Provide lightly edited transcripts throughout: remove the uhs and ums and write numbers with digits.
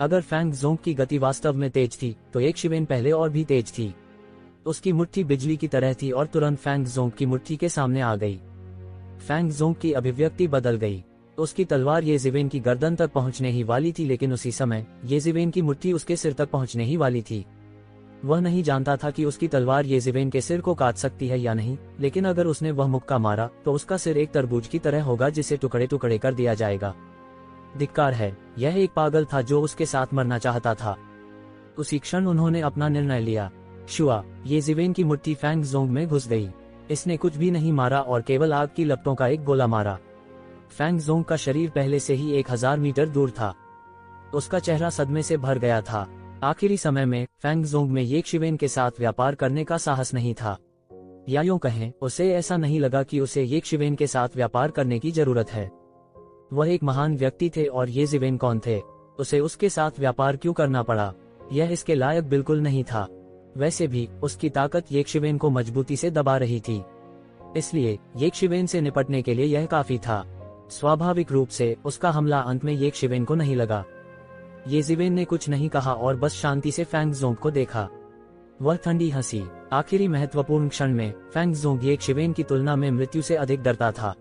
अगर फैंग ज़ोंग की गति वास्तव में तेज थी तो एक शिवेन पहले और भी तेज थी। उसकी मुट्ठी बिजली की तरह थी और तुरंत फैंग ज़ोंग की मुट्ठी के सामने आ गई। फैंग ज़ोंग की अभिव्यक्ति बदल गई। उसकी तलवार ये ज़िवेन की गर्दन तक पहुंचने ही वाली थी, लेकिन उसी समय ये ज़िवेन की मुट्ठी उसके सिर तक पहुंचने ही वाली थी। वह नहीं जानता था कि उसकी तलवार ये ज़िवेन के सिर को काट सकती है या नहीं, लेकिन अगर उसने वह मुक्का मारा तो उसका सिर एक तरबूज की तरह होगा जिसे टुकड़े टुकड़े कर दिया जाएगा। धिक्कार है, यह एक पागल था जो उसके साथ मरना चाहता था। उसी क्षण उन्होंने अपना निर्णय लिया। शुआ, ये ज़िवेन की मुट्ठी फैंग ज़ोंग में घुस गई। इसने कुछ भी नहीं मारा और केवल आग की लपटों का एक गोला मारा। फैंग ज़ोंग का शरीर पहले से ही 1000 मीटर दूर था। उसका चेहरा सदमे से भर गया था। आखिरी समय में फैंग ज़ोंग में ये शिवेन के साथ व्यापार करने का साहस नहीं था, या यूं कहें उसे ऐसा नहीं लगा कि उसे ये शिवेन के साथ व्यापार करने की जरूरत है। वह एक महान व्यक्ति थे और ये ज़िवेन कौन थे? उसे उसके साथ व्यापार क्यों करना पड़ा? यह इसके लायक बिल्कुल नहीं था। वैसे भी उसकी ताकत ये शिवेन को मजबूती से दबा रही थी, इसलिए ये शिवेन से निपटने के लिए यह काफी था। स्वाभाविक रूप से उसका हमला अंत में ये शिवेन को नहीं लगा। ये ज़िवेन ने कुछ नहीं कहा और बस शांति से फैंग ज़ोंग को देखा। वह ठंडी हंसी। आखिरी महत्वपूर्ण क्षण में फैंग ज़ोंग ये शिवेन की तुलना में मृत्यु से अधिक डरता था।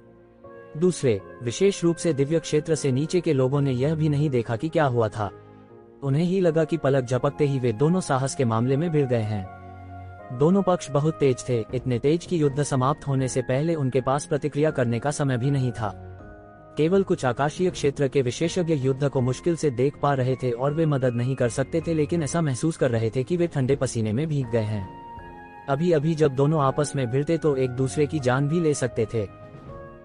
दूसरे, विशेष रूप से दिव्य क्षेत्र से नीचे के लोगों ने यह भी नहीं देखा कि क्या हुआ था। उन्हें ही लगा कि पलक झपकते ही वे दोनों साहस के मामले में भिड़ गए हैं। दोनों पक्ष बहुत तेज थे, इतने तेज कि युद्ध समाप्त होने से पहले उनके पास प्रतिक्रिया करने का समय भी नहीं था। केवल कुछ आकाशीय क्षेत्र के विशेषज्ञ युद्ध को मुश्किल से देख पा रहे थे और वे मदद नहीं कर सकते थे, लेकिन ऐसा महसूस कर रहे थे कि वे ठंडे पसीने में भीग गए हैं। अभी अभी जब दोनों आपस में भिड़ते तो एक दूसरे की जान भी ले सकते थे।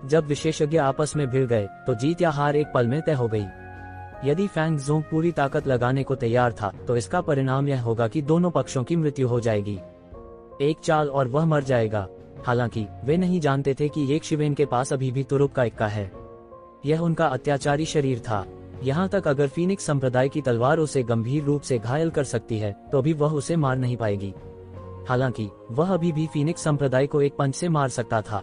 जब विशेषज्ञ आपस में भिड़ गए तो जीत या हार एक पल में तय हो गई। यदि फैंग ज़ोंग पूरी ताकत लगाने को तैयार था तो इसका परिणाम यह होगा कि दोनों पक्षों की मृत्यु हो जाएगी। एक चाल और वह मर जाएगा। हालांकि वे नहीं जानते थे कि ये शिवेन के पास अभी भी तुरुप का इक्का है। यह उनका अत्याचारी शरीर था। यहाँ तक अगर फीनिक्स संप्रदाय की तलवार उसे गंभीर रूप से घायल कर सकती है तो भी वह उसे मार नहीं पाएगी। हालांकि वह अभी भी फीनिक्स संप्रदाय को एक पंच से मार सकता था,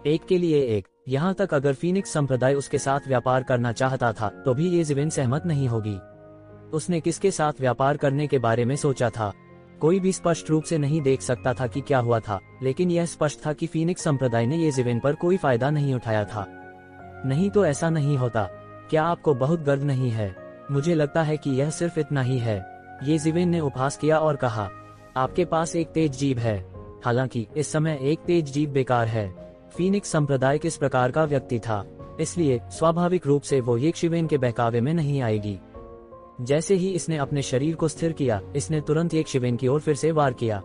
एक के लिए एक। यहाँ तक अगर फीनिक्स संप्रदाय उसके साथ व्यापार करना चाहता था तो भी ये ज़िवेन सहमत नहीं होगी। उसने किसके साथ व्यापार करने के बारे में सोचा था? कोई भी स्पष्ट रूप से नहीं देख सकता था कि क्या हुआ था, लेकिन यह स्पष्ट था कि फीनिक्स संप्रदाय ने ये ज़िवेन पर कोई फायदा नहीं उठाया था। नहीं तो ऐसा नहीं होता। क्या आपको बहुत गर्व नहीं है? मुझे लगता है कि यह सिर्फ इतना ही है। ये ज़िवेन ने उपहास किया और कहा, आपके पास एक तेज जीभ है। हालांकि इस समय एक तेज जीभ बेकार है। फीनिक्स संप्रदाय किस प्रकार का व्यक्ति था, इसलिए स्वाभाविक रूप से वो ये शिवेन के बहकावे में नहीं आएगी। जैसे ही इसने अपने शरीर को स्थिर किया, इसने तुरंत एक शिवेन की ओर फिर से वार किया।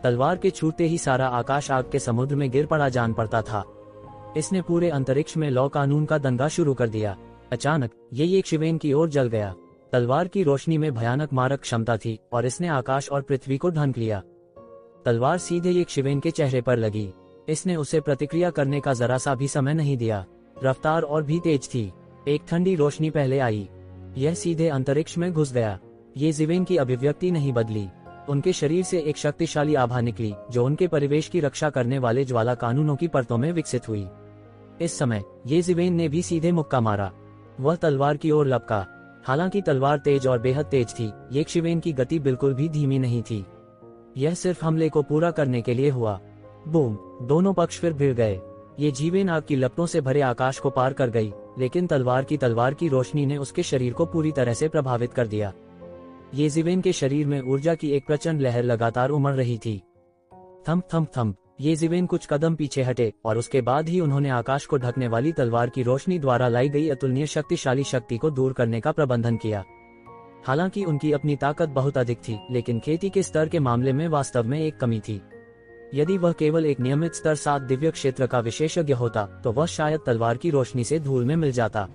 तलवार के छूटते ही सारा आकाश आग के समुद्र में गिर पड़ा जान पड़ता था। इसने पूरे अंतरिक्ष में लौ कानून का दंगा शुरू कर दिया। अचानक ये एक शिवेन की ओर जल गया। तलवार की रोशनी में भयानक मारक क्षमता थी और इसने आकाश और पृथ्वी को ढंक लिया। तलवार सीधे एक शिवेन के चेहरे पर लगी। इसने उसे प्रतिक्रिया करने का जरा सा भी समय नहीं दिया। रफ्तार और भी तेज थी। एक ठंडी रोशनी पहले आई। यह सीधे अंतरिक्ष में घुस गया। ये ज़िवेन की अभिव्यक्ति नहीं बदली। उनके शरीर से एक शक्तिशाली आभा निकली जो उनके परिवेश की रक्षा करने वाले ज्वाला कानूनों की परतों में विकसित हुई। इस समय ये ज़िवेन ने भी सीधे मुक्का मारा। वह तलवार की ओर लपका। हालांकि तलवार तेज और बेहद तेज थी, ये शिवेन की गति बिल्कुल भी धीमी नहीं थी। यह सिर्फ हमले को पूरा करने के लिए हुआ। बूम! दोनों पक्ष फिर भिड़ गए। ये ज़िवेन आग की लपटों से भरे आकाश को पार कर गई, लेकिन तलवार की रोशनी ने उसके शरीर को पूरी तरह से प्रभावित कर दिया। ये ज़िवेन के शरीर में ऊर्जा की एक प्रचंड लहर लगातार उमड़ रही थी। Thump thump thump! ये ज़िवेन कुछ कदम पीछे हटे और उसके बाद ही उन्होंने आकाश को ढकने वाली तलवार की रोशनी द्वारा लाई गई अतुलनीय शक्तिशाली शक्ति को दूर करने का प्रबंधन किया। हालांकि उनकी अपनी ताकत बहुत अधिक थी, लेकिन खेती के स्तर के मामले में वास्तव में एक कमी थी। यदि वह केवल एक नियमित स्तर 7 दिव्य क्षेत्र का विशेषज्ञ होता तो वह शायद तलवार की रोशनी से धूल में मिल जाता।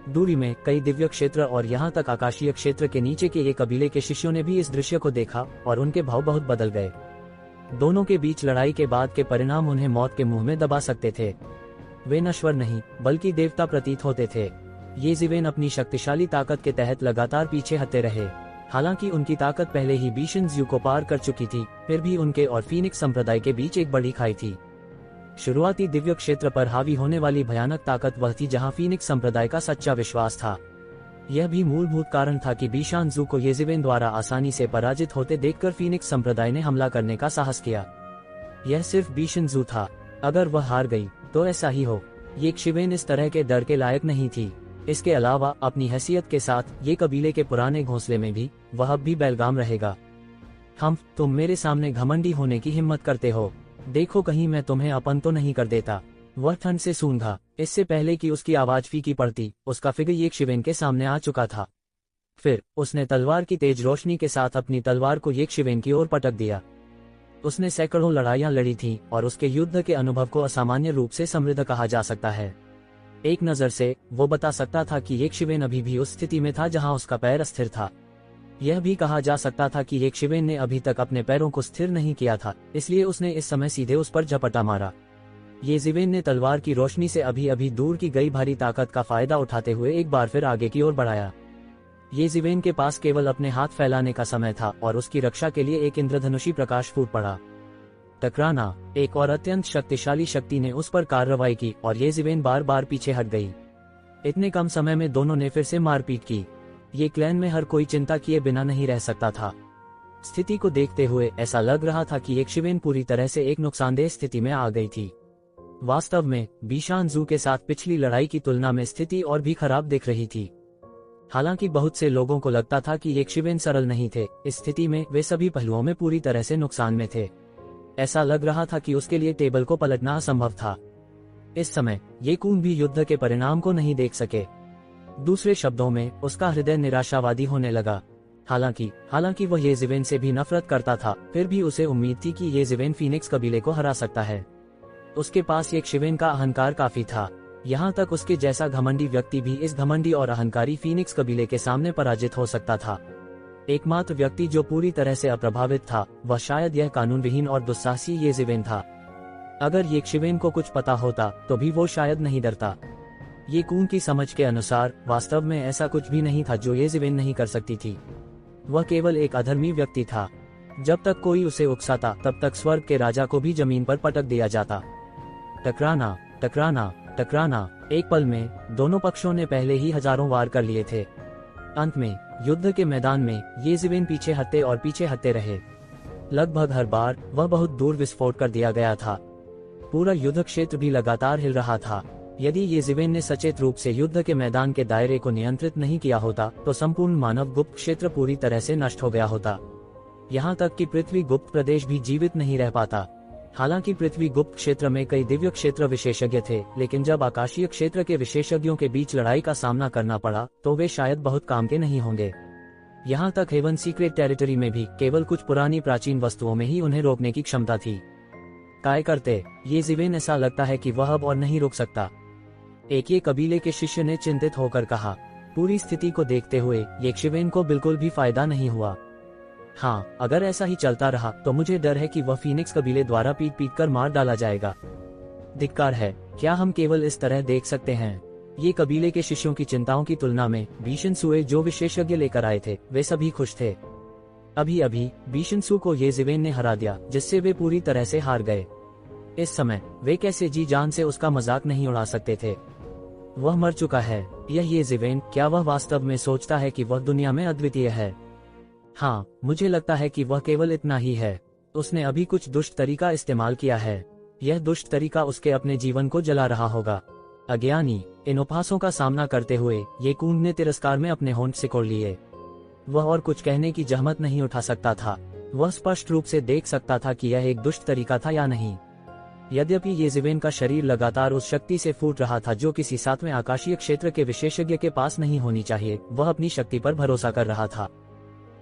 दूरी में कई दिव्य क्षेत्र और यहाँ तक आकाशीय क्षेत्र के नीचे के एक कबीले के शिष्यों ने भी इस दृश्य को देखा और उनके भाव बहुत बदल गए। दोनों के बीच लड़ाई के बाद के परिणाम उन्हें मौत के मुंह में दबा सकते थे। वे नश्वर नहीं बल्कि देवता प्रतीत होते थे। ये ज़िवेन अपनी शक्तिशाली ताकत के तहत लगातार पीछे हटते रहे। हालांकि उनकी ताकत पहले ही बीशन ज़्यू को पार कर चुकी थी, फिर भी उनके और फीनिक्स संप्रदाय के बीच एक बड़ी खाई थी। शुरुआती दिव्य क्षेत्र पर हावी होने वाली भयानक ताकत वह थी जहां फीनिक्स संप्रदाय का सच्चा विश्वास था। यह भी मूलभूत कारण था कि बीशान जू को येजिवेन द्वारा आसानी से पराजित होते देखकर फीनिक्स संप्रदाय ने हमला करने का साहस किया। यह सिर्फ बीशन जू था, अगर वह हार गई तो ऐसा ही हो। ये शिवेन इस तरह के डर के लायक नहीं थी। इसके अलावा अपनी हैसियत के साथ ये कबीले के पुराने घोंसले में भी वह अब भी बेलगाम रहेगा। तुम मेरे सामने घमंडी होने की हिम्मत करते हो, देखो कहीं मैं तुम्हें अपन तो नहीं कर देता। वह ठंड से सूंघा। इससे पहले कि उसकी आवाज फीकी पड़ती, उसका फिगर ये शिवेन के सामने आ चुका था। फिर उसने तलवार की तेज रोशनी के साथ अपनी तलवार को ये शिवेन की ओर पटक दिया। उसने सैकड़ों लड़ाइयां लड़ी थीं और उसके युद्ध के अनुभव को असामान्य रूप से समृद्ध कहा जा सकता है। एक नजर से वो बता सकता था कि ये शिवेन अभी भी उस स्थिति में था जहां उसका पैर अस्थिर था। यह भी कहा जा सकता था कि ये शिवेन ने अभी तक अपने पैरों को स्थिर नहीं किया था, इसलिए उसने इस समय सीधे उस पर झपटा मारा। ये जिवेन ने तलवार की रोशनी से अभी अभी दूर की गई भारी ताकत का फायदा उठाते हुए एक बार फिर आगे की ओर बढ़ाया। ये जिवेन के पास केवल अपने हाथ फैलाने का समय था और उसकी रक्षा के लिए एक इंद्रधनुषी प्रकाश फूट पड़ा। टकराना। एक और अत्यंत शक्तिशाली शक्ति ने उस पर कार्रवाई की और ये जिवेन बार बार पीछे हट गई। इतने कम समय में दोनों ने फिर से मारपीट की। ये क्लैन में हर कोई चिंता किए बिना नहीं रह सकता था। स्थिति को देखते हुए ऐसा लग रहा था कि एक शिवेन पूरी तरह से एक नुकसानदेह स्थिति में आ गई थी। वास्तव में बीशान जू के साथ पिछली लड़ाई की तुलना में स्थिति और भी खराब दिख रही थी। हालांकि बहुत से लोगों को लगता था कि एक शिवेन सरल नहीं थे, इस स्थिति में वे सभी पहलुओं में पूरी तरह से नुकसान में थे। ऐसा लग रहा था कि उसके लिए टेबल को पलटना असंभव था। इस समय ये कून भी युद्ध के परिणाम को नहीं देख सके। दूसरे शब्दों में उसका हृदय निराशावादी होने लगा। हालांकि वह ये जिवेन से भी नफरत करता था, फिर भी उसे उम्मीद थी कि ये जिवेन फीनिक्स कबीले को हरा सकता है। उसके पास एक शिवेन का अहंकार काफी था। यहाँ तक उसके जैसा घमंडी व्यक्ति भी इस घमंडी और अहंकारी फीनिक्स कबीले के सामने पराजित हो सकता था। एकमात्र व्यक्ति जो पूरी तरह से अप्रभावित था वह शायद यह कानून विहीन और दुस्साहसी ये जिवेन था। अगर ये शिवेन को कुछ पता होता तो भी वो शायद नहीं डरता। ये कून की समझ के अनुसार वास्तव में ऐसा कुछ भी नहीं था जो ये जिवेन नहीं कर सकती थी। वह केवल एक अधर्मी व्यक्ति था। जब तक कोई उसे उकसाता तब तक स्वर्ग के राजा को भी जमीन पर पटक दिया जाता। टकराना, टकराना, टकराना। एक पल में दोनों पक्षों ने पहले ही हजारों वार कर लिए थे। अंत में युद्ध के मैदान में ये जिवेन पीछे हटते रहे। लगभग हर बार वह बहुत दूर विस्फोट कर दिया गया था। पूरा युद्ध क्षेत्र भी लगातार हिल रहा था। यदि ये जिवेन ने सचेत रूप से युद्ध के मैदान के दायरे को नियंत्रित नहीं किया होता तो संपूर्ण मानव गुप्त क्षेत्र पूरी तरह से नष्ट हो गया होता। यहाँ तक कि पृथ्वी गुप्त प्रदेश भी जीवित नहीं रह पाता। हालांकि पृथ्वी गुप्त क्षेत्र में कई दिव्य क्षेत्र विशेषज्ञ थे, लेकिन जब आकाशीय क्षेत्र के विशेषज्ञों के बीच लड़ाई का सामना करना पड़ा तो वे शायद बहुत काम के नहीं होंगे। यहाँ तक हेवन सीक्रेट टेरिटरी में भी केवल कुछ पुरानी प्राचीन वस्तुओं में ही उन्हें रोकने की क्षमता थी। काय करते ये जिवेन ऐसा लगता है कि वह अब और नहीं रुक सकता। एक ये कबीले के शिष्य ने चिंतित होकर कहा। पूरी स्थिति को देखते हुए ये शिवेन को बिल्कुल भी फायदा नहीं हुआ। हाँ, अगर ऐसा ही चलता रहा तो मुझे डर है कि वह फीनिक्स कबीले द्वारा पीट पीट कर मार डाला जाएगा। धिक्कार है, क्या हम केवल इस तरह देख सकते हैं? ये कबीले के शिष्यों की चिंताओं की तुलना में बीशन सुए जो विशेषज्ञ लेकर आए थे वे सभी खुश थे। अभी अभी बीशन सु को ये जिवेन ने हरा दिया, जिससे वे पूरी तरह से हार गए। इस समय वे कैसे जी जान से उसका मजाक नहीं उड़ा सकते थे। वह मर चुका है। यह ये जिवेन, क्या वह वास्तव में सोचता है कि वह दुनिया में अद्वितीय है? हाँ, मुझे लगता है कि वह केवल इतना ही है। उसने अभी कुछ दुष्ट तरीका इस्तेमाल किया है। यह दुष्ट तरीका उसके अपने जीवन को जला रहा होगा। अज्ञानी। इन उपहासों का सामना करते हुए ये कून ने तिरस्कार में अपने होंठ सिकोड़ लिए। वह और कुछ कहने की जहमत नहीं उठा सकता था। वह स्पष्ट रूप से देख सकता था कि यह एक दुष्ट तरीका था या नहीं। यद्यपि ये जिवेन का शरीर लगातार उस शक्ति से फूट रहा था जो किसी सातवें आकाशीय क्षेत्र के विशेषज्ञ के पास नहीं होनी चाहिए, वह अपनी शक्ति पर भरोसा कर रहा था।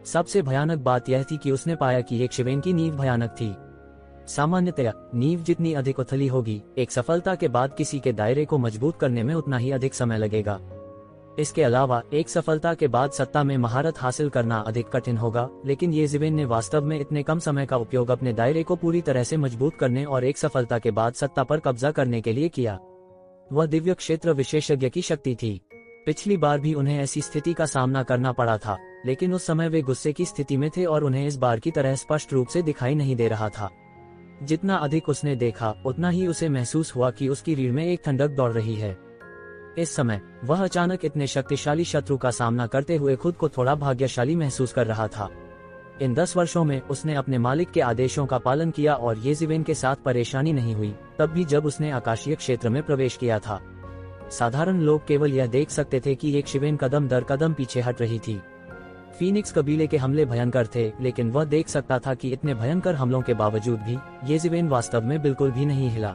सबसे भयानक बात यह थी कि उसने पाया कि एक शिवेन की नींव भयानक थी। सामान्यतया नींव जितनी अधिक उथली होगी, एक सफलता के बाद किसी के दायरे को मजबूत करने में उतना ही अधिक समय लगेगा। इसके अलावा एक सफलता के बाद सत्ता में महारत हासिल करना अधिक कठिन होगा, लेकिन ये जिवेन ने वास्तव में इतने कम समय का उपयोग अपने दायरे को पूरी तरह से मजबूत करने और एक सफलता के बाद सत्ता पर कब्जा करने के लिए किया। वह दिव्य क्षेत्र विशेषज्ञ की शक्ति थी। पिछली बार भी उन्हें ऐसी स्थिति का सामना करना पड़ा था, लेकिन उस समय वे गुस्से की स्थिति में थे और उन्हें इस बार की तरह स्पष्ट रूप से दिखाई नहीं दे रहा था। जितना अधिक उसने देखा उतना ही उसे महसूस हुआ कि उसकी रीढ़ में एक ठंडक दौड़ रही है। इस समय वह अचानक इतने शक्तिशाली शत्रु का सामना करते हुए खुद को थोड़ा भाग्यशाली महसूस कर रहा था। इन 10 वर्षों में उसने अपने मालिक के आदेशों का पालन किया और येज़िवेन के साथ परेशानी नहीं हुई, तब भी जब उसने आकाशीय क्षेत्र में प्रवेश किया था। साधारण लोग केवल यह देख सकते थे कि येशिवेन कदम दर कदम पीछे हट रही थी। फीनिक्स कबीले के हमले भयंकर थे, लेकिन वह देख सकता था कि इतने भयंकर हमलों के बावजूद भी येज़िवेन वास्तव में बिल्कुल भी नहीं हिला।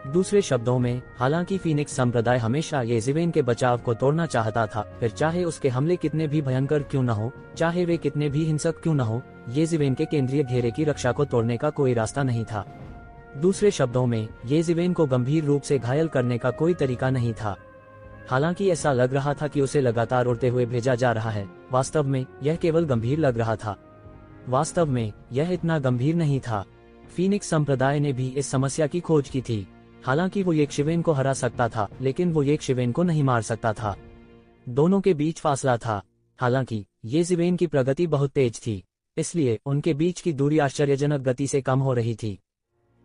दूसरे शब्दों में, हालांकि फीनिक्स संप्रदाय हमेशा येज़िवेन के बचाव को तोड़ना चाहता था, फिर चाहे उसके हमले कितने भी भयंकर क्यों न हो, चाहे वे कितने भी हिंसक क्यों न हो, येज़िवेन के केंद्रीय घेरे की रक्षा को तोड़ने का कोई रास्ता नहीं था। दूसरे शब्दों में, येज़िवेन को गंभीर रूप से घायल करने का कोई तरीका नहीं था। हालांकि ऐसा लग रहा था कि उसे लगातार उड़ते हुए भेजा जा रहा है, वास्तव में यह केवल गंभीर लग रहा था। वास्तव में यह इतना गंभीर नहीं था। फीनिक्स संप्रदाय ने भी इस समस्या की खोज की थी। हालांकि वो येशिवेन को हरा सकता था, लेकिन वो येशिवेन को नहीं मार सकता था। दोनों के बीच फासला था। हालांकि येज़िवेन की प्रगति बहुत तेज थी, इसलिए उनके बीच की दूरी आश्चर्यजनक गति से कम हो रही थी।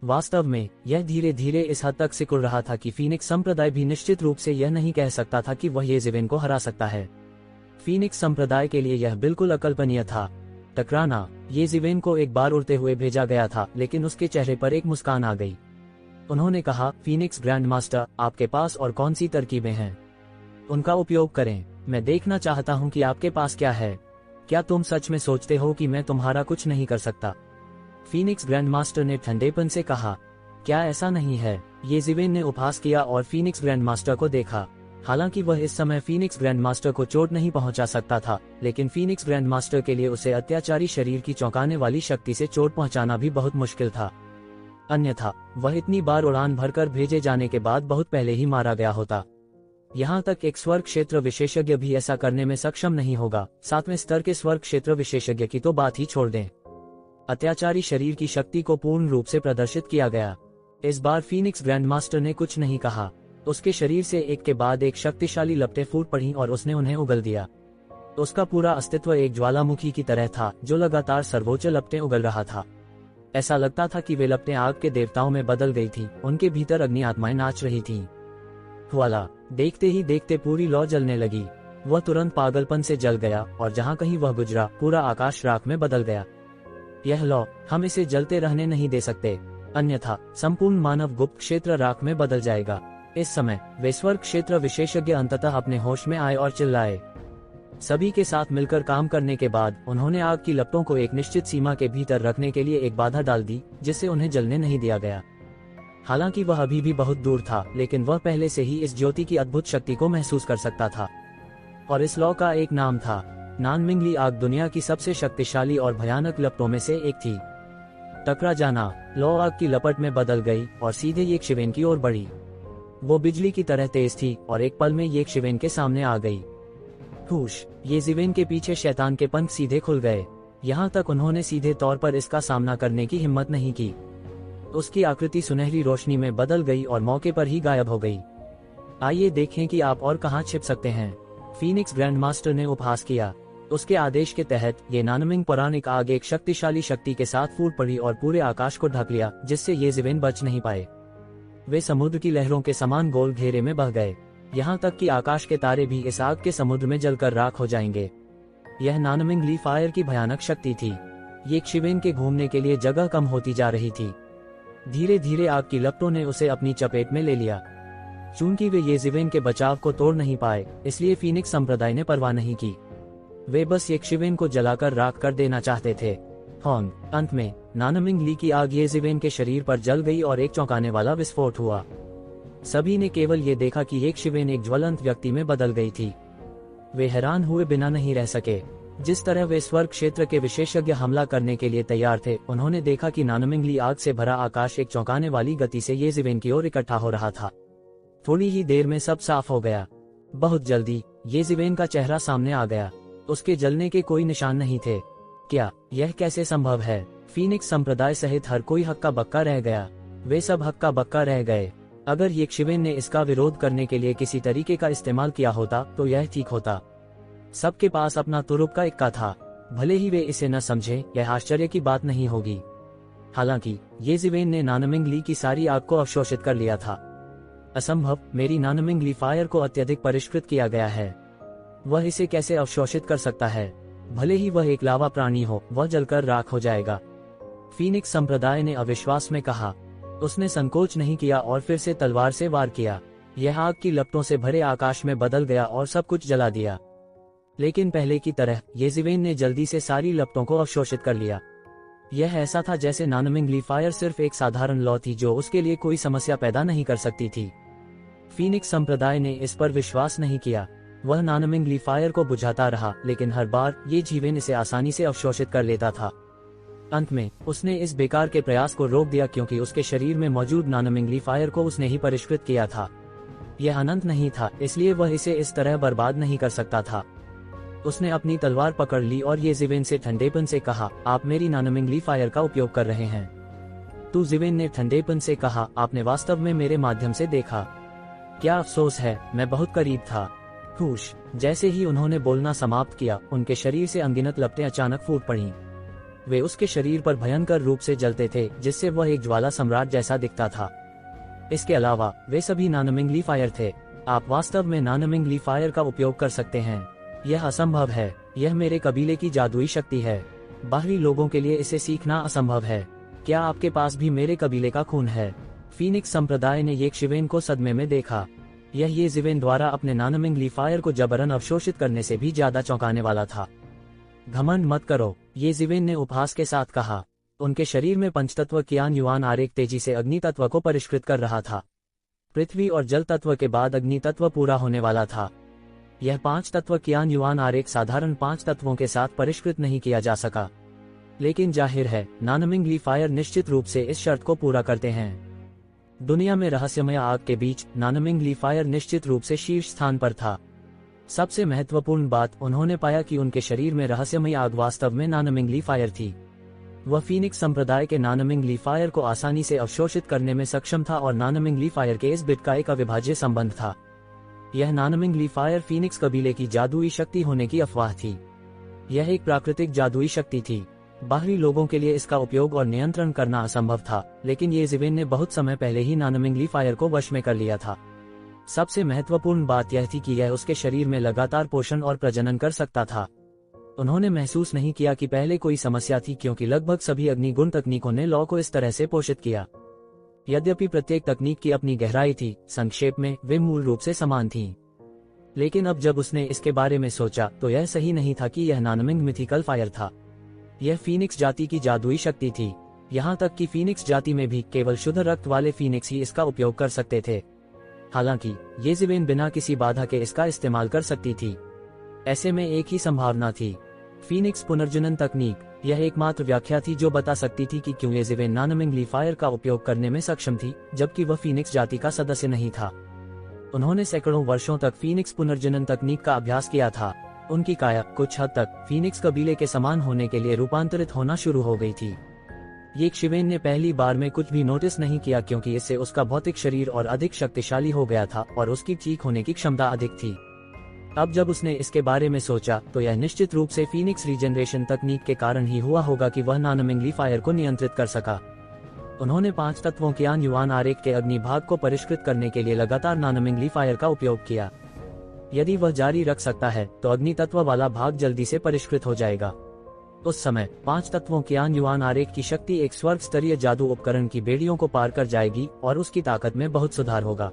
वास्तव में यह धीरे धीरे इस हद तक सिकुड़ रहा था कि फीनिक्स संप्रदाय भी निश्चित रूप से यह नहीं कह सकता था कि वह येज़िवेन को हरा सकता है। फीनिक्स संप्रदाय के लिए यह बिल्कुल अकल्पनीय था। टकराना। येज़िवेन को एक बार उड़ते हुए भेजा गया था, लेकिन उसके चेहरे पर एक मुस्कान आ गई। उन्होंने कहा, फीनिक्स ग्रैंड मास्टर, आपके पास और कौन सी तरकीबें हैं? उनका उपयोग करें। मैं देखना चाहता हूं कि आपके पास क्या है। क्या तुम सच में सोचते हो कि मैं तुम्हारा कुछ नहीं कर सकता? फीनिक्स ग्रैंड मास्टर ने ठंडेपन से कहा। क्या ऐसा नहीं है? येज़िवेन ने उपहास किया और फीनिक्स ग्रैंड मास्टर को देखा। हालांकि वह इस समय फीनिक्स ग्रैंड मास्टर को चोट नहीं पहुंचा सकता था, लेकिन फीनिक्स ग्रैंड मास्टर के लिए उसे अत्याचारी शरीर की चौंकाने वाली शक्ति से चोट पहुंचाना भी बहुत मुश्किल था। अन्यथा वह इतनी बार उड़ान भरकर भेजे जाने के बाद बहुत पहले ही मारा गया होता। यहाँ तक एक स्वर्ग क्षेत्र विशेषज्ञ भी ऐसा करने में सक्षम नहीं होगा। 7वें स्तर के स्वर्ग क्षेत्र विशेषज्ञ की तो बात ही छोड़ दें। अत्याचारी शरीर की शक्ति को पूर्ण रूप से प्रदर्शित किया गया। इस बार फीनिक्स ग्रैंड मास्टर ने कुछ नहीं कहा। उसके शरीर से एक के बाद एक शक्तिशाली लपटें फूट पड़ी और उसने उन्हें उगल दिया। उसका पूरा अस्तित्व एक ज्वालामुखी की तरह था, जो लगातार सर्वोच्च लपटें उगल रहा था। ऐसा लगता था कि वे लपटें आग के देवताओं में बदल गई थीं। उनके भीतर अग्नि आत्माएं नाच रही थीं। वाला, देखते ही देखते पूरी लौ जलने लगी। वह तुरंत पागलपन से जल गया और जहाँ कहीं वह गुजरा, पूरा आकाश राख में बदल गया। यह लौ, हम इसे जलते रहने नहीं दे सकते, अन्यथा संपूर्ण मानव गुप्त क्षेत्र राख में बदल जाएगा। इस समय वे स्वर्ग क्षेत्र विशेषज्ञ अंततः अपने होश में आए और चिल्लाए। सभी के साथ मिलकर काम करने के बाद उन्होंने आग की लपटों को एक निश्चित सीमा के भीतर रखने के लिए एक बाधा डाल दी, जिससे उन्हें जलने नहीं दिया गया। हालांकि वह अभी भी बहुत दूर था, लेकिन वह पहले से ही इस ज्योति की अद्भुत शक्ति को महसूस कर सकता था। और इस लौ का एक नाम था। नानमिंगली आग दुनिया की सबसे शक्तिशाली और भयानक लपटों में से एक थी। टकरा जाना। लौ आग की लपट में बदल गई और सीधे येशिवेन की ओर बढ़ी। वो बिजली की तरह तेज थी और एक पल में येशिवेन के सामने आ गई। हुश। येशिवेन के पीछे शैतान के पंख सीधे खुल गए। यहाँ तक उन्होंने सीधे तौर पर इसका सामना करने की हिम्मत नहीं की। उसकी आकृति सुनहरी रोशनी में बदल गई और मौके पर ही गायब हो गई। आइए देखें कि आप और कहाँ छिप सकते हैं। फीनिक्स ग्रैंड मास्टर ने उपहास किया। उसके आदेश के तहत ये नानमिंग पौराणिक आग एक शक्तिशाली शक्ति के साथ फूट पड़ी और पूरे आकाश को ढक लिया, जिससे येशिवेन बच नहीं पाए। वे समुद्र की लहरों के समान गोल घेरे में बह गए। यहाँ तक कि आकाश के तारे भी इस आग के समुद्र में जलकर राख हो जाएंगे। यह नानमिंगली फायर की भयानक शक्ति थी। येशिवेन के घूमने के लिए जगह कम होती जा रही थी। धीरे धीरे आग की लपटों ने उसे अपनी चपेट में ले लिया। चूंकि वे येशिवेन के बचाव को तोड़ नहीं पाए, इसलिए फीनिक्स संप्रदाय ने परवाह नहीं की। वे बस येशिवेन को जलाकर राख कर देना चाहते थे। होंग। अंत में नानमिंगली की आग येशिवेन के शरीर पर जल गई और एक चौंकाने वाला विस्फोट हुआ। सभी ने केवल ये देखा कि येशिवेन एक ज्वलंत व्यक्ति में बदल गई थी। वे हैरान हुए बिना नहीं रह सके। जिस तरह वे स्वर्ग क्षेत्र के विशेषज्ञ हमला करने के लिए तैयार थे, उन्होंने देखा कि नानमिंगली आग से भरा आकाश एक चौंकाने वाली गति से येशिवेन की ओर इकट्ठा हो रहा था। थोड़ी ही देर में सब साफ हो गया। बहुत जल्दी येशिवेन का चेहरा सामने आ गया। उसके जलने के कोई निशान नहीं थे। क्या यह कैसे संभव है? फीनिक्स संप्रदाय सहित हर कोई हक्का बक्का रह गया। वे सब हक्का बक्का रह गए। अगर येशिवेन ने इसका विरोध करने के लिए किसी तरीके का इस्तेमाल किया होता तो यह ठीक होता। सबके पास अपना तुरुप का इक्का था। भले ही वे इसे न समझे, यह आश्चर्य की बात नहीं होगी। हालांकि येशिवेन ने नानमिंगली की सारी आग को अवशोषित कर लिया था। असंभव, मेरी नानमिंग ली फायर को अत्यधिक परिष्कृत किया गया है। वह इसे कैसे अवशोषित कर सकता है? भले ही वह एक लावा प्राणी हो, वह जलकर राख हो जाएगा। फीनिक्स संप्रदाय ने अविश्वास में कहा। उसने संकोच नहीं किया और फिर से तलवार से वार किया। यह आग की लपटों से भरे आकाश में बदल गया और सब कुछ जला दिया। लेकिन पहले की तरह येज़िवेन ने जल्दी से सारी लपटों को अवशोषित कर लिया। यह ऐसा था जैसे नानमिंग ली फायर सिर्फ एक साधारण लौ थी जो उसके लिए कोई समस्या पैदा नहीं कर सकती थी। फीनिक्स संप्रदाय ने इस पर विश्वास नहीं किया। वह नानमिंग ली फायर को बुझाता रहा, लेकिन हर बार येज़िवेन इसे आसानी से अवशोषित कर लेता था। अंत में उसने इस बेकार के प्रयास को रोक दिया क्योंकि उसके शरीर में मौजूद नानमिंग ली फायर को उसने ही परिष्कृत किया था। यह अनंत नहीं था, इसलिए वह इसे इस तरह बर्बाद नहीं कर सकता था। उसने अपनी तलवार पकड़ ली और येज़िवेन से ठंडेपन से कहा, आप मेरी नानमिंग ली फायर का उपयोग कर रहे हैं। तो ज़िवेन ने ठंडेपन से कहा, आपने वास्तव में मेरे माध्यम से देखा। क्या अफसोस है, मैं बहुत करीब था। हुश। जैसे ही उन्होंने बोलना समाप्त किया, उनके शरीर से अनगिनत लपटें अचानक फूट पड़ीं। वे उसके शरीर पर भयंकर रूप से जलते थे, जिससे वह एक ज्वाला सम्राट जैसा दिखता था। इसके अलावा वे सभी नानमिंग ली फायर थे। आप वास्तव में नानमिंग ली फायर का उपयोग कर सकते हैं। यह असंभव है। यह मेरे कबीले की जादुई शक्ति है। बाहरी लोगों के लिए इसे सीखना असंभव है। क्या आपके पास भी मेरे कबीले का खून है? फीनिक्स संप्रदाय ने येज़िवेन को सदमे में देखा। यह येज़िवेन द्वारा अपने नानमिंग ली फायर को जबरन अवशोषित करने से भी ज्यादा चौंकाने वाला था। घमंड मत करो, येज़िवेन ने उपहास के साथ कहा। उनके शरीर में पंचतत्व कियान युआन आरेख तेजी से अग्नि तत्व को परिष्कृत कर रहा था। पृथ्वी और जल तत्व के बाद अग्नि तत्व पूरा होने वाला था। यह 5 तत्व कियान युआन आरेख साधारण 5 तत्वों के साथ परिष्कृत नहीं किया जा सका। लेकिन जाहिर है, नानमिंग ली फायर निश्चित रूप से इस शर्त को पूरा करते हैं। दुनिया में रहस्यमय आग के बीच नानमिंग ली फायर निश्चित रूप से शीर्ष स्थान पर था। सबसे महत्वपूर्ण बात, उन्होंने पाया कि उनके शरीर में रहस्यमय आग वास्तव में नानमिंग ली फायर थी। वह फीनिक्स संप्रदाय के नानमिंग ली फायर को आसानी से अवशोषित करने में सक्षम था और नानमिंग ली फायर के इस बिट का एक अविभाज्य संबंध था। यह नानमिंग ली फायर फीनिक्स कबीले की जादुई शक्ति होने की अफवाह थी। यह एक प्राकृतिक जादुई शक्ति थी। बाहरी लोगों के लिए इसका उपयोग और नियंत्रण करना असंभव था, लेकिन येज़िवेन ने बहुत समय पहले ही नानमिंग ली फायर को वश में कर लिया था। सबसे महत्वपूर्ण बात यह थी कि यह उसके शरीर में लगातार पोषण और प्रजनन कर सकता था। उन्होंने महसूस नहीं किया कि पहले कोई समस्या थी, क्योंकि लगभग सभी अग्निगुण तकनीकों ने लौ को इस तरह से पोषित किया। यद्यपि प्रत्येक तकनीक की अपनी गहराई थी, संक्षेप में वे मूल रूप से समान थीं। लेकिन अब जब उसने इसके बारे में सोचा तो यह सही नहीं था कि यह नानमिंग मिथिकल फायर था। यह फीनिक्स जाति की जादुई शक्ति थी। यहाँ तक कि फीनिक्स जाति में भी केवल शुद्ध रक्त वाले फीनिक्स ही इसका उपयोग कर सकते थे। हालांकि येज़िवेन बिना किसी बाधा के इसका इस्तेमाल कर सकती थी। ऐसे में एक ही संभावना थी, फीनिक्स पुनर्जनन तकनीक। यह एकमात्र व्याख्या थी जो बता सकती थी कि क्यों येज़िवेन नानमिंग ली फायर का उपयोग करने में सक्षम थी, जबकि वह फीनिक्स जाति का सदस्य नहीं था। उन्होंने सैकड़ों वर्षों तक फीनिक्स पुनर्जनन तकनीक का अभ्यास किया था। उनकी काया कुछ हद तक फीनिक्स कबीले के समान होने के लिए रूपांतरित होना शुरू हो गई थी। येज़िवेन ने पहली बार में कुछ भी नोटिस नहीं किया, क्योंकि इससे उसका भौतिक शरीर और अधिक शक्तिशाली हो गया था और उसकी चीख होने की क्षमता अधिक थी। अब जब उसने इसके बारे में सोचा तो यह निश्चित रूप से फीनिक्स रीजनरेशन तकनीक के कारण ही हुआ होगा कि वह नानमिंग ली फायर को नियंत्रित कर सका। उन्होंने 5 तत्वों कियान युआन आरेख के अग्नि भाग को परिष्कृत करने के लिए लगातार नानमिंग ली फायर का उपयोग किया। यदि वह जारी रख सकता है तो अग्नि तत्व वाला भाग जल्दी से परिष्कृत हो जाएगा। उस समय 5 तत्वों कियान युआन आरेख की शक्ति एक स्वर्ग स्तरीय जादू उपकरण की बेड़ियों को पार कर जाएगी और उसकी ताकत में बहुत सुधार होगा।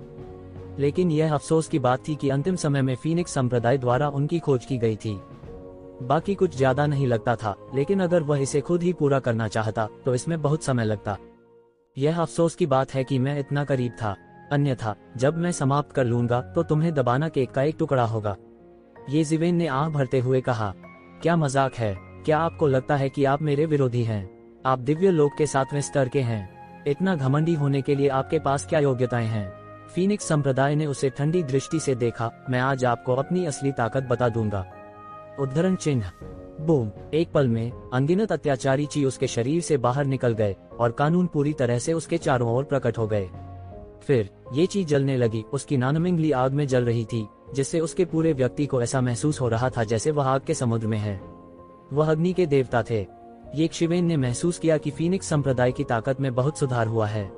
लेकिन यह अफसोस की बात थी कि अंतिम समय में फीनिक्स संप्रदाय द्वारा उनकी खोज की गई थी। बाकी कुछ ज्यादा नहीं लगता था, लेकिन अगर वह इसे खुद ही पूरा करना चाहता तो इसमें बहुत समय लगता। यह अफसोस की बात है कि मैं इतना करीब था, अन्यथा जब मैं समाप्त कर लूंगा तो तुम्हें दबाना केक का एक टुकड़ा होगा। येज़िवेन ने आह भरते हुए कहा, क्या मजाक है? क्या आपको लगता है कि आप मेरे विरोधी हैं? आप दिव्य लोक के 7वें स्तर के हैं। इतना घमंडी होने के लिए आपके पास क्या योग्यताएं हैं? फीनिक्स संप्रदाय ने उसे ठंडी दृष्टि से देखा। मैं आज आपको अपनी असली ताकत बता दूंगा। उद्धरण चिन्ह। बूम। एक पल में अनगिनत अत्याचारी ची उसके शरीर से बाहर निकल गए और कानून पूरी तरह से उसके चारों ओर प्रकट हो गए। फिर ये चीज जलने लगी। उसकी नानमिंग ली आग में जल रही थी, जिससे उसके पूरे व्यक्ति को ऐसा महसूस हो रहा था जैसे वह आग के समुद्र में है। वह अग्नि के देवता थे। येज़िवेन ने महसूस किया कि फीनिक्स संप्रदाय की ताकत में बहुत सुधार हुआ है।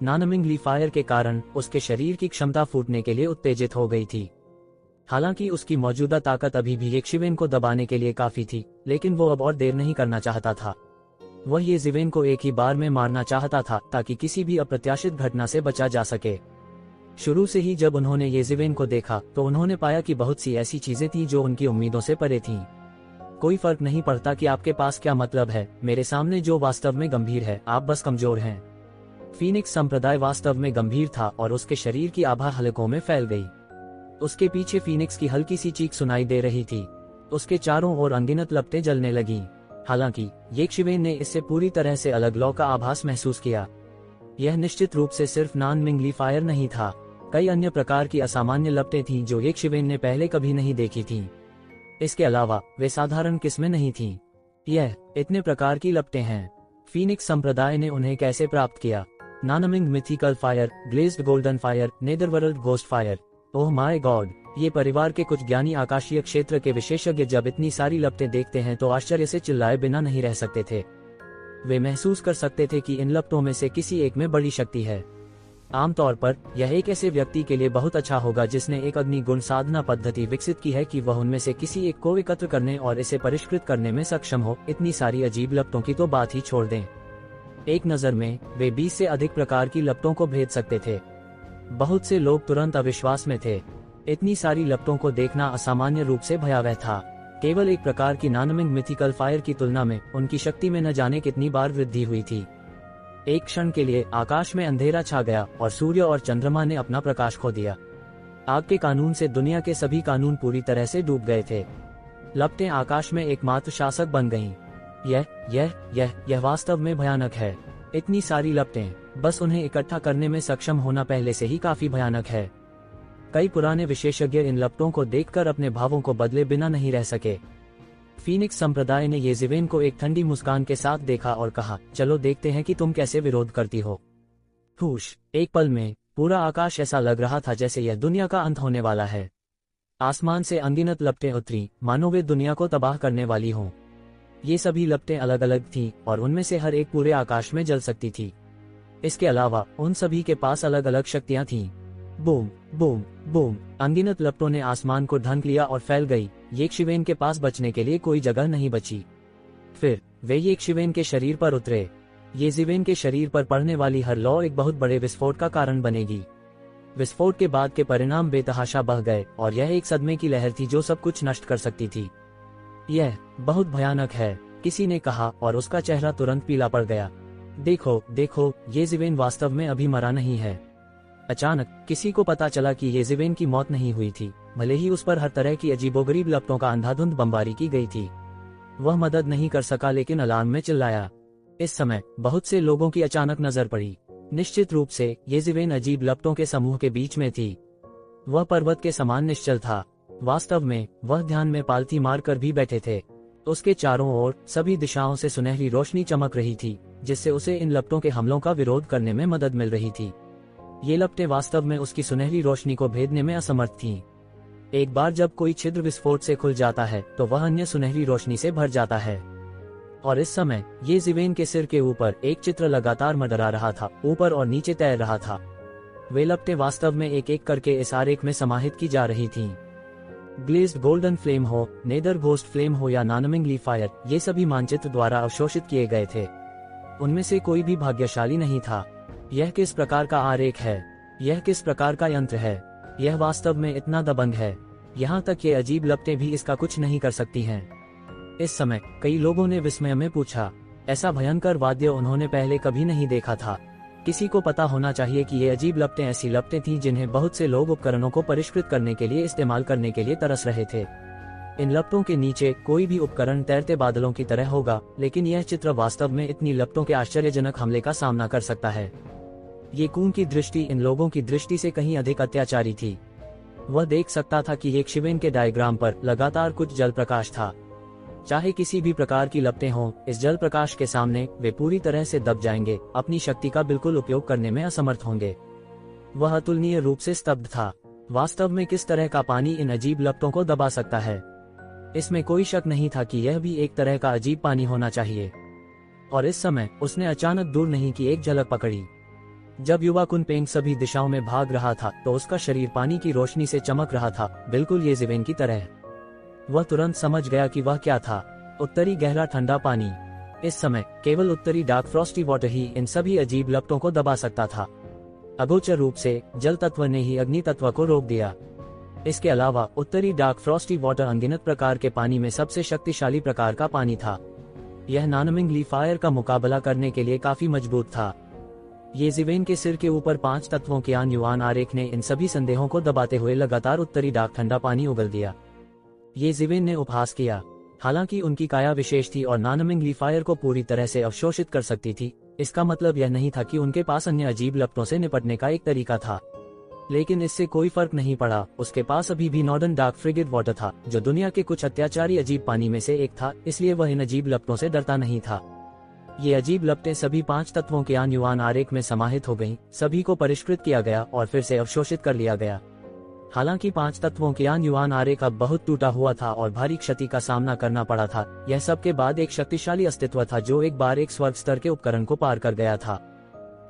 नानमिंग ली फायर के कारण उसके शरीर की क्षमता फूटने के लिए उत्तेजित हो गई थी। हालांकि उसकी मौजूदा ताकत अभी भी येशिवेन को दबाने के लिए काफी थी, लेकिन वो अब और देर नहीं करना चाहता था। वह येशिवेन को एक ही बार में मारना चाहता था ताकि किसी भी अप्रत्याशित घटना से बचा जा सके। शुरू से ही जब उन्होंने येशिवेन को देखा तो उन्होंने पाया कि बहुत सी ऐसी चीजें थीं जो उनकी उम्मीदों से परे थीं। कोई फर्क नहीं पड़ता कि आपके पास क्या मतलब है, मेरे सामने जो वास्तव में गंभीर है, आप बस कमजोर हैं। फीनिक्स संप्रदाय वास्तव में गंभीर था और उसके शरीर की आभा हलकों में फैल गई। उसके पीछे फीनिक्स की हल्की सी चीख सुनाई दे रही थी। उसके चारों ओर अनगिनत लपटें जलने लगीं। हालांकि येशिवेन ने इससे पूरी तरह से अलग लौ का आभास महसूस किया। यह निश्चित रूप से सिर्फ नानमिंग ली फायर नहीं था, कई अन्य प्रकार की असामान्य लपटें थीं जो येशिवेन ने पहले कभी नहीं देखी थीं। इसके अलावा वे साधारण किस्में नहीं थीं। यह इतने प्रकार की लपटें हैं। फीनिक्स संप्रदाय ने उन्हें कैसे प्राप्त किया? Nanming mythical fire, glazed golden fire, netherworld ghost fire. Oh my god, ये परिवार के कुछ ज्ञानी आकाशीय क्षेत्र के विशेषज्ञ जब इतनी सारी लपटें देखते हैं तो आश्चर्य से चिल्लाए बिना नहीं रह सकते थे। वे महसूस कर सकते थे कि इन लपटों में से किसी एक में बड़ी शक्ति है। आमतौर पर यह एक ऐसे व्यक्ति के लिए बहुत अच्छा होगा जिसने एक अग्नि गुण साधना पद्धति विकसित की है कि वह उनमें से किसी एक को एकत्र करने और इसे परिष्कृत करने में सक्षम हो। इतनी सारी अजीब लपटों की तो बात ही छोड़ दें। एक नज़र में वे 20 से अधिक प्रकार की लपटों को भेद सकते थे। बहुत से लोग तुरंत अविश्वास में थे। इतनी सारी लपटों को देखना असामान्य रूप से भयावह था। केवल एक प्रकार की नानमिंग मिथिकल फायर की तुलना में उनकी शक्ति में न जाने कितनी बार वृद्धि हुई थी। एक क्षण के लिए आकाश में अंधेरा छा गया और सूर्य और चंद्रमा ने अपना प्रकाश खो दिया। आग के कानून से दुनिया के सभी कानून पूरी तरह से डूब गए थे। लपटें आकाश में एकमात्र शासक बन गईं। यह वास्तव में भयानक है। इतनी सारी लपटें, बस उन्हें इकट्ठा करने में सक्षम होना पहले से ही काफी भयानक है। कई पुराने विशेषज्ञ इन लपटों को देखकर अपने भावों को बदले बिना नहीं रह सके। फीनिक्स संप्रदाय ने येशिवेन को एक ठंडी मुस्कान के साथ देखा और कहा, चलो देखते हैं कि तुम कैसे विरोध करती हो। हुश, एक पल में पूरा आकाश ऐसा लग रहा था जैसे यह दुनिया का अंत होने वाला है। आसमान से अनगिनत लपटें उतरी, मानो वे दुनिया को तबाह करने वाली हों। ये सभी लपटें अलग अलग थीं और उनमें से हर एक पूरे आकाश में जल सकती थी। इसके अलावा उन सभी के पास अलग अलग शक्तियां थीं। बूम बूम बूम, अनगिनत लपटों ने आसमान को ढक लिया और फैल गई। येशिवेन के पास बचने के लिए कोई जगह नहीं बची। फिर वे येशिवेन के शरीर पर उतरे। येशिवेन के शरीर पर पड़ने वाली हर लौ एक बहुत बड़े विस्फोट का कारण बनेगी। विस्फोट के बाद के परिणाम बेतहाशा बह गए और यह एक सदमे की लहर थी जो सब कुछ नष्ट कर सकती थी। यह बहुत भयानक है, किसी ने कहा और उसका चेहरा तुरंत पीला पड़ गया। देखो देखो, येशिवेन वास्तव में अभी मरा नहीं है। अचानक किसी को पता चला कि येशिवेन की मौत नहीं हुई थी, भले ही उस पर हर तरह की अजीबोगरीब लपटों का अंधाधुंध बमबारी की गई थी। वह मदद नहीं कर सका लेकिन अलार्म में चिल्लाया। इस समय बहुत से लोगों की अचानक नजर पड़ी। निश्चित रूप से येशिवेन अजीब लपटों के समूह के बीच में थी। वह पर्वत के समान निश्चल था। वास्तव में वह ध्यान में पालथी मारकर भी बैठे थे। उसके चारों ओर सभी दिशाओं से सुनहरी रोशनी चमक रही थी, जिससे उसे इन लपटों के हमलों का विरोध करने में मदद मिल रही थी। ये लपटें वास्तव में उसकी सुनहरी रोशनी को भेदने में असमर्थ थीं। एक बार जब कोई छिद्र विस्फोट से खुल जाता है तो वह अन्य सुनहरी रोशनी से भर जाता है। और इस समय येशिवेन के सिर के ऊपर एक चित्र लगातार मंडरा रहा था, ऊपर और नीचे तैर रहा था। वे लपटें वास्तव में एक एक करके इस आरेख में समाहित की जा रही थीं। ग्लेज्ड गोल्डन फ्लेम हो, नेदर घोस्ट फ्लेम हो या नानमिंग ली फायर, ये सभी मानचित्र द्वारा अवशोषित किए गए थे। उनमें से कोई भी भाग्यशाली नहीं था। यह किस प्रकार का आरेख है? यह किस प्रकार का यंत्र है? यह वास्तव में इतना दबंग है। यहाँ तक ये अजीब लपटें भी इसका कुछ नहीं कर सकती हैं। इस समय कई लोगों ने विस्मय में पूछा, ऐसा भयंकर वाद्य उन्होंने पहले कभी नहीं देखा था। किसी को पता होना चाहिए कि ये अजीब लपटें ऐसी लपटें थीं जिन्हें बहुत से लोग उपकरणों को परिष्कृत करने के लिए इस्तेमाल करने के लिए तरस रहे थे। इन लपटों के नीचे कोई भी उपकरण तैरते बादलों की तरह होगा, लेकिन यह चित्र वास्तव में इतनी लपटों के आश्चर्यजनक हमले का सामना कर सकता है। ये कून की दृष्टि इन लोगों की दृष्टि से कहीं अधिक अत्याचारी थी। वह देख सकता था कि येशिवेन के डायग्राम पर लगातार कुछ जल प्रकाश था। चाहे किसी भी प्रकार की लपटें हों, इस जल प्रकाश के सामने वे पूरी तरह से दब जाएंगे, अपनी शक्ति का बिल्कुल उपयोग करने में असमर्थ होंगे। वह अतुलनीय रूप से स्तब्ध था। वास्तव में किस तरह का पानी इन अजीब लपटों को दबा सकता है? इसमें कोई शक नहीं था कि यह भी एक तरह का अजीब पानी होना चाहिए। और इस समय उसने अचानक दूर नहीं की एक झलक पकड़ी। जब युवा कुनपेंग सभी दिशाओं में भाग रहा था तो उसका शरीर पानी की रोशनी से चमक रहा था, बिल्कुल ये ज़िवेन की तरह। वह तुरंत समझ गया कि वह क्या था। उत्तरी गहरा ठंडा पानी। इस समय केवल उत्तरी डार्क फ्रॉस्टी वाटर ही इन सभी अजीब लपटों को दबा सकता था। अगोचर रूप से जल तत्व ने ही अग्नि तत्व को रोक दिया। इसके अलावा उत्तरी डार्क फ्रॉस्टी वाटर अनगिनत प्रकार के पानी में सबसे शक्तिशाली प्रकार का पानी था। यह नॉनमिंगली फायर का मुकाबला करने के लिए काफी मजबूत था। ये ज़िवेन के सिर के ऊपर 5 तत्वों के युआन आरेख ने इन सभी संदेहों को दबाते हुए लगातार उत्तरी डार्क ठंडा पानी उगल दिया। ये ज़िवेन ने उपहास किया। हालांकि उनकी काया विशेष थी और नॉनमिंगली फायर को पूरी तरह से अवशोषित कर सकती थी, इसका मतलब यह नहीं था कि उनके पास अन्य अजीब लपटों से निपटने का एक तरीका था। लेकिन इससे कोई फर्क नहीं पड़ा, उसके पास अभी भी नॉर्दर्न डार्क फ्रिगेट वाटर था, जो दुनिया के कुछ अत्याचारी अजीब पानी में से एक था, इसलिए वह इन अजीब लपटों से डरता नहीं था। ये अजीब लपटें सभी 5 तत्वों के युआन आरेख में समाहित हो गईं, सभी को परिष्कृत किया गया और फिर से अवशोषित कर लिया गया। हालांकि 5 तत्वों के युआन आरेख अब बहुत टूटा हुआ था और भारी क्षति का सामना करना पड़ा था। यह सब के बाद एक शक्तिशाली अस्तित्व था जो एक बार एक स्वर्ग स्तर के उपकरण को पार कर गया था।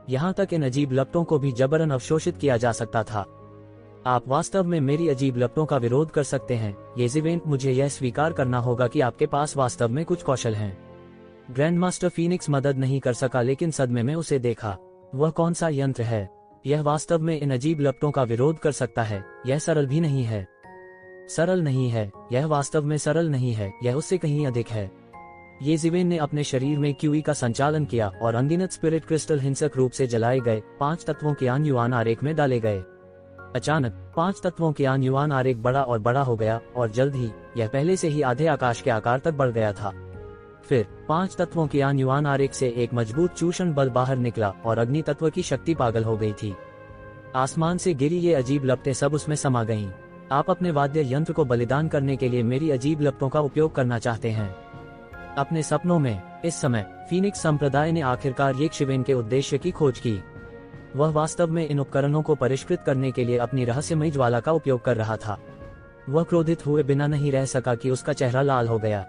यहाँ तक इन अजीब लपटों को भी जबरन अवशोषित किया जा सकता था। आप वास्तव में मेरी अजीब लपटों का विरोध कर सकते हैं, ये ज़िवेन, मुझे यह स्वीकार करना होगा कि आपके पास वास्तव में कुछ कौशल हैं। ग्रैंडमास्टर फीनिक्स मदद नहीं कर सका, लेकिन सदमे में उसे देखा। वह कौन सा यंत्र है? यह वास्तव में इन अजीब लपटों का विरोध कर सकता है? यह सरल भी नहीं है। सरल नहीं है, यह वास्तव में सरल नहीं है, यह उससे कहीं अधिक है। ये ज़िवेन ने अपने शरीर में क्यूई का संचालन किया और अनगिनत स्पिरिट क्रिस्टल हिंसक रूप से जलाए गए 5 तत्वों के युआन आरेख में डाले गए। अचानक 5 तत्वों के युआन आरेख बड़ा और बड़ा हो गया और जल्द ही यह पहले से ही आधे आकाश के आकार तक बढ़ गया था। फिर 5 तत्वों के युआन आरेख से एक मजबूत चूषण बल बाहर निकला और अग्नि तत्व की शक्ति पागल हो गई थी। आसमान से गिरी ये अजीब लपटें सब उसमें समा गईं। आप अपने वाद्य यंत्र को बलिदान करने के लिए मेरी अजीब लपटों का उपयोग करना चाहते हैं। अपने सपनों में इस समय फीनिक्स संप्रदाय ने आखिरकार ये ज़िवेन के उद्देश्य की खोज की। वह वास्तव में इन उपकरणों को परिष्कृत करने के लिए अपनी रहस्यमयी ज्वाला का उपयोग कर रहा था। वह क्रोधित हुए बिना नहीं रह सका कि उसका चेहरा लाल हो गया।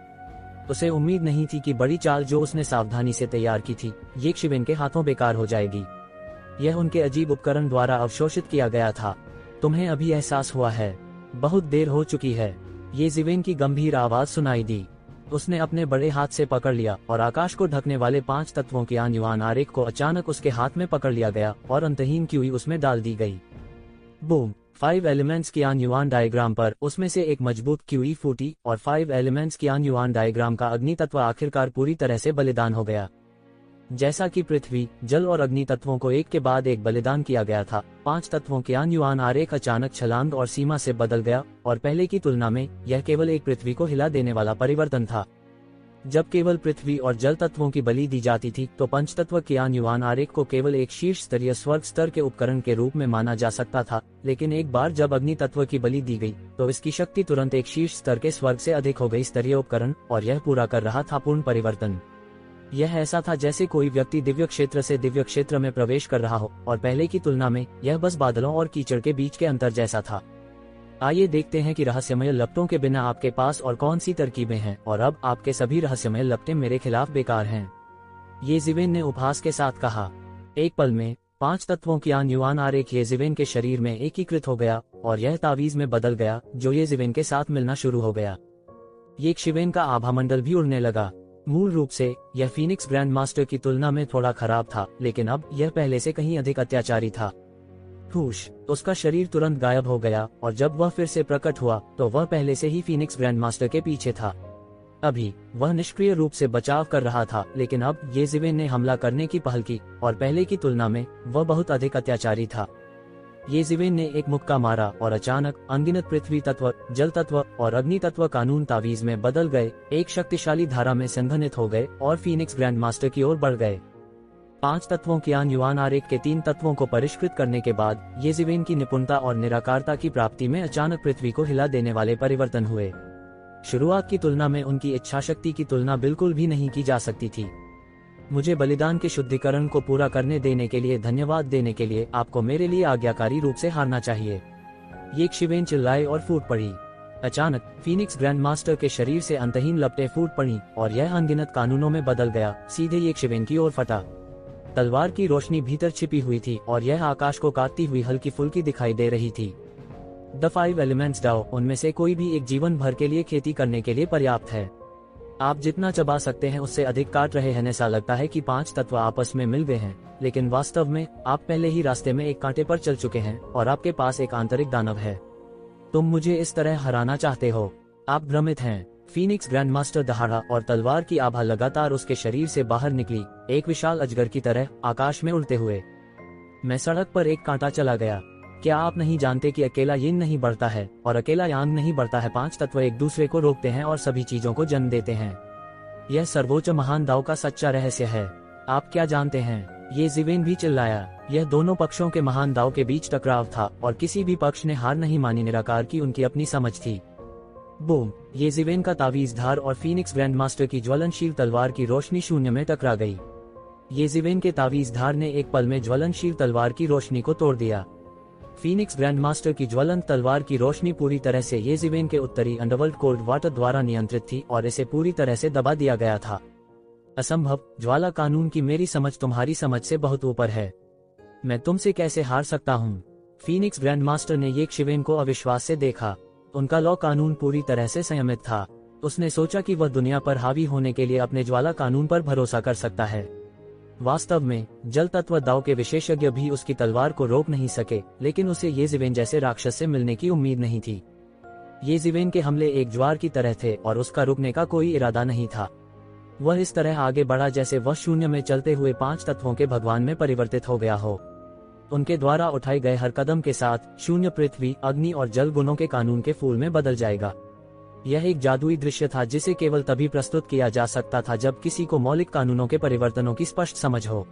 उसे उम्मीद नहीं थी कि बड़ी चाल जो उसने सावधानी से तैयार की थी, ये ज़िवेन के हाथों बेकार हो जाएगी। यह उनके अजीब उपकरण द्वारा अवशोषित किया गया था। तुम्हें अभी एहसास हुआ है? बहुत देर हो चुकी है। ये ज़िवेन की गंभीर आवाज सुनाई दी। उसने अपने बड़े हाथ से पकड़ लिया और आकाश को ढकने वाले 5 तत्वों के युआन आरेख को अचानक उसके हाथ में पकड़ लिया गया और अंतहीन क्यूई उसमें डाल दी गई। बूम! 5 एलिमेंट्स के युआन डायग्राम पर उसमें से एक मजबूत क्यूई फूटी और 5 एलिमेंट्स के युआन डायग्राम का अग्नि तत्व आखिरकार पूरी तरह से बलिदान हो गया। जैसा कि पृथ्वी, जल और अग्नि तत्वों को एक के बाद एक बलिदान किया गया था, 5 तत्वों के युआन आरेख अचानक छलांग और सीमा से बदल गया और पहले की तुलना में यह केवल एक पृथ्वी को हिला देने वाला परिवर्तन था। जब केवल पृथ्वी और जल तत्वों की बलि दी जाती थी तो पंचतत्व के युआन आरेख को केवल एक शीर्ष स्तरीय स्वर्ग स्तर के उपकरण के रूप में माना जा सकता था, लेकिन एक बार जब अग्नि तत्व की बलि दी गई तो इसकी शक्ति तुरंत एक शीर्ष स्तर के स्वर्ग से अधिक हो गई स्तरीय उपकरण, और यह पूरा कर रहा था पूर्ण परिवर्तन। यह ऐसा था जैसे कोई व्यक्ति दिव्य क्षेत्र से दिव्य क्षेत्र में प्रवेश कर रहा हो और पहले की तुलना में यह बस बादलों और कीचड़ के बीच के अंतर जैसा था। आइए देखते हैं कि रहस्यमय लपटों के बिना आपके पास और कौन सी तरकीबें हैं, और अब आपके सभी रहस्यमय लपटें मेरे खिलाफ बेकार हैं। ये ज़िवेन ने उपहास के साथ कहा। एक पल में 5 तत्वों की युआन आरेख ये ज़िवेन के शरीर में एकीकृत हो गया और यह तावीज में बदल गया जो ये ज़िवेन के साथ मिलना शुरू हो गया। ये ज़िवेन का आभामंडल भी उड़ने लगा। मूल रूप से यह फीनिक्स ग्रैंड मास्टर की तुलना में थोड़ा खराब था, लेकिन अब यह पहले से कहीं अधिक अत्याचारी था। हुश! उसका शरीर तुरंत गायब हो गया और जब वह फिर से प्रकट हुआ तो वह पहले से ही फीनिक्स ग्रैंड मास्टर के पीछे था। अभी वह निष्क्रिय रूप से बचाव कर रहा था, लेकिन अब ये ज़िवेन ने हमला करने की पहल की और पहले की तुलना में वह बहुत अधिक अत्याचारी था। ये ज़िवेन ने एक मुक्का मारा और अचानक अनगिनत पृथ्वी तत्व, जल तत्व और अग्नि तत्व कानून तावीज में बदल गए, एक शक्तिशाली धारा में संघनित हो गए और फीनिक्स ग्रैंड मास्टर की ओर बढ़ गए। 5 तत्वों के युआन आरेख के 3 तत्वों को परिष्कृत करने के बाद ये ज़िवेन की निपुणता और निराकारता की प्राप्ति में अचानक पृथ्वी को हिला देने वाले परिवर्तन हुए। शुरुआत की तुलना में उनकी इच्छाशक्ति की तुलना बिल्कुल भी नहीं की जा सकती थी। मुझे बलिदान के शुद्धिकरण को पूरा करने देने के लिए धन्यवाद देने के लिए आपको मेरे लिए आज्ञाकारी रूप से हारना चाहिए। ये ज़िवेन चिल्लाए और फूट पड़ी। अचानक फीनिक्स ग्रैंड मास्टर के शरीर से अंतहीन लपटें फूट पड़ी और यह अनगिनत कानूनों में बदल गया, सीधे ये ज़िवेन की ओर फटा। तलवार की रोशनी भीतर छिपी हुई थी और यह आकाश को काटती हुई हल्की फुल्की दिखाई दे रही थी। द 5 एलिमेंट्स डाओ, उनमें से कोई भी एक जीवन भर के लिए खेती करने के लिए पर्याप्त है। आप जितना चबा सकते हैं उससे अधिक काट रहे हैं। ऐसा लगता है कि 5 तत्व आपस में मिल गए हैं, लेकिन वास्तव में आप पहले ही रास्ते में एक कांटे पर चल चुके हैं और आपके पास एक आंतरिक दानव है। तुम मुझे इस तरह हराना चाहते हो? आप भ्रमित हैं। फीनिक्स ग्रैंडमास्टर दहाड़ा और तलवार की आभा लगातार उसके शरीर से बाहर निकली, एक विशाल अजगर की तरह आकाश में उड़ते हुए। मैं सड़क पर एक कांटा चला गया। क्या आप नहीं जानते कि अकेला यिन नहीं बढ़ता है और अकेला यांग नहीं बढ़ता है? 5 तत्व एक दूसरे को रोकते हैं और सभी चीजों को जन्म देते हैं। यह सर्वोच्च महान दाव का सच्चा रहस्य है। आप क्या जानते हैं? ये जिवेन भी चिल्लाया। यह दोनों पक्षों के महान दाव के बीच टकराव था और किसी भी पक्ष ने हार नहीं मानी। निराकार की उनकी अपनी समझ थी। बूम! ये जिवेन का तावीज धार और फीनिक्स ग्रैंडमास्टर की ज्वलनशील तलवार की रोशनी शून्य में टकरा गई। ये जिवेन के तावीज धार ने एक पल में ज्वलनशील तलवार की रोशनी को तोड़ दिया। फीनिक्स ग्रैंडमास्टर की ज्वलंत तलवार की रोशनी पूरी तरह से ये जिवेन के उत्तरी अंडरवर्ल्ड कोल्ड वाटर द्वारा नियंत्रित थी और इसे पूरी तरह से दबा दिया गया था। असंभव! ज्वाला कानून की मेरी समझ तुम्हारी समझ से बहुत ऊपर है। मैं तुमसे कैसे हार सकता हूँ? फीनिक्स ग्रैंडमास्टर ने ये शिवेन को अविश्वास से देखा। उनका लॉ कानून पूरी तरह से संयमित था। उसने सोचा कि वह दुनिया पर हावी होने के लिए अपने ज्वाला कानून पर भरोसा कर सकता है। वास्तव में जल तत्व दाव के विशेषज्ञ भी उसकी तलवार को रोक नहीं सके, लेकिन उसे ये जिवेन जैसे राक्षस से मिलने की उम्मीद नहीं थी। ये जिवेन के हमले एक ज्वार की तरह थे और उसका रुकने का कोई इरादा नहीं था। वह इस तरह आगे बढ़ा जैसे वह शून्य में चलते हुए 5 तत्वों के भगवान में परिवर्तित हो गया हो। उनके द्वारा उठाए गए हर कदम के साथ शून्य पृथ्वी, अग्नि और जल गुणों के कानून के फूल में बदल जाएगा। यह एक जादुई दृश्य था जिसे केवल तभी प्रस्तुत किया जा सकता था जब किसी को मौलिक कानूनों के परिवर्तनों की स्पष्ट समझ हो।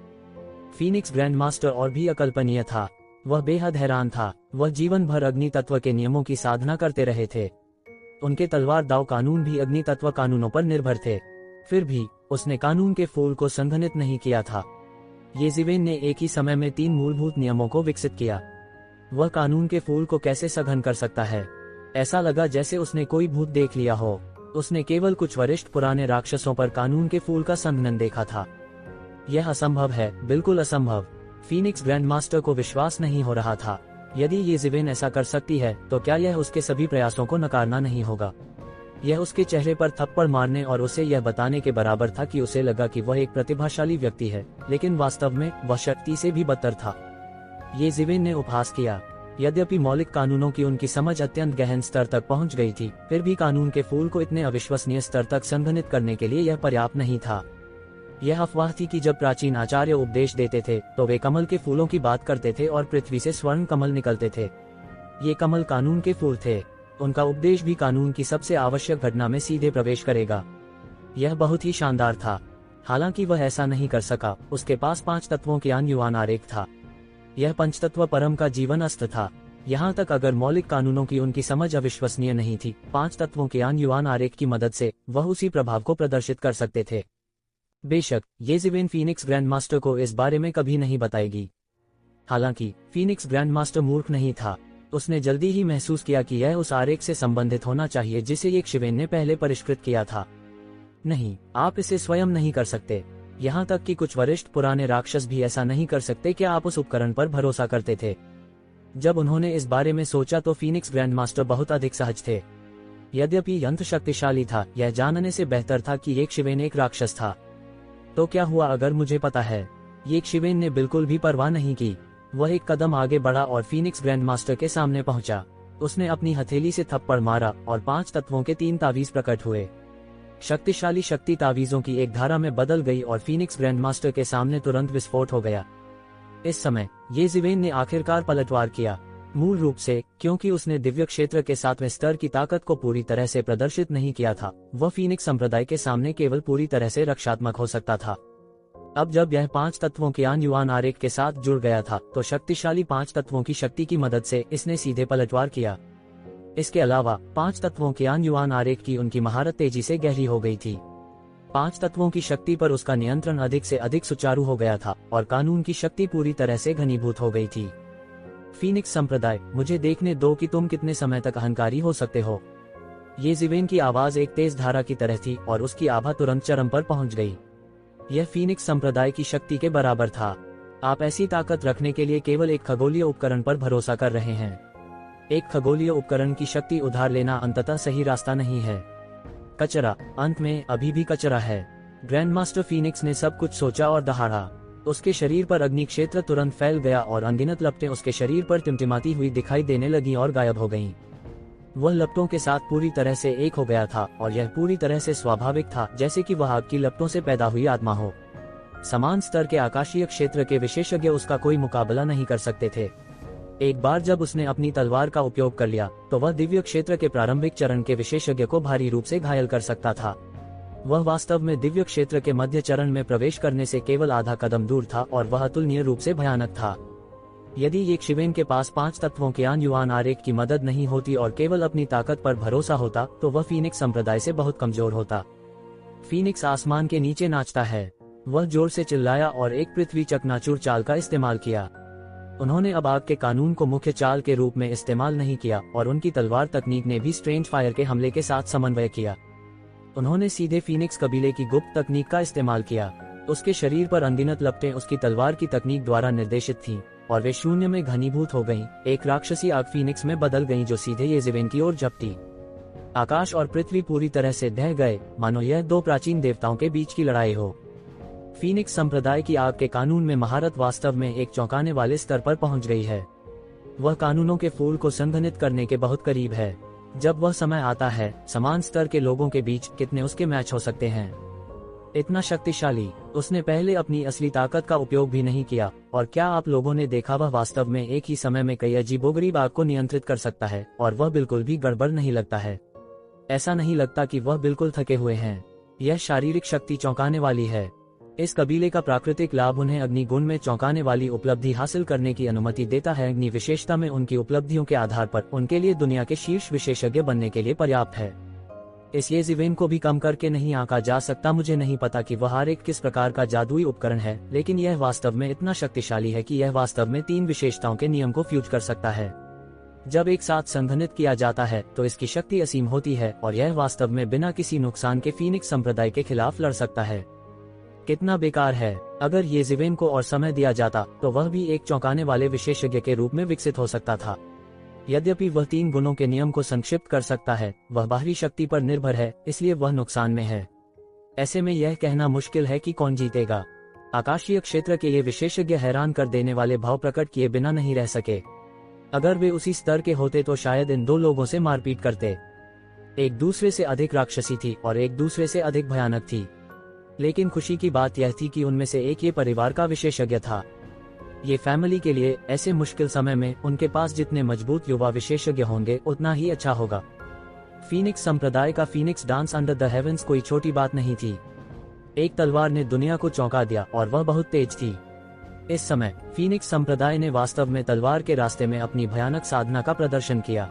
फीनिक्स ग्रैंडमास्टर और भी अकल्पनीय था। वह बेहद हैरान था। वह जीवन भर अग्नि तत्व के नियमों की साधना करते रहे थे। उनके तलवार दाव कानून भी अग्नि तत्व कानूनों पर निर्भर थे। फिर भी उसने कानून के फूल को संघनित नहीं किया था। ये जिवेन ने एक ही समय में 3 मूलभूत नियमों को विकसित किया। वह कानून के फूल को कैसे सघन कर सकता है? ऐसा लगा जैसे उसने कोई भूत देख लिया हो। उसने केवल कुछ वरिष्ठ पुराने राक्षसों पर कानून के फूल का संघनन देखा था। यह असंभव है, बिल्कुल असंभव। फीनिक्स ग्रैंडमास्टर को विश्वास नहीं हो रहा था। यदि ये जिवेन ऐसा कर सकती है तो क्या यह उसके सभी प्रयासों को नकारना नहीं होगा? यह उसके चेहरे पर थप्पड़ मारने और उसे यह बताने के बराबर था कि उसे लगा कि वह एक प्रतिभाशाली व्यक्ति है, लेकिन वास्तव में वह शक्ति से भी बदतर था। ये जिवेन ने उपहास किया। यद्यपि मौलिक कानूनों की उनकी समझ अत्यंत गहन स्तर तक पहुंच गई थी, फिर भी कानून के फूल को इतने अविश्वसनीय स्तर तक संघनित करने के लिए यह पर्याप्त नहीं था। यह अफवाह थी कि जब प्राचीन आचार्य उपदेश देते थे तो वे कमल के फूलों की बात करते थे और पृथ्वी से स्वर्ण कमल निकलते थे। ये कमल कानून के फूल थे। उनका उपदेश भी कानून की सबसे आवश्यक घटना में सीधे प्रवेश करेगा। यह बहुत ही शानदार था। हालांकि वह ऐसा नहीं कर सका। उसके पास 5 तत्वों के युवान आरेख था। यह पंचतत्व परम का जीवन अस्त्र था। यहाँ तक अगर मौलिक कानूनों की उनकी समझ अविश्वसनीय नहीं थी, 5 तत्वों के युवान आरेख की मदद से वह उसी प्रभाव को प्रदर्शित कर सकते थे। बेशक ये जिवेन फीनिक्स ग्रैंडमास्टर को इस बारे में कभी नहीं बताएगी। हालांकि फीनिक्स ग्रैंडमास्टर मूर्ख नहीं था। उसने जल्दी ही महसूस किया कि यह उस आरेख से संबंधित होना चाहिए जिसे ये शिवेन ने पहले परिष्कृत किया था। नहीं, आप इसे स्वयं नहीं कर सकते। यहाँ तक कि कुछ वरिष्ठ पुराने राक्षस भी ऐसा नहीं कर सकते। क्या आप उस उपकरण पर भरोसा करते थे? जब उन्होंने इस बारे में सोचा तो फीनिक्स ग्रैंडमास्टर बहुत अधिक सहज थे। यद्यपि यंत्र शक्तिशाली था, यह जानने से बेहतर था कि ये शिवेन एक राक्षस था। तो क्या हुआ अगर मुझे पता है? ये शिवेन ने बिल्कुल भी परवाह नहीं की। वह एक कदम आगे बढ़ा और फीनिक्स ग्रैंडमास्टर के सामने पहुंचा। उसने अपनी हथेली से थप्पड़ मारा और 5 तत्वों के 3 तावीज प्रकट हुए। शक्तिशाली शक्ति तावीजों की एक धारा में बदल गई और फीनिक्स ग्रैंडमास्टर के सामने तुरंत विस्फोट हो गया। इस समय ये जिवेन ने आखिरकार पलटवार किया। मूल रूप से क्योंकि उसने दिव्य क्षेत्र के 7वें स्तर की ताकत को पूरी तरह से प्रदर्शित नहीं किया था, वह फीनिक्स संप्रदाय के सामने केवल पूरी तरह से रक्षात्मक हो सकता था। अब जब यह 5 तत्वों के युवान आरेख के साथ जुड़ गया था तो शक्तिशाली 5 तत्वों की शक्ति की मदद से इसने सीधे पलटवार किया। इसके अलावा 5 तत्वों के युवान आरेख की उनकी महारत तेजी से गहरी हो गई थी। 5 तत्वों की शक्ति पर उसका नियंत्रण अधिक से अधिक सुचारू हो गया था और कानून की शक्ति पूरी तरह से घनीभूत हो गई थी। फीनिक्स संप्रदाय, मुझे देखने दो कि तुम कितने समय तक अहंकारी हो सकते हो। ये जिवेन की आवाज एक तेज धारा की तरह थी और उसकी आभा तुरंत चरम पर पहुंच गई। यह फीनिक्स संप्रदाय की शक्ति के बराबर था। आप ऐसी ताकत रखने के लिए केवल एक खगोलीय उपकरण पर भरोसा कर रहे हैं। एक खगोलीय उपकरण की शक्ति उधार लेना अंततः सही रास्ता नहीं है। कचरा, अंत में अभी भी कचरा है। ग्रैंड मास्टर फीनिक्स ने सब कुछ सोचा और दहाड़ा। उसके शरीर पर अग्नि क्षेत्र तुरंत फैल गया और अनगिनत लपटें उसके शरीर पर टिमटिमाती हुई दिखाई देने लगीं और गायब हो गईं। वह लपटों के साथ पूरी तरह से एक हो गया था और यह पूरी तरह से स्वाभाविक था, जैसे कि वह आग की लपटों से पैदा हुई आत्मा हो। समान स्तर के आकाशीय क्षेत्र के विशेषज्ञ उसका कोई मुकाबला नहीं कर सकते थे। एक बार जब उसने अपनी तलवार का उपयोग कर लिया तो वह दिव्य क्षेत्र के प्रारंभिक चरण के विशेषज्ञ को भारी रूप से घायल कर सकता था। वह वास्तव में दिव्य क्षेत्र के मध्य चरण में प्रवेश करने से केवल आधा कदम दूर था और वह अतुलनीय रूप से भयानक था। यदि एक शिवेन के पास 5 तत्वों के युवान आरेख की मदद नहीं होती और केवल अपनी ताकत पर भरोसा होता तो वह फीनिक्स संप्रदाय से बहुत कमजोर होता। फीनिक्स आसमान के नीचे नाचता है। वह जोर से चिल्लाया और एक पृथ्वी चकनाचूर चाल का इस्तेमाल किया। उन्होंने अब आग के कानून को मुख्य चाल के रूप में इस्तेमाल नहीं किया और उनकी तलवार तकनीक ने भी स्ट्रेंज फायर के हमले के साथ समन्वय किया। उन्होंने सीधे फीनिक्स कबीले की गुप्त तकनीक का इस्तेमाल किया। उसके शरीर पर अनगिनत लपटें उसकी तलवार की तकनीक द्वारा निर्देशित थीं और वे शून्य में घनीभूत हो गईं। एक राक्षसी आग फीनिक्स में बदल गईं जो सीधे येज़ेवेन की ओर झपटी। आकाश और पृथ्वी पूरी तरह से ढह गए, मानो यह 2 प्राचीन देवताओं के बीच की लड़ाई हो। फीनिक्स संप्रदाय की आग के कानून में महारत वास्तव में एक चौंकाने वाले स्तर पर पहुंच गई है। वह कानूनों के फूल को संघनित करने के बहुत करीब है। जब वह समय आता है, समान स्तर के लोगों के बीच कितने उसके मैच हो सकते हैं। इतना शक्तिशाली। उसने पहले अपनी असली ताकत का उपयोग भी नहीं किया। और क्या आप लोगों ने देखा, वह वास्तव में एक ही समय में कई अजीबोगरीब आग को नियंत्रित कर सकता है और वह बिल्कुल भी गड़बड़ नहीं लगता है। ऐसा नहीं लगता कि वह बिल्कुल थके हुए हैं। यह शारीरिक शक्ति चौंकाने वाली है। इस कबीले का प्राकृतिक लाभ उन्हें अग्नि गुण में चौंकाने वाली उपलब्धि हासिल करने की अनुमति देता है। अग्नि विशेषता में उनकी उपलब्धियों के आधार पर उनके लिए दुनिया के शीर्ष विशेषज्ञ बनने के लिए पर्याप्त है। इस येज़ेवेन को भी कम करके नहीं आंका जा सकता। मुझे नहीं पता कि वह हर एक किस प्रकार का जादुई उपकरण है, लेकिन यह वास्तव में इतना शक्तिशाली है कि यह वास्तव में 3 विशेषताओं के नियम को फ्यूज कर सकता है। जब एक साथ संघनित किया जाता है तो इसकी शक्ति असीम होती है और यह वास्तव में बिना किसी नुकसान के फीनिक्स संप्रदाय के खिलाफ लड़ सकता है। कितना बेकार है। अगर येज़ेवेन को और समय दिया जाता तो वह भी एक चौंकाने वाले विशेषज्ञ के रूप में विकसित हो सकता था। यद्यपि वह 3 गुणों के नियम को संक्षिप्त कर सकता है, वह बाहरी शक्ति पर निर्भर है, इसलिए वह नुकसान में है। ऐसे में यह कहना मुश्किल है कि कौन जीतेगा। आकाशीय क्षेत्र के ये विशेषज्ञ हैरान कर देने वाले भाव प्रकट किए बिना नहीं रह सके। अगर वे उसी स्तर के होते तो शायद इन 2 लोगों से मारपीट करते। एक दूसरे से अधिक राक्षसी थी और एक दूसरे से अधिक भयानक थी। लेकिन खुशी की बात यह थी कि उनमें से एक ये परिवार का विशेषज्ञ था। ये फैमिली के लिए ऐसे मुश्किल समय में उनके पास जितने मजबूत युवा विशेषज्ञ होंगे उतना ही अच्छा होगा। फीनिक्स संप्रदाय का phoenix dance under the heavens कोई छोटी बात नहीं थी। एक तलवार ने दुनिया को चौंका दिया और वह बहुत तेज थी। इस समय फीनिक्स संप्रदाय ने वास्तव में तलवार के रास्ते में अपनी भयानक साधना का प्रदर्शन किया।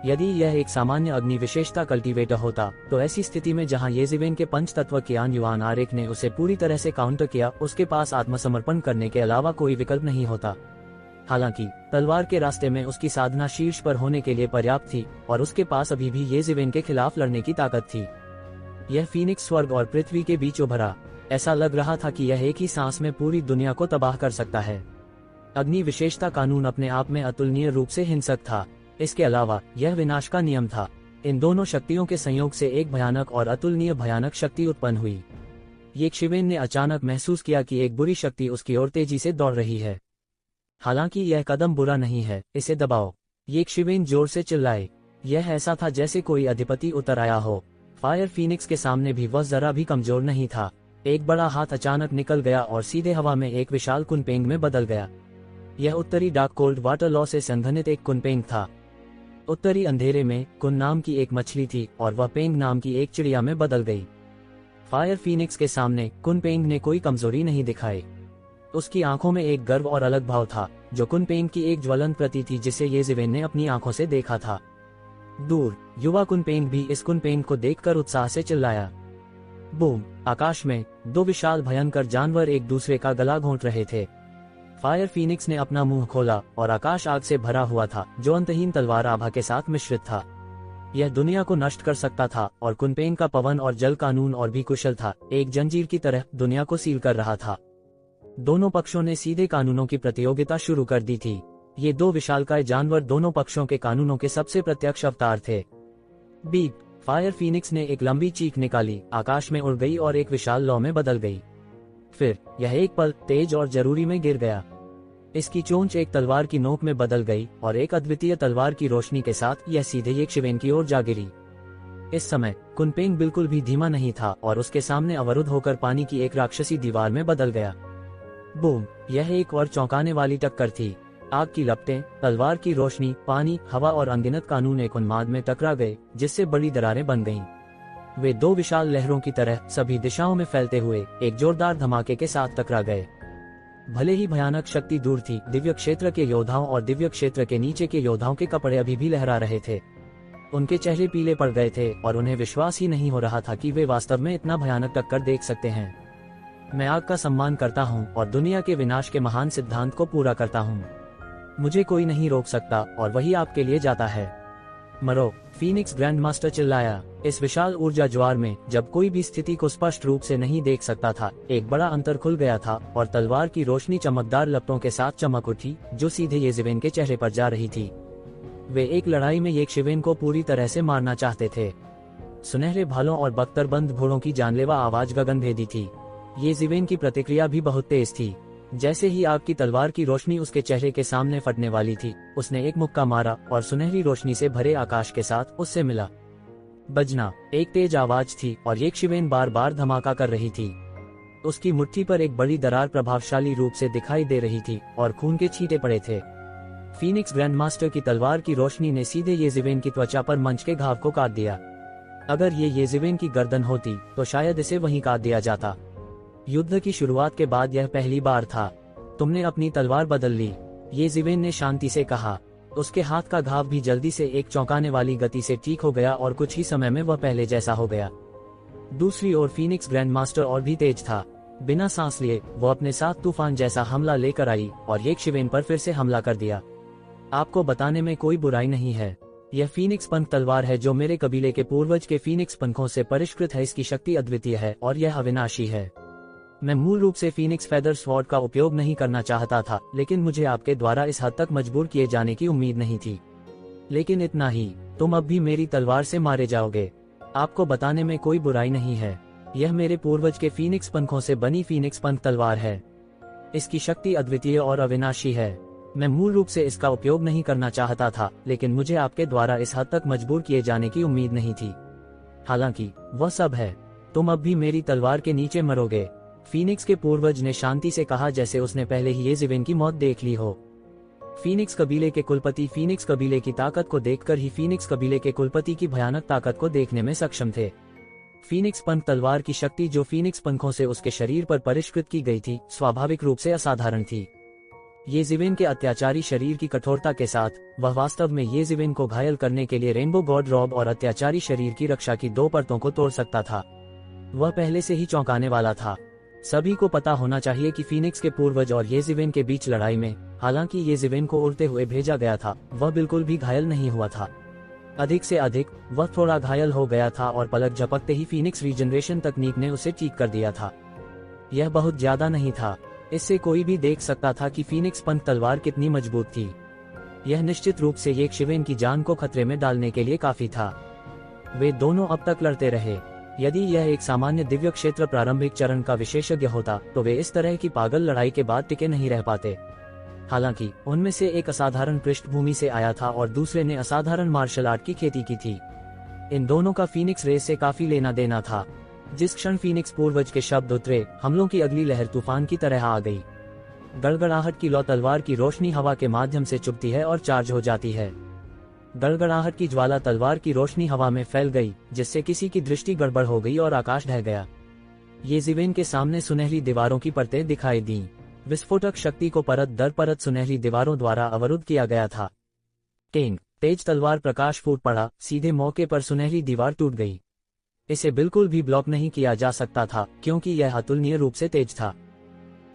यदि यह एक सामान्य अग्नि विशेषता कल्टीवेटर होता तो ऐसी स्थिति में जहां येज़ेवेन के पंच तत्व के युवान आरेख ने उसे पूरी तरह से काउंटर किया, उसके पास आत्मसमर्पण करने के अलावा कोई विकल्प नहीं होता। हालांकि तलवार के रास्ते में उसकी साधना शीर्ष पर होने के लिए पर्याप्त थी और उसके पास अभी भी येज़ेवेन के खिलाफ लड़ने की ताकत थी। यह फीनिक्स स्वर्ग और पृथ्वी के बीच उभरा। ऐसा लग रहा था कि यह एक ही सांस में पूरी दुनिया को तबाह कर सकता है। अग्नि विशेषता कानून अपने आप में अतुलनीय रूप से हिंसक था। इसके अलावा यह विनाश का नियम था। इन दोनों शक्तियों के संयोग से एक भयानक और अतुलनीय भयानक शक्ति उत्पन्न हुई। येज़ेवेन ने अचानक महसूस किया कि एक बुरी शक्ति उसकी ओर तेजी से दौड़ रही है। हालांकि यह कदम बुरा नहीं है, इसे दबाओ। येज़ेवेन जोर से चिल्लाए। यह ऐसा था जैसे कोई अधिपति उतर आया हो। फायर फीनिक्स के सामने भी वह जरा भी कमजोर नहीं था। एक बड़ा हाथ अचानक निकल गया और सीधे हवा में एक विशाल कुनपेंग में बदल गया। यह उत्तरी डार्क कोल्ड वाटर लॉ से संघनित एक कुनपेंग था। उत्तरी अंधेरे में कुन नाम की एक मछली थी और वह पेंग नाम की एक चिड़िया में बदल गई। फायर फीनिक्स के सामने कुनपेंग ने कोई कमजोरी नहीं दिखाई। उसकी आंखों में एक गर्व और अलग भाव था जो कुनपेंग की एक ज्वलंत प्रति थी जिसे येज़ेवेन ने अपनी आंखों से देखा था। दूर युवा कुनपेंग भी इस कुनपेंग को देखकर उत्साह से चिल्लाया। बूम! आकाश में 2 विशाल भयंकर जानवर एक दूसरे का गला घोंट रहे थे। फायर फीनिक्स ने अपना मुंह खोला और आकाश आग से भरा हुआ था जो अंतहीन तलवार आभा के साथ मिश्रित था। यह दुनिया को नष्ट कर सकता था और कुनपेंग का पवन और जल कानून और भी कुशल था, एक जंजीर की तरह दुनिया को सील कर रहा था। दोनों पक्षों ने सीधे कानूनों की प्रतियोगिता शुरू कर दी थी। ये दो विशालकाय जानवर दोनों पक्षों के कानूनों के सबसे प्रत्यक्ष अवतार थे। बीप! फायर फीनिक्स ने एक लंबी चीख निकाली, आकाश में उड़ गई और एक विशाल लौ में बदल गई। फिर यह एक पल तेज और जरूरी में गिर गया। इसकी चोंच एक तलवार की नोक में बदल गई और एक अद्वितीय तलवार की रोशनी के साथ यह सीधे येकशिवेन की ओर जा गिरी। इस समय कुनपेंग बिल्कुल भी धीमा नहीं था और उसके सामने अवरुद्ध होकर पानी की एक राक्षसी दीवार में बदल गया। बूम! यह एक और चौंकाने वाली टक्कर थी। आग की लपटें, तलवार की रोशनी, पानी, हवा और अनगिनत कानून एक उन्माद में टकरा गए, जिससे बड़ी दरारें बन गईं। वे दो विशाल लहरों की तरह सभी दिशाओं में फैलते हुए एक जोरदार धमाके के साथ टकरा गए। भले ही भयानक शक्ति दूर थी, दिव्य क्षेत्र के योद्धाओं और दिव्य क्षेत्र के नीचे के योद्धाओं के कपड़े अभी भी लहरा रहे थे। उनके चेहरे पीले पड़ गए थे और उन्हें विश्वास ही नहीं हो रहा था कि वे वास्तव में इतना भयानक टक्कर देख सकते हैं। मैं आग का सम्मान करता हूँ और दुनिया के विनाश के महान सिद्धांत को पूरा करता हूँ। मुझे कोई नहीं रोक सकता और वही आपके लिए जाता है। मरो! फीनिक्स ग्रैंडमास्टर चिल्लाया। इस विशाल ऊर्जा ज्वार में जब कोई भी स्थिति को स्पष्ट रूप से नहीं देख सकता था, एक बड़ा अंतर खुल गया था और तलवार की रोशनी चमकदार लपटों के साथ चमक उठी, जो सीधे येकशिवेन के चेहरे पर जा रही थी। वे एक लड़ाई में येकशिवेन को पूरी तरह से मारना चाहते थे। सुनहरे भालों और बख्तरबंद घोड़ों की जानलेवा आवाज गगनभेदी थी। येकशिवेन की प्रतिक्रिया भी बहुत तेज थी। जैसे ही आग की तलवार की रोशनी उसके चेहरे के सामने फटने वाली थी, उसने एक मुक्का मारा और सुनहरी रोशनी से भरे आकाश के साथ उससे मिला। बजना! एक तेज आवाज थी और येकशिवेन बार बार धमाका कर रही थी। उसकी मुट्ठी पर एक बड़ी दरार प्रभावशाली रूप से दिखाई दे रही थी और खून के छींटे पड़े थे। फीनिक्स ग्रैंडमास्टर की तलवार की रोशनी ने सीधे येकशिवेन की त्वचा पर मंच के घाव को काट दिया। अगर ये येकशिवेन की गर्दन होती तो शायद इसे वहीं काट दिया जाता। युद्ध की शुरुआत के बाद यह पहली बार था। तुमने अपनी तलवार बदल ली, येकशिवेन ने शांति से कहा। उसके हाथ का घाव भी जल्दी से एक चौंकाने वाली गति से ठीक हो गया और कुछ ही समय में वह पहले जैसा हो गया। दूसरी ओर फीनिक्स ग्रैंडमास्टर और भी तेज था। बिना सांस लिए वो अपने साथ तूफान जैसा हमला लेकर आई और येकशिवेन पर फिर से हमला कर दिया। आपको बताने में कोई बुराई नहीं है। यह फीनिक्स पंख तलवार है जो मेरे कबीले के पूर्वज के फीनिक्स पंखों से परिष्कृत है। इसकी शक्ति अद्वितीय है और यह अविनाशी है। मैं मूल रूप से फीनिक्स फेदर स्वॉर्ड का उपयोग नहीं करना चाहता था, लेकिन मुझे आपके द्वारा इस हद तक मजबूर किए जाने की उम्मीद नहीं थी। लेकिन इतना ही, तुम अब भी मेरी तलवार से मारे जाओगे। आपको बताने में कोई बुराई नहीं है। यह मेरे पूर्वज के फीनिक्स पंखों से बनी फीनिक्स पंख तलवार है। इसकी शक्ति अद्वितीय और अविनाशी है। मैं मूल रूप से इसका उपयोग नहीं करना चाहता था, लेकिन मुझे आपके द्वारा इस हद तक मजबूर किए जाने की उम्मीद नहीं थी। हालांकि वह सब है, तुम अब भी मेरी तलवार के नीचे मरोगे। फीनिक्स के पूर्वज ने शांति से कहा, जैसे उसने पहले ही येकशिवेन की मौत देख ली हो। फीनिक्स कबीले के कुलपति फीनिक्स कबीले की ताकत को देखकर ही फीनिक्स कबीले के कुलपति की भयानक ताकत को देखने में सक्षम थे। फीनिक्स पंख तलवार की शक्ति जो फीनिक्स पंखों से उसके शरीर पर परिष्कृत की गई थी, स्वाभाविक रूप से असाधारण थी। येकशिवेन के अत्याचारी शरीर की कठोरता के साथ वह वास्तव में येकशिवेन को घायल करने के लिए रेनबो गॉड रॉब और अत्याचारी शरीर की रक्षा की दो परतों को तोड़ सकता था। वह पहले से ही चौंकाने वाला था। सभी को पता होना चाहिए कि फीनिक्स के पूर्वज और येकशिवेन के बीच लड़ाई में, हालांकि येकशिवेन को उड़ते हुए भेजा गया था, वह बिल्कुल भी घायल नहीं हुआ था। अधिक से अधिक वह थोड़ा घायल हो गया था और पलक झपकते ही फीनिक्स रीजनरेशन तकनीक ने उसे ठीक कर दिया था। यह बहुत ज्यादा नहीं था। इससे कोई भी देख सकता था कि फीनिक्स पंख तलवार कितनी मजबूत थी। यह निश्चित रूप से येकशिवेन की जान को खतरे में डालने के लिए काफी था। वे दोनों अब तक लड़ते रहे। यदि यह एक सामान्य दिव्य क्षेत्र प्रारंभिक चरण का विशेषज्ञ होता तो वे इस तरह की पागल लड़ाई के बाद टिके नहीं रह पाते। हालांकि उनमें से एक असाधारण पृष्ठभूमि से आया था और दूसरे ने असाधारण मार्शल आर्ट की खेती की थी। इन दोनों का फीनिक्स रेस से काफी लेना देना था। जिस क्षण फीनिक्स पूर्वज के शब्द उतरे, हमलों की अगली लहर तूफान की तरह आ गई। गड़गड़ाहट की लौ तलवार की रोशनी हवा के माध्यम से चुभती है और चार्ज हो जाती है। गड़गड़ाहट की ज्वाला तलवार की रोशनी हवा में फैल गई, जिससे किसी की दृष्टि गड़बड़ हो गई और आकाश ढह गया। येकशिवेन के सामने सुनहरी दीवारों की परतें दिखाई दीं। विस्फोटक शक्ति को परत दर परत सुनहरी दीवारों द्वारा अवरुद्ध किया गया था। टेंग! तेज तलवार प्रकाश फूट पड़ा, सीधे मौके पर सुनहरी दीवार टूट गई। इसे बिल्कुल भी ब्लॉक नहीं किया जा सकता था, क्योंकि यह अतुलनीय रूप से तेज था।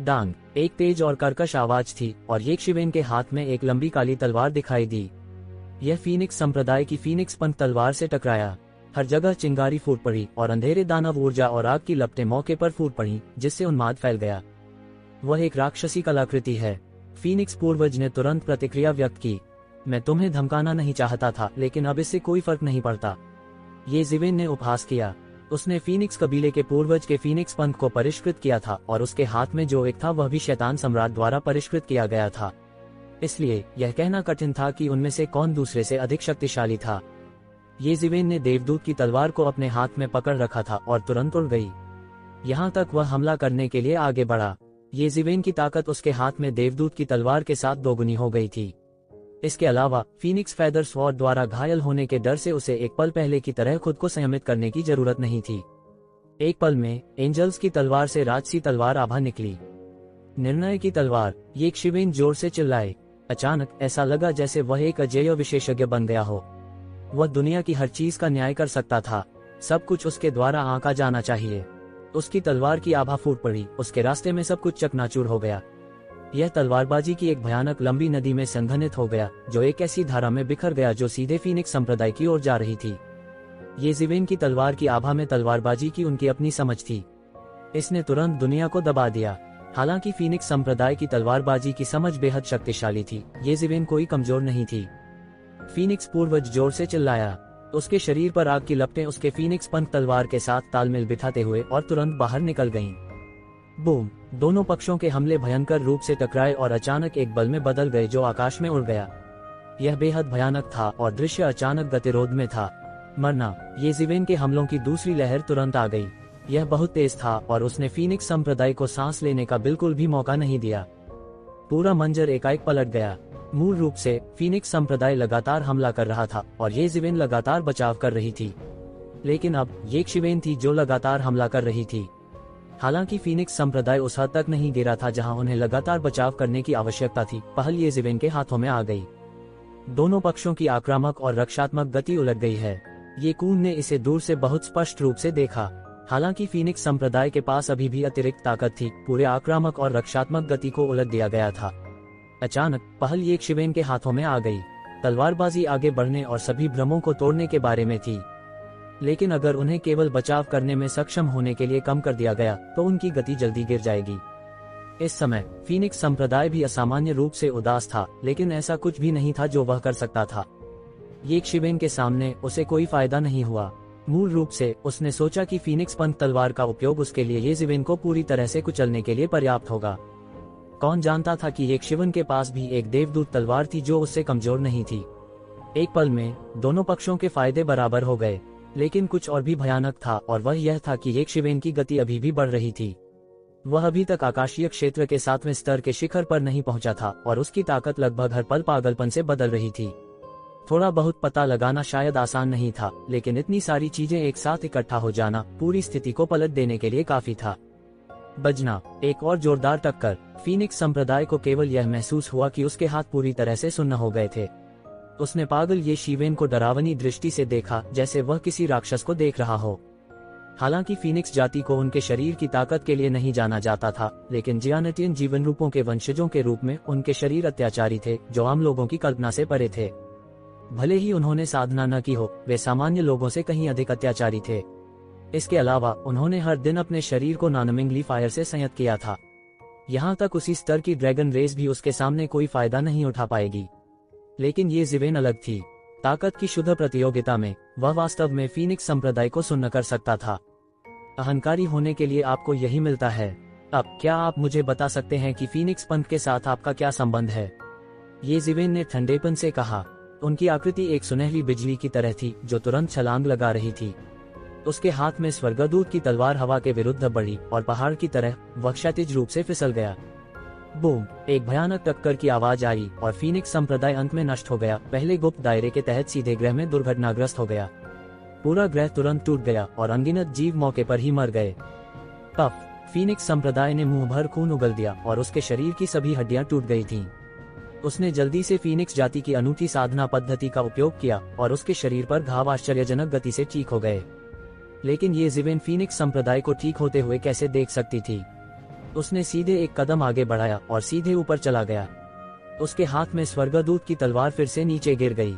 डांग! एक तेज और कर्कश आवाज थी और येकशिवेन के हाथ में एक लंबी काली तलवार दिखाई दी। यह फीनिक्स संप्रदाय की फीनिक्स पंख तलवार से टकराया। हर जगह चिंगारी फूट पड़ी और अंधेरे दानव ऊर्जा और आग की लपटें मौके पर फूट पड़ी, जिससे उन्माद फैल गया। वह एक राक्षसी कलाकृति है। फीनिक्स पूर्वज ने तुरंत प्रतिक्रिया व्यक्त की। मैं तुम्हें धमकाना नहीं चाहता था, लेकिन अब इससे कोई फर्क नहीं पड़ता, ये जिवेन ने उपहास किया। उसने फीनिक्स कबीले के पूर्वज के फीनिक्स पंख को परिष्कृत किया था और उसके हाथ में जो एक था वह भी शैतान सम्राट द्वारा परिष्कृत किया गया था। इसलिए यह कहना कठिन था कि उनमें से कौन दूसरे से अधिक शक्तिशाली था। ये जिवेन ने देवदूत की तलवार को अपने हाथ में पकड़ रखा था और तुरंत उड़ गई। यहाँ तक वह हमला करने के लिए आगे बढ़ा। ये जिवेन की ताकत उसके हाथ में देवदूत की तलवार के साथ दोगुनी हो गई थी। इसके अलावा फीनिक्स फेदर स्वॉर्ड द्वारा घायल होने के डर से उसे एक पल पहले की तरह खुद को संयमित करने की जरूरत नहीं थी। एक पल में एंजल्स की तलवार से राजसी तलवार आभा निकली। निर्णय की तलवार, ये शिवेन जोर से चिल्लाए। अचानक ऐसा लगा जैसे वह एक अजेय विशेषज्ञ बन गया हो। वह दुनिया की हर चीज का न्याय कर सकता था। सब कुछ उसके द्वारा आंका जाना चाहिए। उसकी तलवार की आभा फूट पड़ी। उसके रास्ते में सब कुछ चकनाचूर हो गया। यह तलवारबाजी की एक भयानक लंबी नदी में संघनित हो गया, जो एक ऐसी धारा में बिखर गया जो सीधे फीनिक्स संप्रदाय की ओर जा रही थी। ये जिवेन की तलवार की आभा में तलवारबाजी की उनकी अपनी समझ थी। इसने तुरंत दुनिया को दबा दिया। हालांकि फीनिक्स संप्रदाय की तलवारबाजी की समझ बेहद शक्तिशाली थी, ये जिवेन कोई कमजोर नहीं थी। फीनिक्स पूर्वज जोर से चिल्लाया। उसके शरीर पर आग की लपटें उसके फीनिक्स पंख तलवार के साथ तालमेल बिठाते हुए और तुरंत बाहर निकल गईं। बूम! दोनों पक्षों के हमले भयंकर रूप से टकराए और अचानक एक बल में बदल गए जो आकाश में उड़ गया। यह बेहद भयानक था और दृश्य अचानक गतिरोध में था। मरना! ये जिवेन के हमलों की दूसरी लहर तुरंत आ गई। यह बहुत तेज था और उसने फीनिक्स संप्रदाय को सांस लेने का बिल्कुल भी मौका नहीं दिया। पूरा मंजर एकाएक पलट गया। मूल रूप से फीनिक्स संप्रदाय लगातार हमला कर रहा था और ये जिवेन लगातार बचाव कर रही थी। लेकिन अब ये शिवेन थी जो लगातार हमला कर रही थी। हालांकि फीनिक्स संप्रदाय उस हद तक नहीं गिरा था जहां उन्हें लगातार बचाव करने की आवश्यकता थी। पहल ये जिवेन के हाथों में आ गई। दोनों पक्षों की आक्रामक और रक्षात्मक गति उलट गई है। ये कून ने इसे दूर से बहुत स्पष्ट रूप से देखा। हालांकि फीनिक्स संप्रदाय के पास अभी भी अतिरिक्त ताकत थी, पूरे आक्रामक और रक्षात्मक गति को उलट दिया गया था। अचानक पहल ये शिवेन के हाथों में आ गई। तलवारबाजी आगे बढ़ने और सभी भ्रमों को तोड़ने के बारे में थी, लेकिन अगर उन्हें केवल बचाव करने में सक्षम होने के लिए कम कर दिया गया तो उनकी गति जल्दी गिर जाएगी। इस समय फीनिक्स संप्रदाय भी असामान्य रूप से उदास था, लेकिन ऐसा कुछ भी नहीं था जो वह कर सकता था। ये शिवेन के सामने उसे कोई फायदा नहीं हुआ। मूल रूप से उसने सोचा कि फीनिक्स पंख तलवार का उपयोग उसके लिए ये जिवेन को पूरी तरह से कुचलने के लिए पर्याप्त होगा। कौन जानता था कि एक शिवन के पास भी एक देवदूत तलवार थी जो उससे कमजोर नहीं थी। एक पल में दोनों पक्षों के फायदे बराबर हो गए, लेकिन कुछ और भी भयानक था और वह यह था कि एक शिवेन की गति अभी भी बढ़ रही थी। वह अभी तक आकाशीय क्षेत्र के 7वें स्तर के शिखर पर नहीं पहुंचा था और उसकी ताकत लगभग हर पल पागलपन से बदल रही थी। थोड़ा बहुत पता लगाना शायद आसान नहीं था, लेकिन इतनी सारी चीजें एक साथ इकट्ठा हो जाना पूरी स्थिति को पलट देने के लिए काफी था। बजना! एक और जोरदार टक्कर। फीनिक्स संप्रदाय को केवल यह महसूस हुआ कि उसके हाथ पूरी तरह से सुन्न हो गए थे। उसने पागल ये शिवेन को डरावनी दृष्टि से देखा, जैसे वह किसी राक्षस को देख रहा हो। हालांकि फीनिक्स जाति को उनके शरीर की ताकत के लिए नहीं जाना जाता था, लेकिन जियानेटियन जीवन रूपों के वंशजों के रूप में उनके शरीर अत्याचारी थे जो आम लोगों की कल्पना से परे थे। भले ही उन्होंने साधना न की हो, वे सामान्य लोगों से कहीं अधिक अत्याचारी थे। इसके अलावा उन्होंने हर दिन अपने शरीर को नॉनमिंगली फायर से संयत किया था। यहाँ तक उसी स्तर की ड्रैगन रेस भी उसके सामने कोई फायदा नहीं उठा पाएगी। लेकिन ये जिवेन अलग थी। ताकत की शुद्ध प्रतियोगिता में वह वास्तव में फीनिक्स संप्रदाय को सुन्न कर सकता था। अहंकारी होने के लिए आपको यही मिलता है। अब क्या आप मुझे बता सकते हैं कि फीनिक्स पंथ के साथ आपका क्या संबंध है? ये जिवेन ने ठंडेपन से कहा। उनकी आकृति एक सुनहरी बिजली की तरह थी जो तुरंत छलांग लगा रही थी। उसके हाथ में स्वर्गदूत की तलवार हवा के विरुद्ध बढ़ी और पहाड़ की तरह वह क्षैतिज रूप से फिसल गया। बूम! एक भयानक टक्कर की आवाज आई और फीनिक्स संप्रदाय अंत में नष्ट हो गया। पहले गुप्त दायरे के तहत सीधे ग्रह में दुर्घटनाग्रस्त हो गया। पूरा ग्रह तुरंत टूट गया और अनगिनत जीव मौके पर ही मर गए। पफ! फीनिक्स संप्रदाय ने मुंह भर खून उगल दिया और उसके शरीर की सभी हड्डियां टूट गई थीं। उसने जल्दी से फीनिक्स जाति की अनूठी साधना पद्धति का उपयोग किया और उसके शरीर पर घाव आश्चर्यजनक गति से ठीक हो गए। लेकिन ये जिवेन फीनिक्स संप्रदाय को ठीक होते हुए कैसे देख सकती थी? उसने सीधे एक कदम आगे बढ़ाया और सीधे ऊपर चला गया। उसके हाथ में स्वर्गदूत की तलवार फिर से नीचे गिर गई।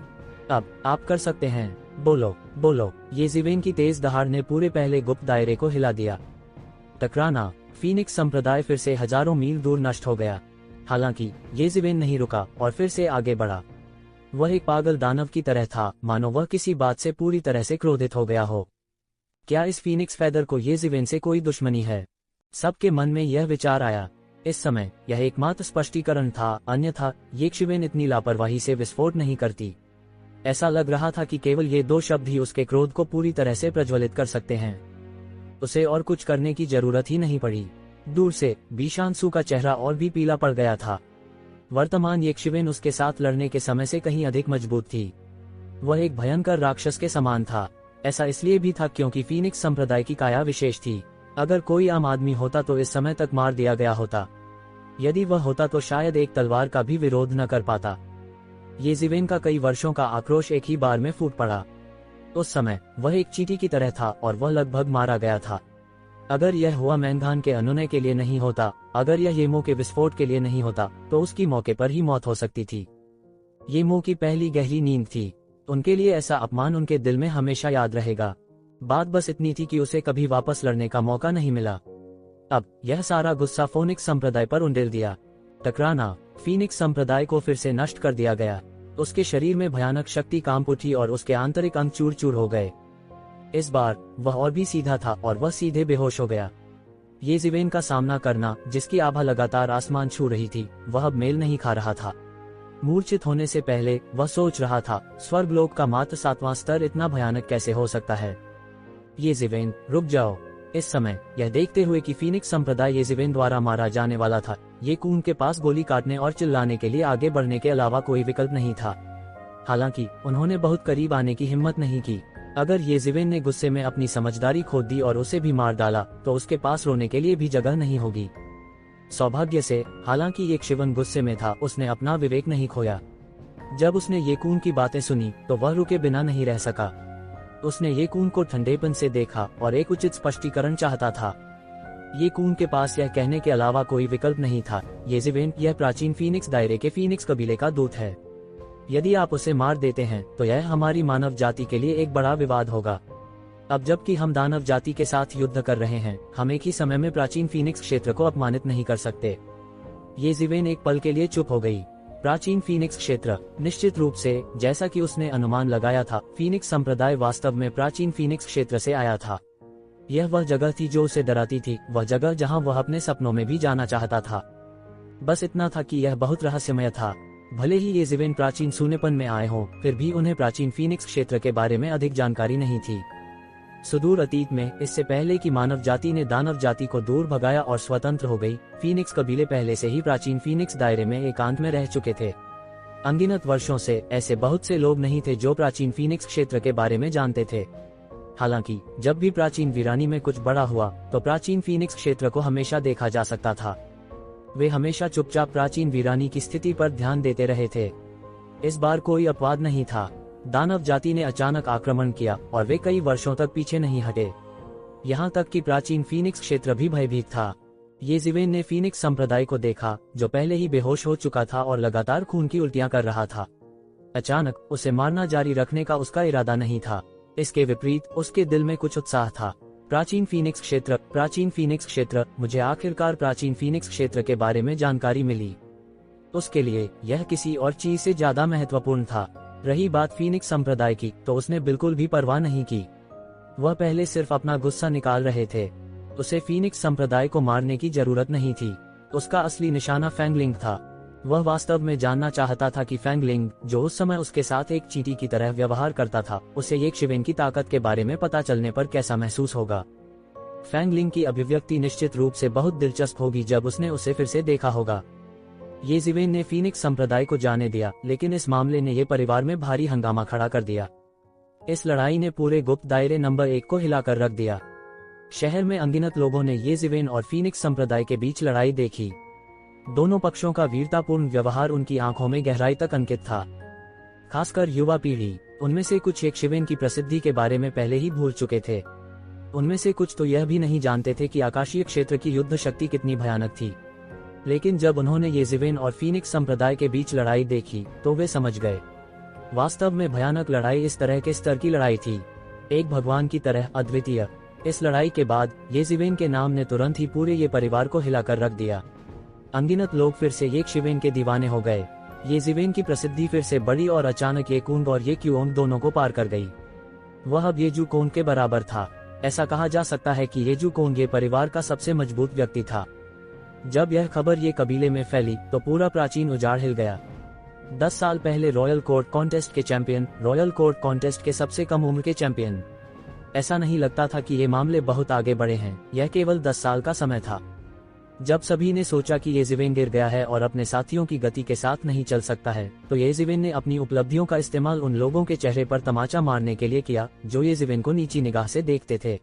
अब आप कर सकते हैं, बोलो बोलो। येज़िवेन की तेज दहाड़ ने पूरे पहले गुप्त दायरे को हिला दिया। टकराना, फीनिक्स संप्रदाय फिर से हजारों मील दूर नष्ट हो गया। हालांकि येज़िवेन नहीं रुका और फिर से आगे बढ़ा। वह एक पागल दानव की तरह था, मानो वह किसी बात से पूरी तरह से क्रोधित हो गया हो। क्या इस फीनिक्स फेदर को येज़िवेन से कोई दुश्मनी है? सबके मन में यह विचार आया। इस समय यह एकमात्र स्पष्टीकरण था, अन्यथा येज़िवेन इतनी लापरवाही से विस्फोट नहीं करती। ऐसा लग रहा था कि केवल ये 2 शब्द ही उसके क्रोध को पूरी तरह से प्रज्वलित कर सकते हैं। उसे और कुछ करने की जरूरत ही नहीं पड़ी। दूर से बीशांसु का चेहरा और भी पीला पड़ गया था। वर्तमान येज़िवेन उसके साथ लड़ने के समय से कहीं अधिक मजबूत थी। वह एक भयंकर राक्षस के समान था। ऐसा इसलिए भी था क्योंकि फीनिक्स संप्रदाय की काया विशेष थी। अगर कोई आम आदमी होता तो इस समय तक मार दिया गया होता। यदि वह होता तो शायद एक तलवार का भी विरोध न कर पाता। येज़िवेन का कई वर्षों का आक्रोश एक ही बार में फूट पड़ा। उस समय वह एक चींटी की तरह था और वह लगभग मारा गया था। अगर यह हुआ मैंगान के अनुनय के लिए नहीं होता, अगर यह येमो के विस्फोट के लिए नहीं होता, तो उसकी मौके पर ही मौत हो सकती थी। येमो की पहली गहरी नींद थी। उनके लिए ऐसा अपमान उनके दिल में हमेशा याद रहेगा। बात बस इतनी थी कि उसे कभी वापस लड़ने का मौका नहीं मिला। अब यह सारा गुस्सा फोनिक्स संप्रदाय पर उंडेल दिया। टकराना, फीनिक्स संप्रदाय को फिर से नष्ट कर दिया गया। उसके शरीर में भयानक शक्ति कांप उठी और उसके आंतरिक अंग चूर चूर हो गए। इस बार वह और भी सीधा था और वह सीधे बेहोश हो गया। येज़िवेन का सामना करना, जिसकी आभा लगातार आसमान छू रही थी, वह अब मेल नहीं खा रहा था। मूर्छित होने से पहले वह सोच रहा था, स्वर्गलोक का मात्र 7वां स्तर इतना भयानक कैसे हो सकता है? येज़िवेन, रुक जाओ। इस समय यह देखते हुए कि फीनिक्स संप्रदाय येज़िवेन द्वारा मारा जाने वाला था, येकून के पास गोली काटने और चिल्लाने के लिए आगे बढ़ने के अलावा कोई विकल्प नहीं था। हालांकि उन्होंने बहुत करीब आने की हिम्मत नहीं की। अगर येज़िवेन ने गुस्से में अपनी समझदारी खो दी और उसे भी मार डाला, तो उसके पास रोने के लिए भी जगह नहीं होगी। सौभाग्य से, हालांकि येज़िवेन गुस्से में था, उसने अपना विवेक नहीं खोया। जब उसने येकून की बातें सुनी तो वह रुके बिना नहीं रह सका। उसने येकून को ठंडेपन से देखा और एक उचित स्पष्टीकरण चाहता था। येकून के पास यह कहने के अलावा कोई विकल्प नहीं था, येज़िवेन, यह प्राचीन फीनिक्स दायरे के फीनिक्स कबीले का दूत है। यदि आप उसे मार देते हैं तो यह हमारी मानव जाति के लिए एक बड़ा विवाद होगा। अब जबकि हम दानव जाति के साथ युद्ध कर रहे हैं, हम एक ही समय में प्राचीन फीनिक्स क्षेत्र को अपमानित नहीं कर सकते। येज़िवेन एक पल के लिए चुप हो गई। प्राचीन फीनिक्स क्षेत्र, निश्चित रूप से, जैसा कि उसने अनुमान लगाया था, फीनिक्स संप्रदाय वास्तव में प्राचीन फीनिक्स क्षेत्र से आया था। यह वह जगह थी जो उसे डराती थी, वह जगह जहां वह अपने सपनों में भी जाना चाहता था। बस इतना था कि यह बहुत रहस्यमय था। भले ही येज़िवेन प्राचीन सूनेपन में आए हों, फिर भी उन्हें प्राचीन फीनिक्स क्षेत्र के बारे में अधिक जानकारी नहीं थी। सुदूर अतीत में, इससे पहले कि मानव जाति ने दानव जाति को दूर भगाया और स्वतंत्र हो गई, फीनिक्स कबीले पहले से ही प्राचीन फीनिक्स दायरे में एकांत में रह चुके थे। अनगिनत वर्षों से ऐसे बहुत से लोग नहीं थे जो प्राचीन फीनिक्स क्षेत्र के बारे में जानते थे। हालांकि जब भी प्राचीन वीरानी में कुछ बड़ा हुआ, तो प्राचीन फीनिक्स क्षेत्र को हमेशा देखा जा सकता था। वे हमेशा चुपचाप प्राचीन वीरानी की स्थिति पर ध्यान देते रहे थे। इस बार कोई अपवाद नहीं था। दानव जाति ने अचानक आक्रमण किया और वे कई वर्षों तक पीछे नहीं हटे। यहाँ तक कि प्राचीन फीनिक्स क्षेत्र भी भयभीत था। येज़िवेन ने फीनिक्स संप्रदाय को देखा, जो पहले ही बेहोश हो चुका था और लगातार खून की उल्टियां कर रहा था। अचानक उसे मारना जारी रखने का उसका इरादा नहीं था। इसके विपरीत उसके दिल में कुछ उत्साह था। प्राचीन फीनिक्स क्षेत्र, प्राचीन फीनिक्स क्षेत्र, मुझे आखिरकार प्राचीन फीनिक्स क्षेत्र के बारे में जानकारी मिली। उसके लिए यह किसी और चीज से ज्यादा महत्वपूर्ण था। रही बात फीनिक्स संप्रदाय की, तो उसने बिल्कुल भी परवाह नहीं की। वह पहले सिर्फ अपना गुस्सा निकाल रहे थे। उसे फीनिक्स संप्रदाय को मारने की जरूरत नहीं थी। उसका असली निशाना फैंगलिंग था। वह वास्तव में जानना चाहता था कि फैंगलिंग, जो उस समय उसके साथ एक चींटी की तरह व्यवहार करता था, उसे येज़िवेन की ताकत के बारे में पता चलने पर कैसा महसूस होगा। फैंगलिंग की अभिव्यक्ति निश्चित रूप से बहुत दिलचस्प होगी जब उसने उसे फिर से देखा होगा। येज़िवेन ने फीनिक्स संप्रदाय को जाने दिया, लेकिन इस मामले ने ये परिवार में भारी हंगामा खड़ा कर दिया। इस लड़ाई ने पूरे गुप्त दायरे नंबर 1 को हिलाकर रख दिया। शहर में अनगिनत लोगों ने येज़िवेन और फीनिक्स संप्रदाय के बीच लड़ाई देखी। दोनों पक्षों का वीरतापूर्ण व्यवहार उनकी आंखों में गहराई तक अंकित था। खासकर युवा पीढ़ी, उनमें से कुछ येज़िवेन की प्रसिद्धि के बारे में पहले ही भूल चुके थे। उनमें से कुछ तो यह भी नहीं जानते थे कि आकाशीय क्षेत्र की युद्ध शक्ति कितनी भयानक थी। लेकिन जब उन्होंने येज़िवेन और फीनिक्स संप्रदाय के बीच लड़ाई देखी, तो वे समझ गए। वास्तव में भयानक लड़ाई इस तरह के स्तर की लड़ाई थी, एक भगवान की तरह अद्वितीय। इस लड़ाई के बाद येज़िवेन के नाम ने तुरंत ही पूरे ये परिवार को हिलाकर रख दिया। अनगिनत लोग फिर से येशिवेन के दीवाने हो गए। येज़िवेन की प्रसिद्धि फिर से बढ़ी और अचानक ये कुंग और ये क्यूओंग दोनों को पार कर गई। वह अब येजू कोंग के बराबर था। ऐसा कहा जा सकता है कि येजू कोंग ये परिवार का सबसे मजबूत व्यक्ति था। जब यह खबर ये कबीले में फैली तो पूरा प्राचीन उजाड़ हिल गया। 10 साल पहले रॉयल कोर्ट कॉन्टेस्ट के चैंपियन, रॉयल कोर्ट कॉन्टेस्ट के सबसे कम उम्र के चैंपियन। ऐसा नहीं लगता था कि ये मामले बहुत आगे बढ़े हैं, यह केवल 10 साल का समय था। जब सभी ने सोचा कि येज़िवेन गिर गया है और अपने साथियों की गति के साथ नहीं चल सकता है, तो येज़िवेन ने अपनी उपलब्धियों का इस्तेमाल उन लोगों के चेहरे पर तमाचा मारने के लिए किया जो येज़िवेन को नीची निगाह से देखते थे।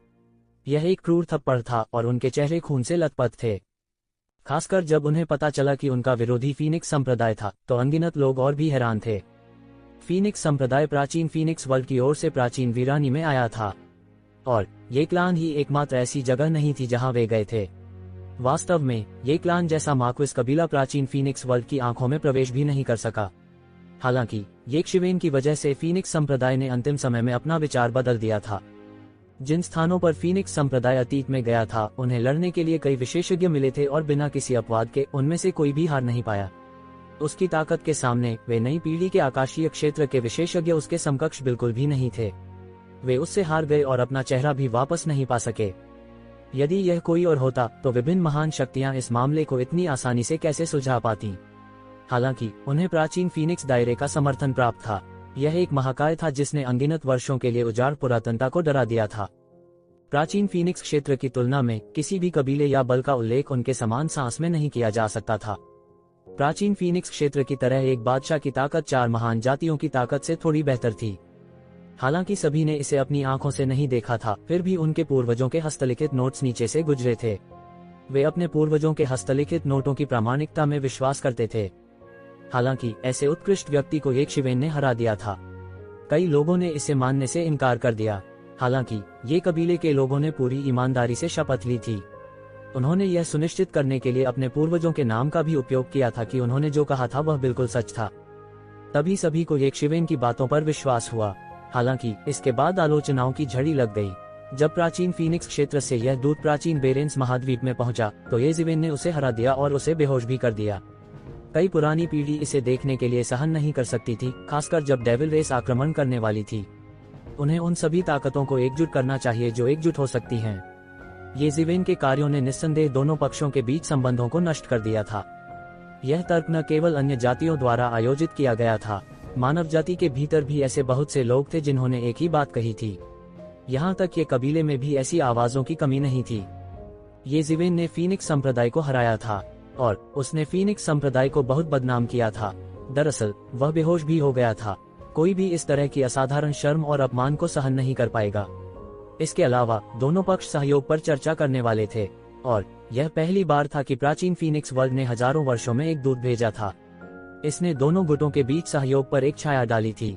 यह एक क्रूर थप्पड़ था और उनके चेहरे खून से लथपथ थे। खासकर जब उन्हें पता चला कि उनका विरोधी फीनिक्स संप्रदाय था, तो अनगिनत लोग और भी हैरान थे। फीनिक्स संप्रदाय प्राचीन फीनिक्स वर्ल्ड की ओर से प्राचीन वीरानी में आया था, और ये क्लान ही एकमात्र ऐसी जगह नहीं थी जहां वे गए थे। वास्तव में ये क्लान जैसा मार्क्विस कबीला प्राचीन फीनिक्स वर्ल्ड की आंखों में प्रवेश भी नहीं कर सका। हालांकि येशिवेन की वजह से फीनिक्स संप्रदाय ने अंतिम समय में अपना विचार बदल दिया था। जिन स्थानों पर फीनिक्स संप्रदाय अतीत में गया था, उन्हें लड़ने के लिए कई विशेषज्ञ मिले थे और बिना किसी अपवाद के उनमें से कोई भी हार नहीं पाया। उसकी ताकत के सामने वे नई पीढ़ी के आकाशीय क्षेत्र के विशेषज्ञ उसके समकक्ष बिल्कुल भी नहीं थे। वे उससे हार गए और अपना चेहरा भी वापस नहीं पा सके। यदि यह कोई और होता तो विभिन्न महान शक्तियां इस मामले को इतनी आसानी से कैसे सुलझा पाती। हालांकि उन्हें प्राचीन फीनिक्स दायरे का समर्थन प्राप्त था। यह एक महाकाय था जिसने अनगिनत वर्षों के लिए उजाड़ पुरातनता को डरा दिया था। प्राचीन फीनिक्स क्षेत्र की तुलना में किसी भी कबीले या बल का उल्लेख उनके समान सांस में नहीं किया जा सकता था। प्राचीन फीनिक्स क्षेत्र की तरह एक बादशाह की ताकत 4 महान जातियों की ताकत से थोड़ी बेहतर थी। हालांकि सभी ने इसे अपनी आंखों से नहीं देखा था, फिर भी उनके पूर्वजों के हस्तलिखित नोट्स नीचे से गुजरे थे। वे अपने पूर्वजों के हस्तलिखित नोटों की प्रामाणिकता में विश्वास करते थे। हालांकि ऐसे उत्कृष्ट व्यक्ति को येशिवेन ने हरा दिया था। कई लोगों ने इसे मानने से इनकार कर दिया। हालांकि ये कबीले के लोगों ने पूरी ईमानदारी से शपथ ली थी। उन्होंने यह सुनिश्चित करने के लिए अपने पूर्वजों के नाम का भी उपयोग किया था कि उन्होंने जो कहा था वह बिल्कुल सच था। तभी सभी को येशिवेन की बातों पर विश्वास हुआ। हालांकि इसके बाद आलोचनाओं की झड़ी लग गई। जब प्राचीन फीनिक्स क्षेत्र से यह दूत प्राचीन बेरेंस महाद्वीप में पहुंचा, तो येशिवेन ने उसे हरा दिया और उसे बेहोश भी कर दिया। कई पुरानी पीढ़ी इसे देखने के लिए सहन नहीं कर सकती थी, खासकर जब डेविल रेस आक्रमण करने वाली थी। उन्हें उन सभी ताकतों को एकजुट करना चाहिए जो एकजुट हो सकती हैं। येशिवेन के कार्यों ने निस्संदेह दोनों पक्षों के बीच संबंधों को नष्ट कर दिया था। यह तर्क न केवल अन्य जातियों द्वारा आयोजित किया गया था, मानव जाति के भीतर भी ऐसे बहुत से लोग थे जिन्होंने एक ही बात कही थी। यहाँ तक ये कबीले में भी ऐसी आवाजों की कमी नहीं थी। येशिवेन ने फीनिक्स संप्रदाय को हराया था और उसने फीनिक्स संप्रदाय को बहुत बदनाम किया था। दरअसल वह बेहोश भी हो गया था। कोई भी इस तरह की असाधारण शर्म और अपमान को सहन नहीं कर पाएगा। इसके अलावा दोनों पक्ष सहयोग पर चर्चा करने वाले थे और यह पहली बार था कि प्राचीन फीनिक्स वर्ल्ड ने हजारों वर्षों में एक दूत भेजा था। इसने दोनों गुटों के बीच सहयोग पर एक छाया डाली थी।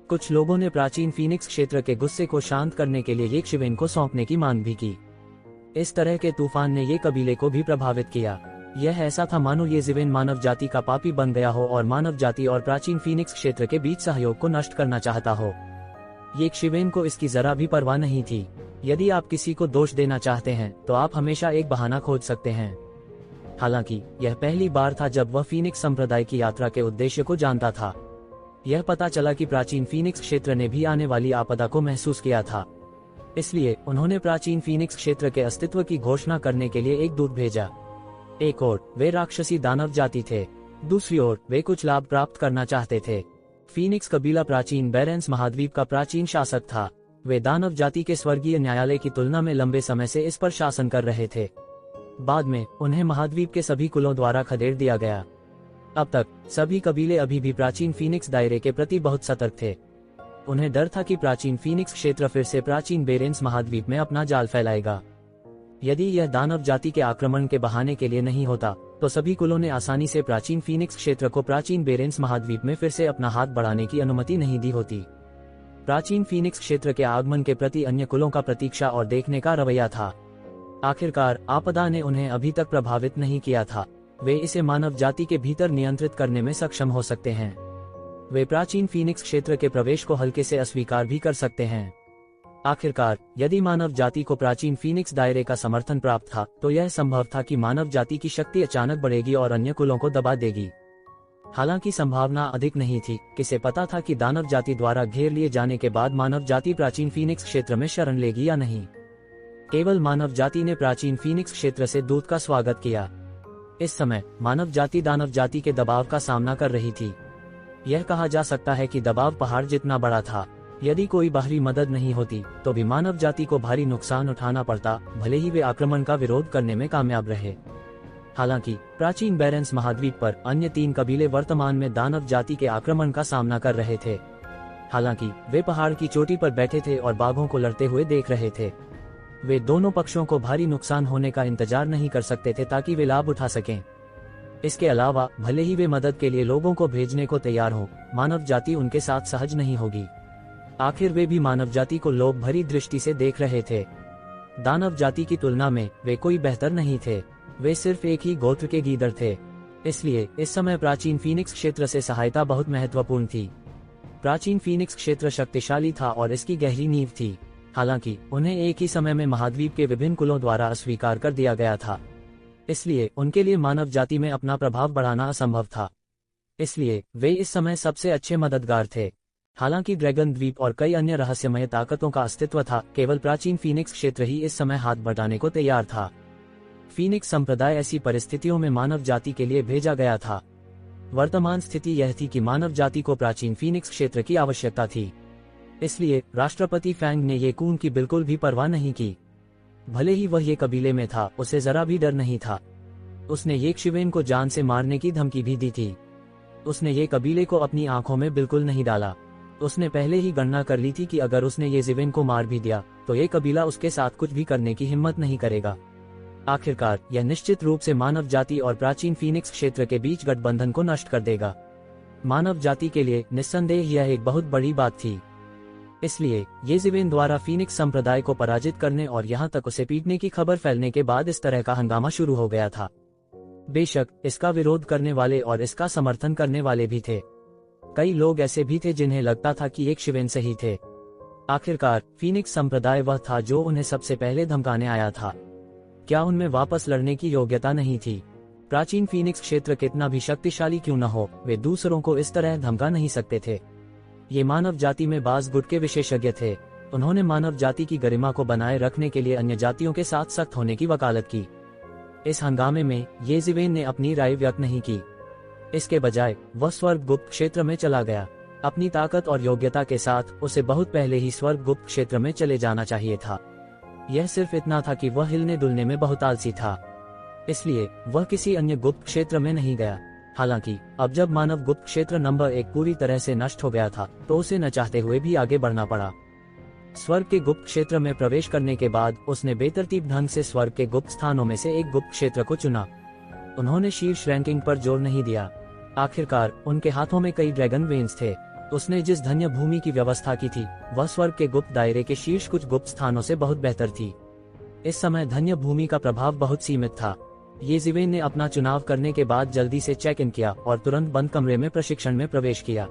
कुछ लोगों ने प्राचीन फीनिक्स क्षेत्र के गुस्से को शांत करने के लिए येशिवेन को सौंपने की मांग भी की। इस तरह के तूफान ने ये कबीले को भी प्रभावित किया। यह ऐसा था मानो येशिवेन मानव जाति का पापी बन गया हो और मानव जाति और प्राचीन फीनिक्स क्षेत्र के बीच सहयोग को नष्ट करना चाहता हो। येशिवेन को इसकी जरा भी परवाह नहीं थी। यदि आप किसी को दोष देना चाहते हैं तो आप हमेशा एक बहाना खोज सकते हैं। हालांकि यह पहली बार था जब वह फीनिक्स संप्रदाय की यात्रा के उद्देश्य को जानता था। यह पता चला कि प्राचीन फीनिक्स क्षेत्र ने भी आने वाली आपदा को महसूस किया था। इसलिए उन्होंने प्राचीन फीनिक्स क्षेत्र के अस्तित्व की घोषणा करने के लिए एक दूत भेजा। एक ओर वे राक्षसी दानव जाति थे, दूसरी ओर वे कुछ लाभ प्राप्त करना चाहते थे। फीनिक्स कबीला प्राचीन बेरेंस महाद्वीप का प्राचीन शासक था। वे दानव जाति के स्वर्गीय न्यायालय की तुलना में लंबे समय से इस पर शासन कर रहे थे। बाद में उन्हें महाद्वीप के सभी कुलों द्वारा खदेड़ दिया गया। अब तक सभी कबीले अभी भी प्राचीन फीनिक्स दायरे के प्रति बहुत सतर्क थे। उन्हें डर था कि प्राचीन फीनिक्स क्षेत्र फिर से प्राचीन बेरेंस महाद्वीप में अपना जाल फैलाएगा। यदि यह दानव जाति के आक्रमण के बहाने के लिए नहीं होता, तो सभी कुलों ने आसानी से प्राचीन फीनिक्स क्षेत्र को प्राचीन बेरेंस महाद्वीप में फिर से अपना हाथ बढ़ाने की अनुमति नहीं दी होती। प्राचीन फीनिक्स क्षेत्र के आगमन के प्रति अन्य कुलों का प्रतीक्षा और देखने का रवैया था। आखिरकार आपदा ने उन्हें अभी तक प्रभावित नहीं किया था। वे इसे मानव जाति के भीतर नियंत्रित करने में सक्षम हो सकते हैं। वे प्राचीन फीनिक्स क्षेत्र के प्रवेश को हल्के से अस्वीकार भी कर सकते हैं। आखिरकार, यदि मानव जाति को प्राचीन फीनिक्स दायरे का समर्थन प्राप्त था, तो यह संभव था कि मानव जाति की शक्ति अचानक बढ़ेगी और अन्य कुलों को दबा देगी। हालांकि संभावना अधिक नहीं थी। किसे पता था कि दानव जाति द्वारा घेर लिए जाने के बाद मानव जाति प्राचीन फीनिक्स क्षेत्र में शरण लेगी या नहीं। केवल मानव जाति ने प्राचीन फीनिक्स क्षेत्र से दूत का स्वागत किया। इस समय मानव जाति दानव जाति के दबाव का सामना कर रही थी। यह कहा जा सकता है कि दबाव पहाड़ जितना बड़ा था। यदि कोई बाहरी मदद नहीं होती तो भी मानव जाति को भारी नुकसान उठाना पड़ता, भले ही वे आक्रमण का विरोध करने में कामयाब रहे। हालांकि प्राचीन बेरेंस महाद्वीप पर अन्य 3 कबीले वर्तमान में दानव जाति के आक्रमण का सामना कर रहे थे। हालांकि वे पहाड़ की चोटी पर बैठे थे और बाघों को लड़ते हुए देख रहे थे। वे दोनों पक्षों को भारी नुकसान होने का इंतजार नहीं कर सकते थे ताकि वे लाभ उठा सकें। इसके अलावा भले ही वे मदद के लिए लोगों को भेजने को तैयार हों, मानव जाति उनके साथ सहज नहीं होगी। आखिर वे भी मानव जाति को लोभ भरी दृष्टि से देख रहे थे। दानव जाति की तुलना में वे कोई बेहतर नहीं थे। वे सिर्फ एक ही गोत्र के गीदड़ थे। इसलिए इस समय प्राचीन फीनिक्स क्षेत्र से सहायता बहुत महत्वपूर्ण थी। प्राचीन फीनिक्स क्षेत्र शक्तिशाली था और इसकी गहरी नींव थी। हालांकि उन्हें एक ही समय में महाद्वीप के विभिन्न कुलों द्वारा अस्वीकार कर दिया गया था। इसलिए उनके लिए मानव जाति में अपना प्रभाव बढ़ाना असंभव था। इसलिए वे इस समय सबसे अच्छे मददगार थे। हालांकि ड्रैगन द्वीप और कई अन्य रहस्यमय ताकतों का अस्तित्व था, केवल प्राचीन फीनिक्स क्षेत्र ही इस समय हाथ बटाने को तैयार था। फीनिक्स संप्रदाय ऐसी परिस्थितियों में मानव जाति के लिए भेजा गया था। वर्तमान स्थिति यह थी कि मानव जाति को प्राचीन फीनिक्स क्षेत्र की आवश्यकता थी। इसलिए राष्ट्रपति फैंग ने ये कून की बिल्कुल भी परवाह नहीं की। भले ही वह ये कबीले में था, उसे जरा भी डर नहीं था। उसने ये शिवेन को जान से मारने की धमकी भी दी थी। उसने ये कबीले को अपनी आंखों में बिल्कुल नहीं डाला। उसने पहले ही गणना कर ली थी कि अगर उसने ये जिवेन को मार भी दिया तो ये कबीला उसके साथ कुछ भी करने की हिम्मत नहीं करेगा। आखिरकार यह निश्चित रूप से मानव जाति और प्राचीन फीनिक्स क्षेत्र के बीच गठबंधन को नष्ट कर देगा। मानव जाति के लिए निस्संदेह यह एक बहुत बड़ी बात थी। इसलिए ये जिवेन द्वारा फीनिक्स संप्रदाय को पराजित करने और यहाँ तक उसे पीटने की खबर फैलने के बाद इस तरह का हंगामा शुरू हो गया था। बेशक इसका विरोध करने वाले और इसका समर्थन करने वाले भी थे। कई लोग ऐसे भी थे जिन्हें लगता था कि एक शिवेन सही थे। आखिरकार फीनिक्स संप्रदाय वह था जो उन्हें सबसे पहले धमकाने आया था। क्या उनमें वापस लड़ने की योग्यता नहीं थी? प्राचीन फीनिक्स क्षेत्र कितना भी शक्तिशाली क्यों न हो, वे दूसरों को इस तरह धमका नहीं सकते थे। ये मानव जाति में बाज गुट के विशेषज्ञ थे। उन्होंने मानव जाति की गरिमा को बनाए रखने के लिए अन्य जातियों के साथ सख्त होने की वकालत की। इस हंगामे में ये जिवेन ने अपनी राय व्यक्त नहीं की। इसके बजाय वह स्वर्गगुप्त क्षेत्र में चला गया। अपनी ताकत और योग्यता के साथ उसे बहुत पहले ही स्वर्गगुप्त क्षेत्र में चले जाना चाहिए था। यह सिर्फ इतना था कि वह हिलने डुलने में बहुत आलसी था। इसलिए वह किसी अन्य गुप्त क्षेत्र में नहीं गया। हालांकि अब जब मानव गुप्त क्षेत्र नंबर 1 पूरी तरह से नष्ट हो गया था तो उसे न चाहते हुए भी आगे बढ़ना पड़ा। स्वर्ग के गुप्त क्षेत्र में प्रवेश करने के बाद उसने बेतरतीब ढंग से स्वर्ग के गुप्त स्थानों में से एक गुप्त क्षेत्र को चुना। उन्होंने शीर्ष रैंकिंग पर जोर नहीं दिया। आखिरकार उनके हाथों में कई ड्रैगन वेन्स थे। उसने जिस धन्य भूमि की व्यवस्था की थी वह स्वर्ग के गुप्त दायरे के शीर्ष कुछ गुप्त स्थानों से बहुत बेहतर थी। इस समय धन्य भूमि का प्रभाव बहुत सीमित था। ये जिवेन ने अपना चुनाव करने के बाद जल्दी से चेक इन किया और तुरंत बंद कमरे में प्रशिक्षण में प्रवेश किया।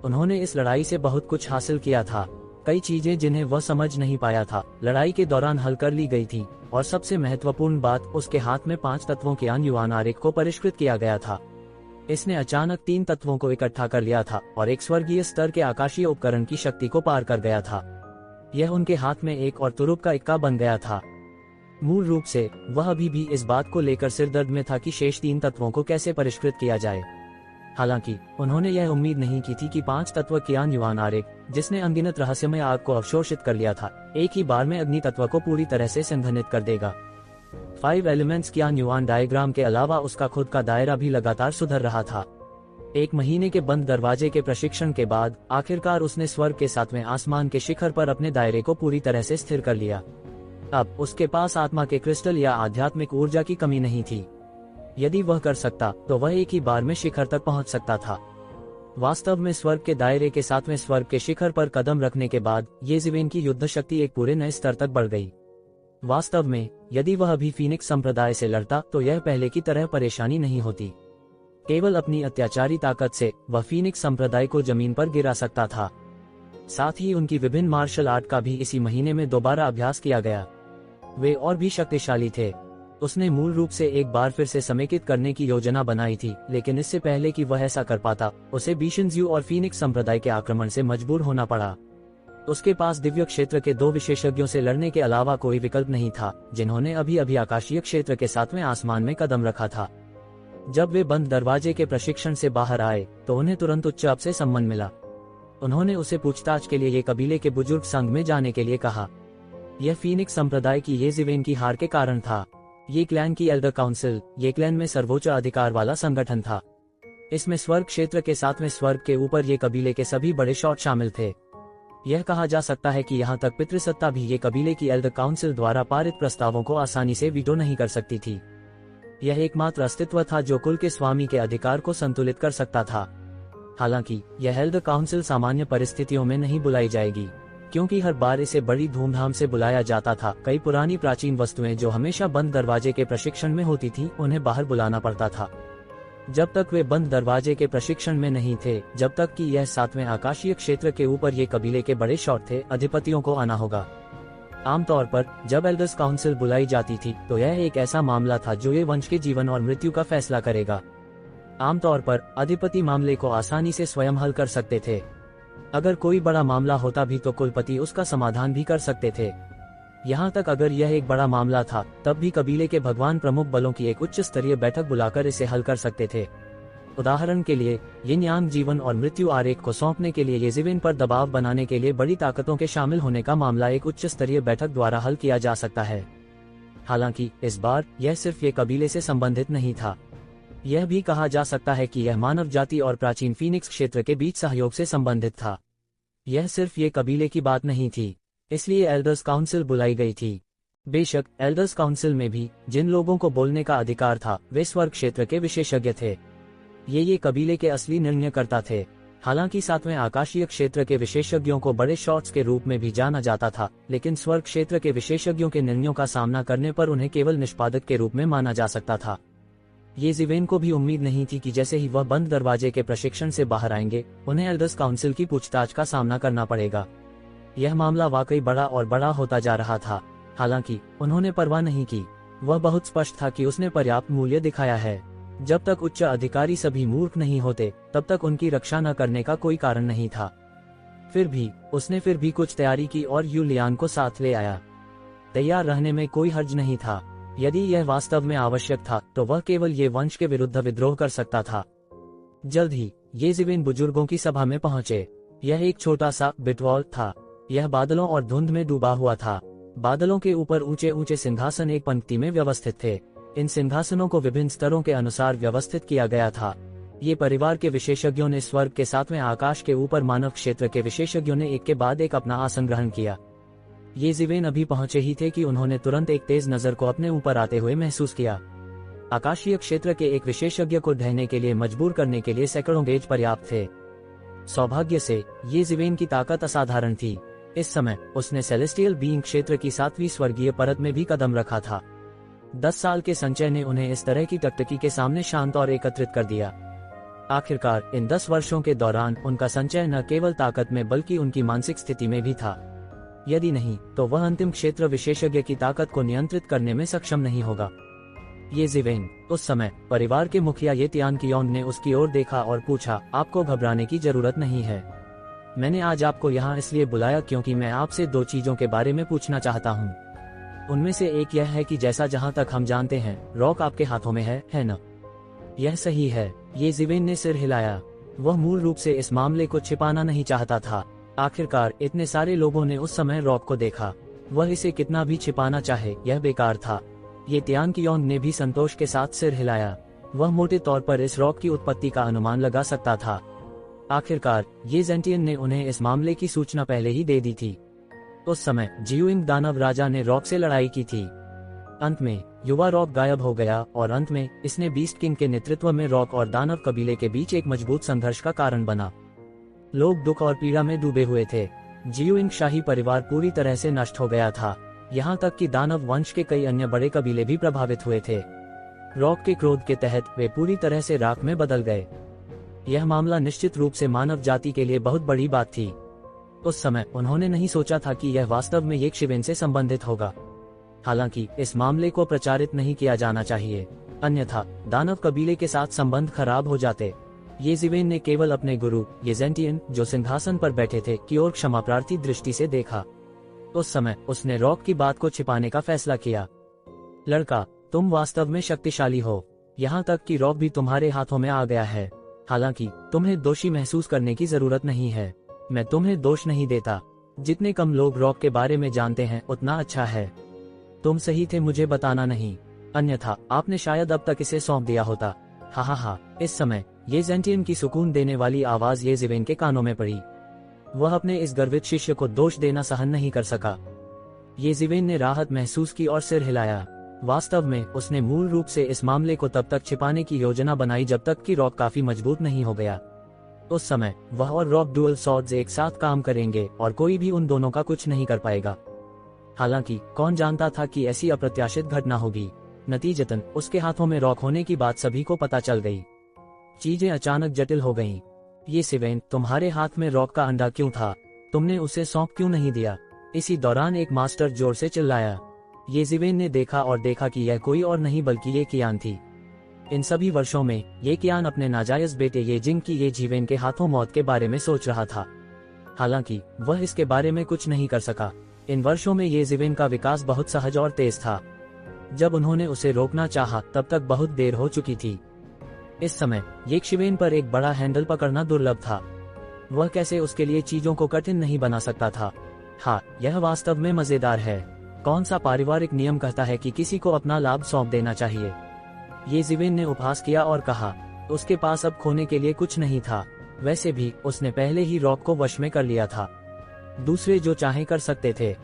उन्होंने इस लड़ाई से बहुत कुछ हासिल किया था। कई चीजें जिन्हें वह समझ नहीं पाया था लड़ाई के दौरान हल कर ली गई थी, और सबसे महत्वपूर्ण बात, उसके हाथ में 5 तत्वों के युवान आरेख को परिष्कृत किया गया था। इसने अचानक 3 तत्वों को इकट्ठा कर लिया था और एक स्वर्गीय स्तर के आकाशीय उपकरण की शक्ति को पार कर गया था। यह उनके हाथ में एक और तुरुप का इक्का बन गया था। मूल रूप से वह अभी भी इस बात को लेकर सिरदर्द में था कि शेष 3 तत्वों को कैसे परिष्कृत किया जाए। हालांकि उन्होंने यह उम्मीद नहीं की थी कि 5 तत्व कियान युवान आरेख, जिसने अनगिनत रहस्यमय आग को अवशोषित कर लिया था, एक ही बार में अग्नि तत्व को पूरी तरह से संघनित कर देगा। 5 एलिमेंट्स कियान युवान डायग्राम के अलावा उसका खुद का दायरा भी लगातार सुधर रहा था। 1 महीने के बंद दरवाजे के प्रशिक्षण के बाद आखिरकार उसने स्वर्ग के 7वें आसमान के शिखर पर अपने दायरे को पूरी तरह से स्थिर कर लिया। अब उसके पास आत्मा के क्रिस्टल या आध्यात्मिक ऊर्जा की कमी नहीं थी। यदि वह कर सकता तो वह एक ही बार में शिखर तक पहुंच सकता था। वास्तव में स्वर्ग के दायरे के 7वें स्वर्ग के शिखर पर कदम रखने के बाद ये जिवेन की युद्ध शक्ति एक पूरे नए स्तर तक बढ़ गई। वास्तव में यदि वह अभी फीनिक्स संप्रदाय से लड़ता तो यह पहले की तरह परेशानी नहीं होती। केवल अपनी अत्याचारी ताकत से वह फीनिक्स संप्रदाय को जमीन पर गिरा सकता था। साथ ही उनकी विभिन्न मार्शल आर्ट का भी इसी महीने में दोबारा अभ्यास किया गया। वे और भी शक्तिशाली थे। उसने मूल रूप से एक बार फिर से समेकित करने की योजना बनाई थी, लेकिन इससे पहले कि वह ऐसा कर पाता, उसे बीशनज्यू और फीनिक्स संप्रदाय के आक्रमण से मजबूर होना पड़ा। उसके पास दिव्य क्षेत्र के 2 विशेषज्ञों से लड़ने के अलावा कोई विकल्प नहीं था, जिन्होंने अभी अभी आकाशीय क्षेत्र के 7वें आसमान में कदम रखा था। जब वे बंद दरवाजे के प्रशिक्षण से बाहर आए तो उन्हें तुरंत उच्च अप से सम्मान मिला। उन्होंने उसे पूछताछ के लिए ये कबीले के बुजुर्ग संघ में जाने के लिए कहा। यह फीनिक्स संप्रदाय की येजिवेन की हार के कारण था। ये क्लैन की एल्डर काउंसिल ये क्लैन में सर्वोच्च अधिकार वाला संगठन था। इसमें स्वर्ग क्षेत्र के 7वें स्वर्ग के ऊपर ये कबीले के सभी बड़े शॉट शामिल थे। यह कहा जा सकता है कि यहाँ तक पितृसत्ता भी ये कबीले की एल्डर काउंसिल द्वारा पारित प्रस्तावों को आसानी से वीटो नहीं कर सकती थी। यह एकमात्र अस्तित्व था जो कुल के स्वामी के अधिकार को संतुलित कर सकता था। हालांकि यह एल्डर काउंसिल सामान्य परिस्थितियों में नहीं बुलाई जाएगी, क्योंकि हर बार इसे बड़ी धूमधाम से बुलाया जाता था। कई पुरानी प्राचीन वस्तुएं जो हमेशा बंद दरवाजे के प्रशिक्षण में होती थी, उन्हें बाहर बुलाना पड़ता था। जब तक वे बंद दरवाजे के प्रशिक्षण में नहीं थे, जब तक कि यह 7वें आकाशीय क्षेत्र के ऊपर ये कबीले के बड़े शॉट थे, अधिपतियों को आना होगा। आमतौर पर जब एल्डर्स काउंसिल बुलाई जाती थी तो यह एक ऐसा मामला था जो ये वंश के जीवन और मृत्यु का फैसला करेगा। आमतौर पर अधिपति मामले को आसानी से स्वयं हल कर सकते थे। अगर कोई बड़ा मामला होता भी तो कुलपति उसका समाधान भी कर सकते थे। यहाँ तक अगर यह एक बड़ा मामला था, तब भी कबीले के भगवान प्रमुख बलों की एक उच्च स्तरीय बैठक बुलाकर इसे हल कर सकते थे। उदाहरण के लिए, यिन यांग जीवन और मृत्यु आरेख को सौंपने के लिए येजिवेन पर दबाव बनाने के लिए बड़ी ताकतों के शामिल होने का मामला एक उच्च स्तरीय बैठक द्वारा हल किया जा सकता है। हालांकि इस बार यह सिर्फ ये कबीले से संबंधित नहीं था। यह भी कहा जा सकता है कि यह मानव जाति और प्राचीन फीनिक्स क्षेत्र के बीच सहयोग से संबंधित था। यह सिर्फ ये कबीले की बात नहीं थी, इसलिए एल्डर्स काउंसिल बुलाई गई थी। बेशक एल्डर्स काउंसिल में भी जिन लोगों को बोलने का अधिकार था, वे स्वर्ग क्षेत्र के विशेषज्ञ थे। ये कबीले के असली निर्णयकर्ता थे। हालांकि 7वें आकाशीय क्षेत्र के विशेषज्ञों को बड़े शॉट्स के रूप में भी जाना जाता था, लेकिन स्वर्ग क्षेत्र के विशेषज्ञों के निर्णयों का सामना करने पर उन्हें केवल निष्पादक के रूप में माना जा सकता था। येजिवेन को भी उम्मीद नहीं थी कि जैसे ही वह बंद दरवाजे के प्रशिक्षण से बाहर आएंगे, उन्हें एल्डर्स काउंसिल की पूछताछ का सामना करना पड़ेगा। यह मामला वाकई बड़ा और बड़ा होता जा रहा था। हालांकि उन्होंने परवाह नहीं की। वह बहुत स्पष्ट था कि उसने पर्याप्त मूल्य दिखाया है। जब तक उच्च अधिकारी सभी मूर्ख नहीं होते, तब तक उनकी रक्षा न करने का कोई कारण नहीं था। उसने फिर भी कुछ तैयारी की और यूलियान को साथ ले आया। तैयार रहने में कोई हर्ज नहीं था। यदि यह वास्तव में आवश्यक था तो वह केवल ये वंश के विरुद्ध विद्रोह कर सकता था। जल्द ही येजिवेन बुजुर्गों की सभा में पहुंचे। यह एक छोटा सा बिटवॉल था। यह बादलों और धुंध में डूबा हुआ था। बादलों के ऊपर ऊंचे ऊंचे सिंहासन एक पंक्ति में व्यवस्थित थे। इन सिंहासनों को विभिन्न स्तरों के अनुसार व्यवस्थित किया गया था। ये परिवार के विशेषज्ञों ने स्वर्ग के 7वें आकाश के ऊपर मानव क्षेत्र के विशेषज्ञों ने एक के बाद एक अपना आसन ग्रहण किया। येजिवेन अभी पहुंचे ही थे कि उन्होंने तुरंत एक तेज नजर को अपने ऊपर आते हुए महसूस किया। आकाशीय क्षेत्र के एक विशेषज्ञ को ढहने के लिए मजबूर करने के लिए सैकड़ों गेज पर्याप्त थे। सौभाग्य से येजिवेन की ताकत असाधारण थी। इस समय उसने सेलेस्टियल बीइंग क्षेत्र की 7वीं स्वर्गीय परत में भी कदम रखा था। 10 साल के संचय ने उन्हें इस तरह की टकटकी के सामने शांत और एकत्रित कर दिया। आखिरकार इन 10 वर्षों के दौरान उनका संचय न केवल ताकत में बल्कि उनकी मानसिक स्थिति में भी था। यदि नहीं तो वह अंतिम क्षेत्र विशेषज्ञ की ताकत को नियंत्रित करने में सक्षम नहीं होगा। येजिवेन, उस समय परिवार के मुखिया ये तियान कियोंग ने उसकी ओर देखा और पूछा, आपको घबराने की जरूरत नहीं है। मैंने आज आपको यहाँ इसलिए बुलाया क्योंकि मैं आपसे 2 चीजों के बारे में पूछना चाहता हूँ। उनमें से एक यह है कि जैसा जहाँ तक हम जानते हैं, रॉक आपके हाथों में है न? यह सही है। येजिवेन ने सिर हिलाया। वह मूल रूप से इस मामले को छिपाना नहीं चाहता था। आखिरकार इतने सारे लोगों ने उस समय रॉक को देखा। वह इसे कितना भी छिपाना चाहे, यह बेकार था। ये तियान कियोंग ने भी संतोष के साथ सिर हिलाया। वह मोटे तौर पर इस रॉक की उत्पत्ति का अनुमान लगा सकता था। आखिरकार ये जेंटियन ने उन्हें इस मामले की सूचना पहले ही दे दी थी। उस समय जियुइंग दानव राजा ने रॉक से लड़ाई की थी। अंत में युवा रॉक गायब हो गया और अंत में इसने बीस्ट किंग के नेतृत्व में रॉक और दानव कबीले के बीच एक मजबूत संघर्ष का कारण बना। लोग दुख और पीड़ा में डूबे हुए थे। जियुइंग शाही परिवार पूरी तरह से नष्ट हो गया था। यहाँ तक कि दानव वंश के कई अन्य बड़े कबीले भी प्रभावित हुए थे। रॉक के क्रोध के तहत वे पूरी तरह से राख में बदल गए। यह मामला निश्चित रूप से मानव जाति के लिए बहुत बड़ी बात थी। उस समय उन्होंने नहीं सोचा था कि यह वास्तव में येशिवेन से संबंधित होगा। हालांकि इस मामले को प्रचारित नहीं किया जाना चाहिए, अन्यथा दानव कबीले के साथ संबंध खराब हो जाते। येशिवेन ने केवल अपने गुरु येजेंटियन, जो सिंहासन पर बैठे थे, की ओर क्षमा प्रार्थी दृष्टि से देखा। उस समय उसने रॉक की बात को छिपाने का फैसला किया। लड़का, तुम वास्तव में शक्तिशाली हो, यहाँ तक कि रॉक भी तुम्हारे हाथों में आ गया है। हालांकि तुम्हें दोषी महसूस करने की जरूरत नहीं है। मैं तुम्हें दोष नहीं देता। जितने कम लोग रॉक के बारे में जानते हैं उतना अच्छा है। तुम सही थे मुझे बताना नहीं, अन्यथा आपने शायद अब तक इसे सौंप दिया होता। हा हा हा। इस समय येजेंटियन की सुकून देने वाली आवाज येशिवेन के कानों में पड़ी। वह अपने इस गर्वित शिष्य को दोष देना सहन नहीं कर सका। येशिवेन ने राहत महसूस की और सिर हिलाया। वास्तव में उसने मूल रूप से इस मामले को तब तक छिपाने की योजना बनाई जब तक कि रॉक काफी मजबूत नहीं हो गया। उस समय वह और रॉक डुअल सॉर्ड्स एक साथ काम करेंगे और कोई भी उन दोनों का कुछ नहीं कर पाएगा। हालांकि कौन जानता था कि ऐसी अप्रत्याशित घटना होगी। नतीजतन उसके हाथों में रॉक होने की बात सभी को पता चल गई। चीजें अचानक जटिल हो गईं। येशिवेन, तुम्हारे हाथ में रॉक का अंडा क्यों था? तुमने उसे सौंप क्यों नहीं दिया? इसी दौरान एक मास्टर जोर से चिल्लाया। येशिवेन ने देखा और देखा कि यह कोई और नहीं बल्कि ये कियान थी। इन सभी वर्षों में ये कियान अपने नाजायज बेटे येजिंग की येजीवेन के हाथों मौत के बारे में सोच रहा था। हालांकि वह इसके बारे में कुछ नहीं कर सका। इन वर्षों में येजीवेन का विकास बहुत सहज और तेज था। जब उन्होंने उसे रोकना चाहा तब तक बहुत देर हो चुकी थी। इस समय येशिवेन पर एक बड़ा हैंडल पकड़ना दुर्लभ था। वह कैसे उसके लिए चीजों को कठिन नहीं बना सकता था। हाँ, यह वास्तव में मजेदार है। कौन सा पारिवारिक नियम कहता है कि किसी को अपना लाभ सौंप देना चाहिए? येशिवेन ने उपहास किया और कहा, उसके पास अब खोने के लिए कुछ नहीं था। वैसे भी उसने पहले ही रॉक को वश में कर लिया था। दूसरे जो चाहे कर सकते थे।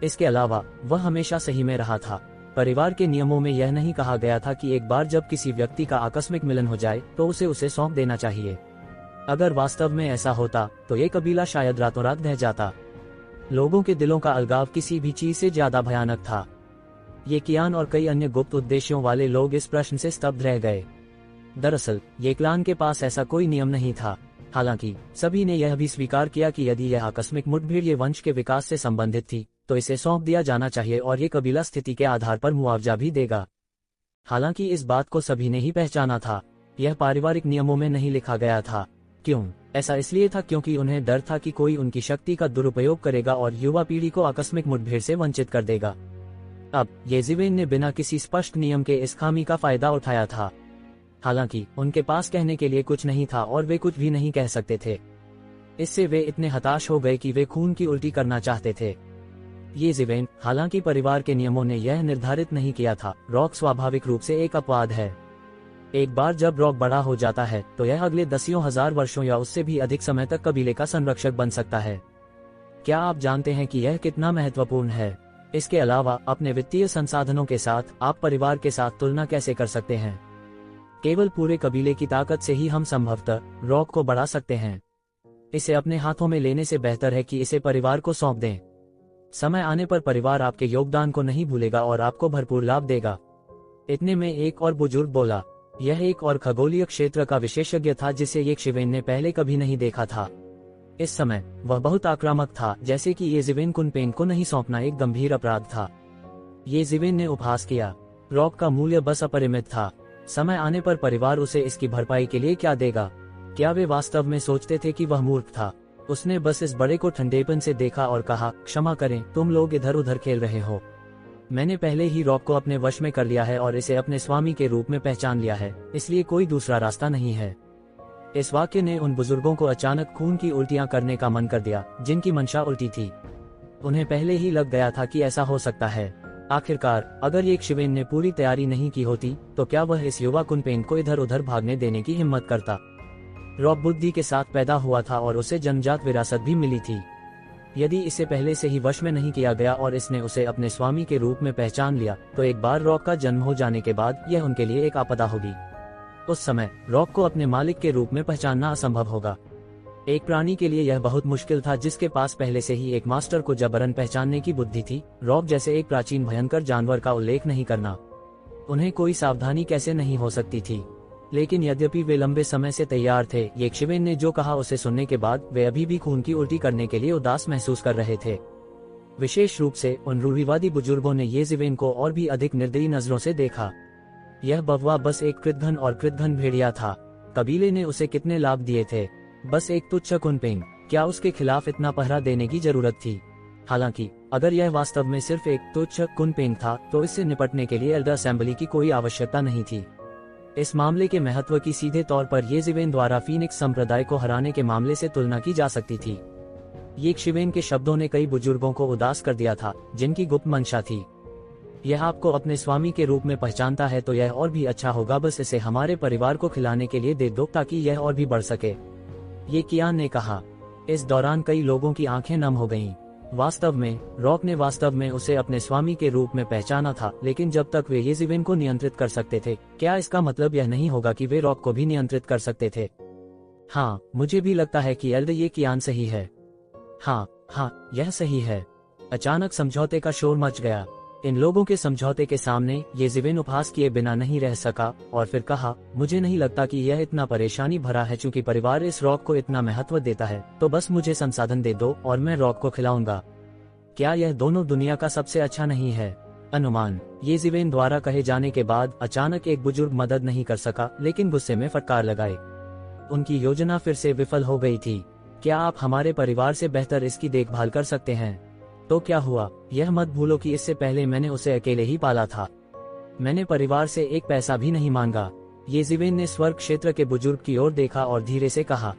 इसके अलावा वह हमेशा सही में रहा था। परिवार के नियमों में यह नहीं कहा गया था कि एक बार जब किसी व्यक्ति का आकस्मिक मिलन हो जाए तो उसे सौंप देना चाहिए। अगर वास्तव में ऐसा होता तो ये कबीला शायद रातों रात ढह जाता। लोगों के दिलों का अलगाव किसी भी चीज से ज्यादा भयानक था। ये कियान और कई अन्य गुप्त उद्देश्यों वाले लोग इस प्रश्न से स्तब्ध रह गए। दरअसल ये क्लान के पास ऐसा कोई नियम नहीं था। हालांकि सभी ने यह भी स्वीकार किया कि यदि यह आकस्मिक मुठभेड़ ये वंश के विकास से संबंधित थी तो इसे सौंप दिया जाना चाहिए और ये कबीला स्थिति के आधार पर मुआवजा भी देगा। हालांकि इस बात को सभी ने ही पहचाना था। यह पारिवारिक नियमों में नहीं लिखा गया था। क्यों? ऐसा इसलिए था क्योंकि उन्हें डर था कि कोई उनकी शक्ति का दुरुपयोग करेगा और युवा पीढ़ी को आकस्मिक मुठभेड़ से वंचित कर देगा। अब येशिवेन ने बिना किसी स्पष्ट नियम के इस खामी का फायदा उठाया था। हालांकि उनके पास कहने के लिए कुछ नहीं था और वे कुछ भी नहीं कह सकते थे। इससे वे इतने हताश हो गए कि वे खून की उल्टी करना चाहते थे। येशिवेन, हालांकि परिवार के नियमों ने यह निर्धारित नहीं किया था, रॉक स्वाभाविक रूप से एक अपवाद है। एक बार जब रॉक बड़ा हो जाता है तो यह अगले दसियों हजार वर्षों या उससे भी अधिक समय तक कबीले का संरक्षक बन सकता है। क्या आप जानते हैं कि यह कितना महत्वपूर्ण है? इसके अलावा अपने वित्तीय संसाधनों के साथ आप परिवार के साथ तुलना कैसे कर सकते हैं? केवल पूरे कबीले की ताकत से ही हम संभवतः रॉक को बढ़ा सकते हैं। इसे अपने हाथों में लेने से बेहतर है कि इसे परिवार को सौंप दें। समय आने पर परिवार आपके योगदान को नहीं भूलेगा और आपको भरपूर लाभ देगा। इतने में एक और बुजुर्ग बोला। यह एक और खगोलीय क्षेत्र का विशेषज्ञ था जिसे येशिवेन ने पहले कभी नहीं देखा था। इस समय वह बहुत आक्रामक था, जैसे कि येशिवेन कुनपेंग को नहीं सौंपना एक गंभीर अपराध था। येशिवेन ने उपहास किया। रॉक का मूल्य बस अपरिमित था। समय आने पर परिवार उसे इसकी भरपाई के लिए क्या देगा? क्या वे वास्तव में सोचते थे कि वह मूर्ख था? उसने बस इस बड़े को ठंडेपन से देखा और कहा, क्षमा करें, तुम लोग इधर उधर खेल रहे हो। मैंने पहले ही रॉक को अपने वश में कर लिया है और इसे अपने स्वामी के रूप में पहचान लिया है, इसलिए कोई दूसरा रास्ता नहीं है। इस वाक्य ने उन बुजुर्गों को अचानक खून की उल्टियां करने का मन कर दिया, जिनकी मंशा उल्टी थी। उन्हें पहले ही लग गया था कि ऐसा हो सकता है। आखिरकार अगर येशिवेन ने पूरी तैयारी नहीं की होती तो क्या वह इस युवा कुनपेंग को इधर उधर भागने देने की हिम्मत करता? रॉक बुद्धि के साथ पैदा हुआ था और उसे जन्मजात विरासत भी मिली थी। यदि इसे पहले से ही वश में नहीं किया गया और इसने उसे अपने स्वामी के रूप में पहचान लिया तो एक बार रॉक का जन्म हो जाने के बाद यह उनके लिए एक आपदा होगी। उस समय रॉक को अपने मालिक के रूप में पहचानना असंभव होगा। एक प्राणी के लिए यह बहुत मुश्किल था जिसके पास पहले से ही एक मास्टर को जबरन पहचानने की बुद्धि थी। रॉक जैसे एक प्राचीन भयंकर जानवर का उल्लेख नहीं करना। उन्हें कोई सावधानी कैसे नहीं हो सकती थी। लेकिन यद्यपि वे लंबे समय से तैयार थे, येशिवेन ने जो कहा उसे सुनने के बाद वे अभी भी खून की उल्टी करने के लिए उदास महसूस कर रहे थे। विशेष रूप से उन रूढ़िवादी बुजुर्गों ने येशिवेन को और भी अधिक निर्दयी नजरों से देखा। यह बववा बस एक कृतघ्न और कृतघ्न भेड़िया था। कबीले ने उसे कितने लाभ दिए थे, बस एक तुच्छ कुनपेंग। क्या उसके खिलाफ इतना पहरा देने की जरूरत थी? हालांकि अगर यह वास्तव में सिर्फ एक तुच्छ कुनपेंग था तो इससे निपटने के लिए एल्डर असेंबली की कोई आवश्यकता नहीं थी। इस मामले के महत्व की सीधे तौर पर येशिवेन द्वारा फीनिक्स संप्रदाय को हराने के मामले से तुलना की जा सकती थी। येशिवेन के शब्दों ने कई बुजुर्गों को उदास कर दिया था, जिनकी गुप्त मंशा थी। यह आपको अपने स्वामी के रूप में पहचानता है तो यह और भी अच्छा होगा, बस इसे हमारे परिवार को खिलाने के लिए दे दो ताकि यह और भी बढ़ सके, ये कियान ने कहा। इस दौरान कई लोगों की आंखें नम हो गईं। वास्तव में रॉक ने वास्तव में उसे अपने स्वामी के रूप में पहचाना था, लेकिन जब तक वे येशिवेन को नियंत्रित कर सकते थे, क्या इसका मतलब यह नहीं होगा कि वे रॉक को भी नियंत्रित कर सकते थे? हाँ, मुझे भी लगता है कि एल्डर ये कियान सही है। हाँ, यह सही है। अचानक समझौते का शोर मच गया। इन लोगों के समझौते के सामने येशिवेन उपहास किए बिना नहीं रह सका और फिर कहा, मुझे नहीं लगता कि यह इतना परेशानी भरा है। चूंकि परिवार इस रॉक को इतना महत्व देता है तो बस मुझे संसाधन दे दो और मैं रॉक को खिलाऊंगा। क्या यह दोनों दुनिया का सबसे अच्छा नहीं है? अनुमान। येशिवेन द्वारा कहे जाने के बाद अचानक एक बुजुर्ग मदद नहीं कर सका, लेकिन गुस्से में फटकार लगाए। उनकी योजना फिर से विफल हो गई थी। क्या आप हमारे परिवार से बेहतर इसकी देखभाल कर सकते हैं? तो क्या हुआ? यह मत भूलो कि इससे पहले मैंने उसे अकेले ही पाला था। मैंने परिवार से एक पैसा भी नहीं मांगा। येशिवेन ने स्वर्ग क्षेत्र के बुजुर्ग की ओर देखा और धीरे से कहा।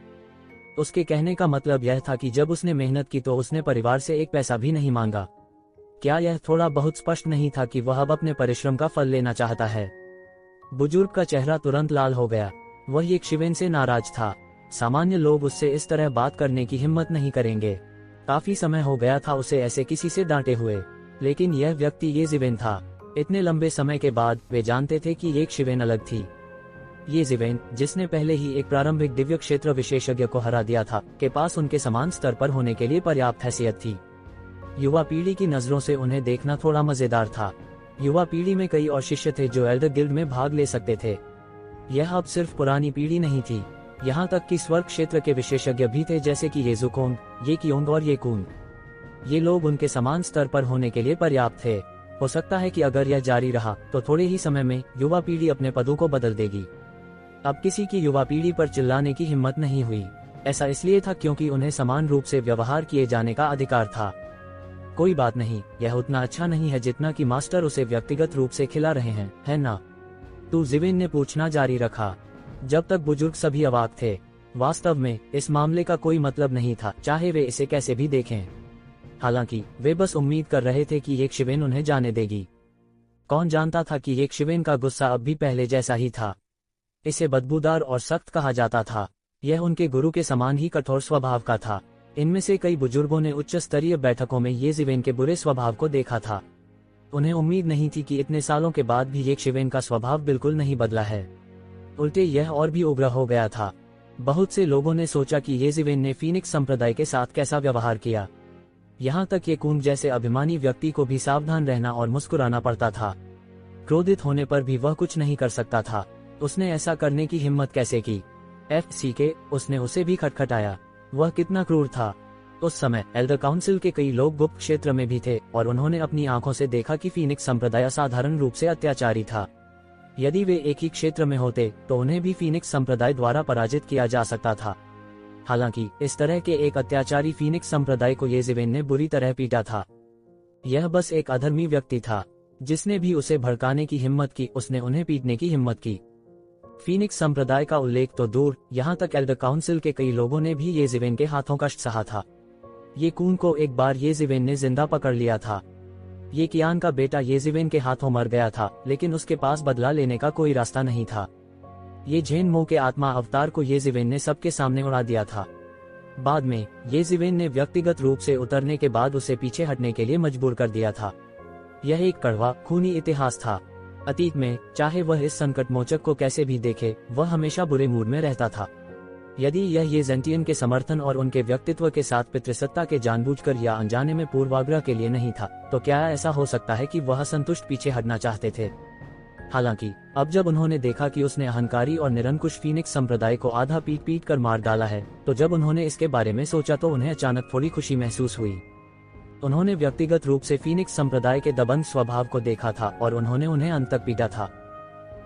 उसके कहने का मतलब यह था कि जब उसने मेहनत की तो उसने परिवार से एक पैसा भी नहीं मांगा। क्या यह थोड़ा बहुत स्पष्ट नहीं था कि वह अब अपने परिश्रम का फल लेना चाहता है? बुजुर्ग का चेहरा तुरंत लाल हो गया। वह येशिवेन से नाराज था। सामान्य लोग उससे इस तरह बात करने की हिम्मत नहीं करेंगे। काफी समय हो गया था उसे ऐसे किसी से डांटे हुए, लेकिन यह व्यक्ति येशिवेन था। इतने लंबे समय के बाद वे जानते थे कि येशिवेन अलग थी। येशिवेन, जिसने पहले ही एक प्रारंभिक दिव्य क्षेत्र विशेषज्ञ को हरा दिया था, के पास उनके समान स्तर पर होने के लिए पर्याप्त हैसियत थी। युवा पीढ़ी की नजरों से उन्हें देखना थोड़ा मजेदार था। युवा पीढ़ी में कई और शिष्य थे जो एल्डर गिल्ड में भाग ले सकते थे। यह अब सिर्फ पुरानी पीढ़ी नहीं थी, यहाँ तक कि स्वर्ग क्षेत्र के विशेषज्ञ भी थे, जैसे कि येजुकोंग, ये कियोंग और ये कून। ये लोग उनके समान स्तर पर होने के लिए पर्याप्त थे। हो सकता है कि अगर यह जारी रहा तो थोड़े ही समय में युवा पीढ़ी अपने पदों को बदल देगी। अब किसी की युवा पीढ़ी पर चिल्लाने की हिम्मत नहीं हुई। ऐसा इसलिए था क्योंकि उन्हें समान रूप से व्यवहार किए जाने का अधिकार था। कोई बात नहीं, यह उतना अच्छा नहीं है जितना कि मास्टर उसे व्यक्तिगत रूप से खिला रहे हैं, है ना? तू ज़िवेन ने पूछना जारी रखा। जब तक बुजुर्ग सभी अवाक थे। वास्तव में इस मामले का कोई मतलब नहीं था, चाहे वे इसे कैसे भी देखें। हालांकि वे बस उम्मीद कर रहे थे कि येशिवेन उन्हें जाने देगी। कौन जानता था कि येशिवेन का गुस्सा अब भी पहले जैसा ही था। इसे बदबूदार और सख्त कहा जाता था। यह उनके गुरु के समान ही कठोर स्वभाव का था। इनमें से कई बुजुर्गों ने उच्च स्तरीय बैठकों में येशिवेन के बुरे स्वभाव को देखा था। उन्हें उम्मीद नहीं थी कि इतने सालों के बाद भी येशिवेन का स्वभाव बिल्कुल नहीं बदला है। उल्टे यह और भी उग्र हो गया था। बहुत से लोगों ने सोचा कि येशिवेन ने फीनिक्स संप्रदाय के साथ कैसा व्यवहार किया। यहाँ तक ये कूंग जैसे अभिमानी व्यक्ति को भी सावधान रहना और मुस्कुराना पड़ता था। क्रोधित होने पर भी वह कुछ नहीं कर सकता था। उसने ऐसा करने की हिम्मत कैसे की? FCK, उसने उसे भी खटखटाया। वह कितना क्रूर था। उस समय एल्डर काउंसिल के कई लोग गुप्त क्षेत्र में भी थे और उन्होंने अपनी आंखों से देखा कि फीनिक्स संप्रदाय असाधारण रूप से अत्याचारी था। यदि वे एक ही क्षेत्र में होते तो उन्हें भी फीनिक्स संप्रदाय द्वारा पराजित किया जा सकता था। हालांकि इस तरह के एक अत्याचारी फीनिक्स संप्रदाय को येशिवेन ने बुरी तरह पीटा था। यह बस एक अधर्मी व्यक्ति था। जिसने भी उसे भड़काने की हिम्मत की, उसने उन्हें पीटने की हिम्मत की। फीनिक्स संप्रदाय का उल्लेख तो दूर, यहाँ तक एल्डर काउंसिल के कई लोगों ने भी येशिवेन के हाथों कष्ट सहा था। ये कून को एक बार येशिवेन ने जिंदा पकड़ लिया था। ये कियान का बेटा येशिवेन के हाथों मर गया था, लेकिन उसके पास बदला लेने का कोई रास्ता नहीं था। ये झेनमो के आत्मा अवतार को येशिवेन ने सबके सामने उड़ा दिया था। बाद में येशिवेन ने व्यक्तिगत रूप से उतरने के बाद उसे पीछे हटने के लिए मजबूर कर दिया था। यह एक कड़वा खूनी इतिहास था। अतीत में चाहे वह इस संकट मोचक को कैसे भी देखे, वह हमेशा बुरे मूड में रहता था। यदि यह येजेंटियन के समर्थन और उनके व्यक्तित्व के साथ पितृसत्ता के जानबूझकर या अनजाने में पूर्वाग्रह के लिए नहीं था, तो क्या ऐसा हो सकता है कि वह संतुष्ट पीछे हटना चाहते थे? हालांकि अब जब उन्होंने देखा कि उसने अहंकारी और निरंकुश फीनिक्स संप्रदाय को आधा पीट पीट कर मार डाला है, तो जब उन्होंने इसके बारे में सोचा तो उन्हें अचानक थोड़ी खुशी महसूस हुई। उन्होंने व्यक्तिगत रूप से फीनिक्स संप्रदाय के दबंग स्वभाव को देखा था और उन्होंने उन्हें अंत तक पीटा था।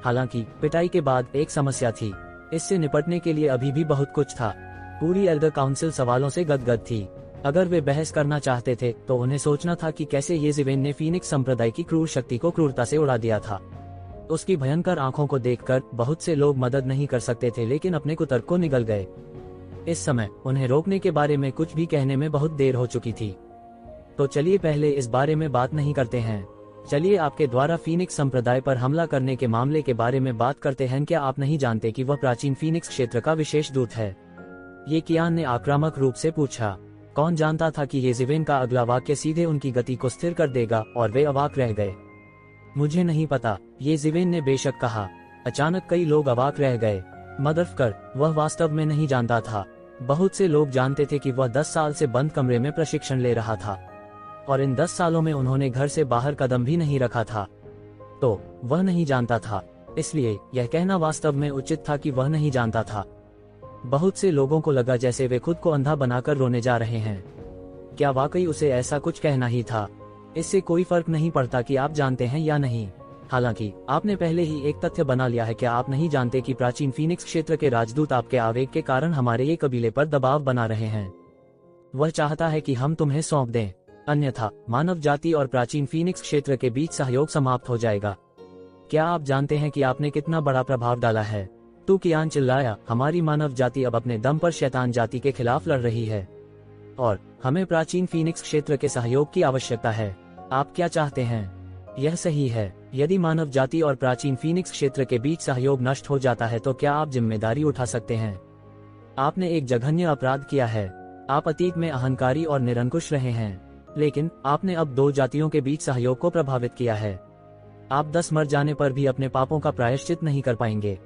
हालांकि पिटाई के बाद एक समस्या थी। इससे निपटने के लिए अभी भी बहुत कुछ था। पूरी एल्डर काउंसिल सवालों से गदगद थी। अगर वे बहस करना चाहते थे तो उन्हें सोचना था कि कैसे येज़ेवेन ने फीनिक्स संप्रदाय की क्रूर शक्ति को क्रूरता से उड़ा दिया था। उसकी भयंकर आंखों को देखकर बहुत से लोग मदद नहीं कर सकते थे, लेकिन अपने कुतर्क को निगल गए। इस समय उन्हें रोकने के बारे में कुछ भी कहने में बहुत देर हो चुकी थी। तो चलिए पहले इस बारे में बात नहीं करते हैं। चलिए आपके द्वारा फीनिक्स संप्रदाय पर हमला करने के मामले के बारे में बात करते हैं। क्या आप नहीं जानते कि वह प्राचीन फीनिक्स क्षेत्र का विशेष दूत है? ये कियान ने आक्रामक रूप से पूछा। कौन जानता था कि येज़ेवेन का अगला वाक्य सीधे उनकी गति को स्थिर कर देगा, और वे अवाक रह गए। मुझे नहीं पता, येज़ेवेन ने बेशक कहा। अचानक कई लोग अवाक रह गए। मदरफकर, वह वास्तव में नहीं जानता था। बहुत से लोग जानते थे कि वह 10 साल से बंद कमरे में प्रशिक्षण ले रहा था, और इन 10 सालों में उन्होंने घर से बाहर कदम भी नहीं रखा था। तो वह नहीं जानता था, इसलिए यह कहना वास्तव में उचित था कि वह नहीं जानता था। बहुत से लोगों को लगा जैसे वे खुद को अंधा बनाकर रोने जा रहे हैं। क्या वाकई उसे ऐसा कुछ कहना ही था? इससे कोई फर्क नहीं पड़ता कि आप जानते हैं या नहीं। हालांकि आपने पहले ही एक तथ्य बना लिया है। क्या आप नहीं जानते कि प्राचीन फीनिक्स क्षेत्र के राजदूत आपके आवेग के कारण हमारे ये कबीले पर दबाव बना रहे हैं? वह चाहता है कि हम तुम्हें सौंप दें, अन्यथा मानव जाति और प्राचीन फीनिक्स क्षेत्र के बीच सहयोग समाप्त हो जाएगा। क्या आप जानते हैं कि आपने कितना बड़ा प्रभाव डाला है? तू कियान चिल्लाया। हमारी मानव जाति अब अपने दम पर शैतान जाति के खिलाफ लड़ रही है, और हमें प्राचीन फीनिक्स क्षेत्र के सहयोग की आवश्यकता है। आप क्या चाहते हैं? यह सही है। यदि मानव जाति और प्राचीन फीनिक्स क्षेत्र के बीच सहयोग नष्ट हो जाता है तो क्या आप जिम्मेदारी उठा सकते हैं? आपने एक जघन्य अपराध किया है। आप अतीत में अहंकारी और निरंकुश रहे हैं, लेकिन आपने अब 2 जातियों के बीच सहयोग को प्रभावित किया है। आप 10 मर जाने पर भी अपने पापों का प्रायश्चित नहीं कर पाएंगे।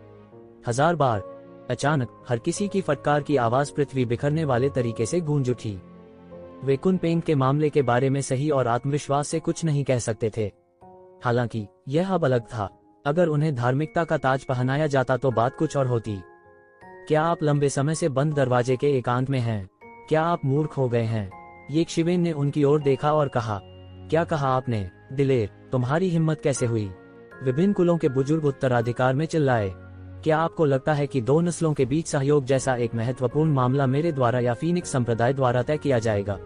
1000 बार। अचानक हर किसी की फटकार की आवाज पृथ्वी बिखरने वाले तरीके से गूंज उठी। वे कुनपेंग के मामले के बारे में सही और आत्मविश्वास से कुछ नहीं कह सकते थे। हालांकि यह अब अलग था। अगर उन्हें धार्मिकता का ताज पहनाया जाता तो बात कुछ और होती। क्या आप लंबे समय से बंद दरवाजे के एकांत में हैं? क्या आप मूर्ख हो गए हैं? येज़ेवेन ने उनकी ओर देखा और कहा, क्या कहा आपने? दिलेर, तुम्हारी हिम्मत कैसे हुई? विभिन्न कुलों के बुजुर्ग उत्तराधिकार में चिल्लाए। क्या आपको लगता है कि 2 नस्लों के बीच सहयोग जैसा एक महत्वपूर्ण मामला मेरे द्वारा या फीनिक्स संप्रदाय द्वारा तय किया जाएगा?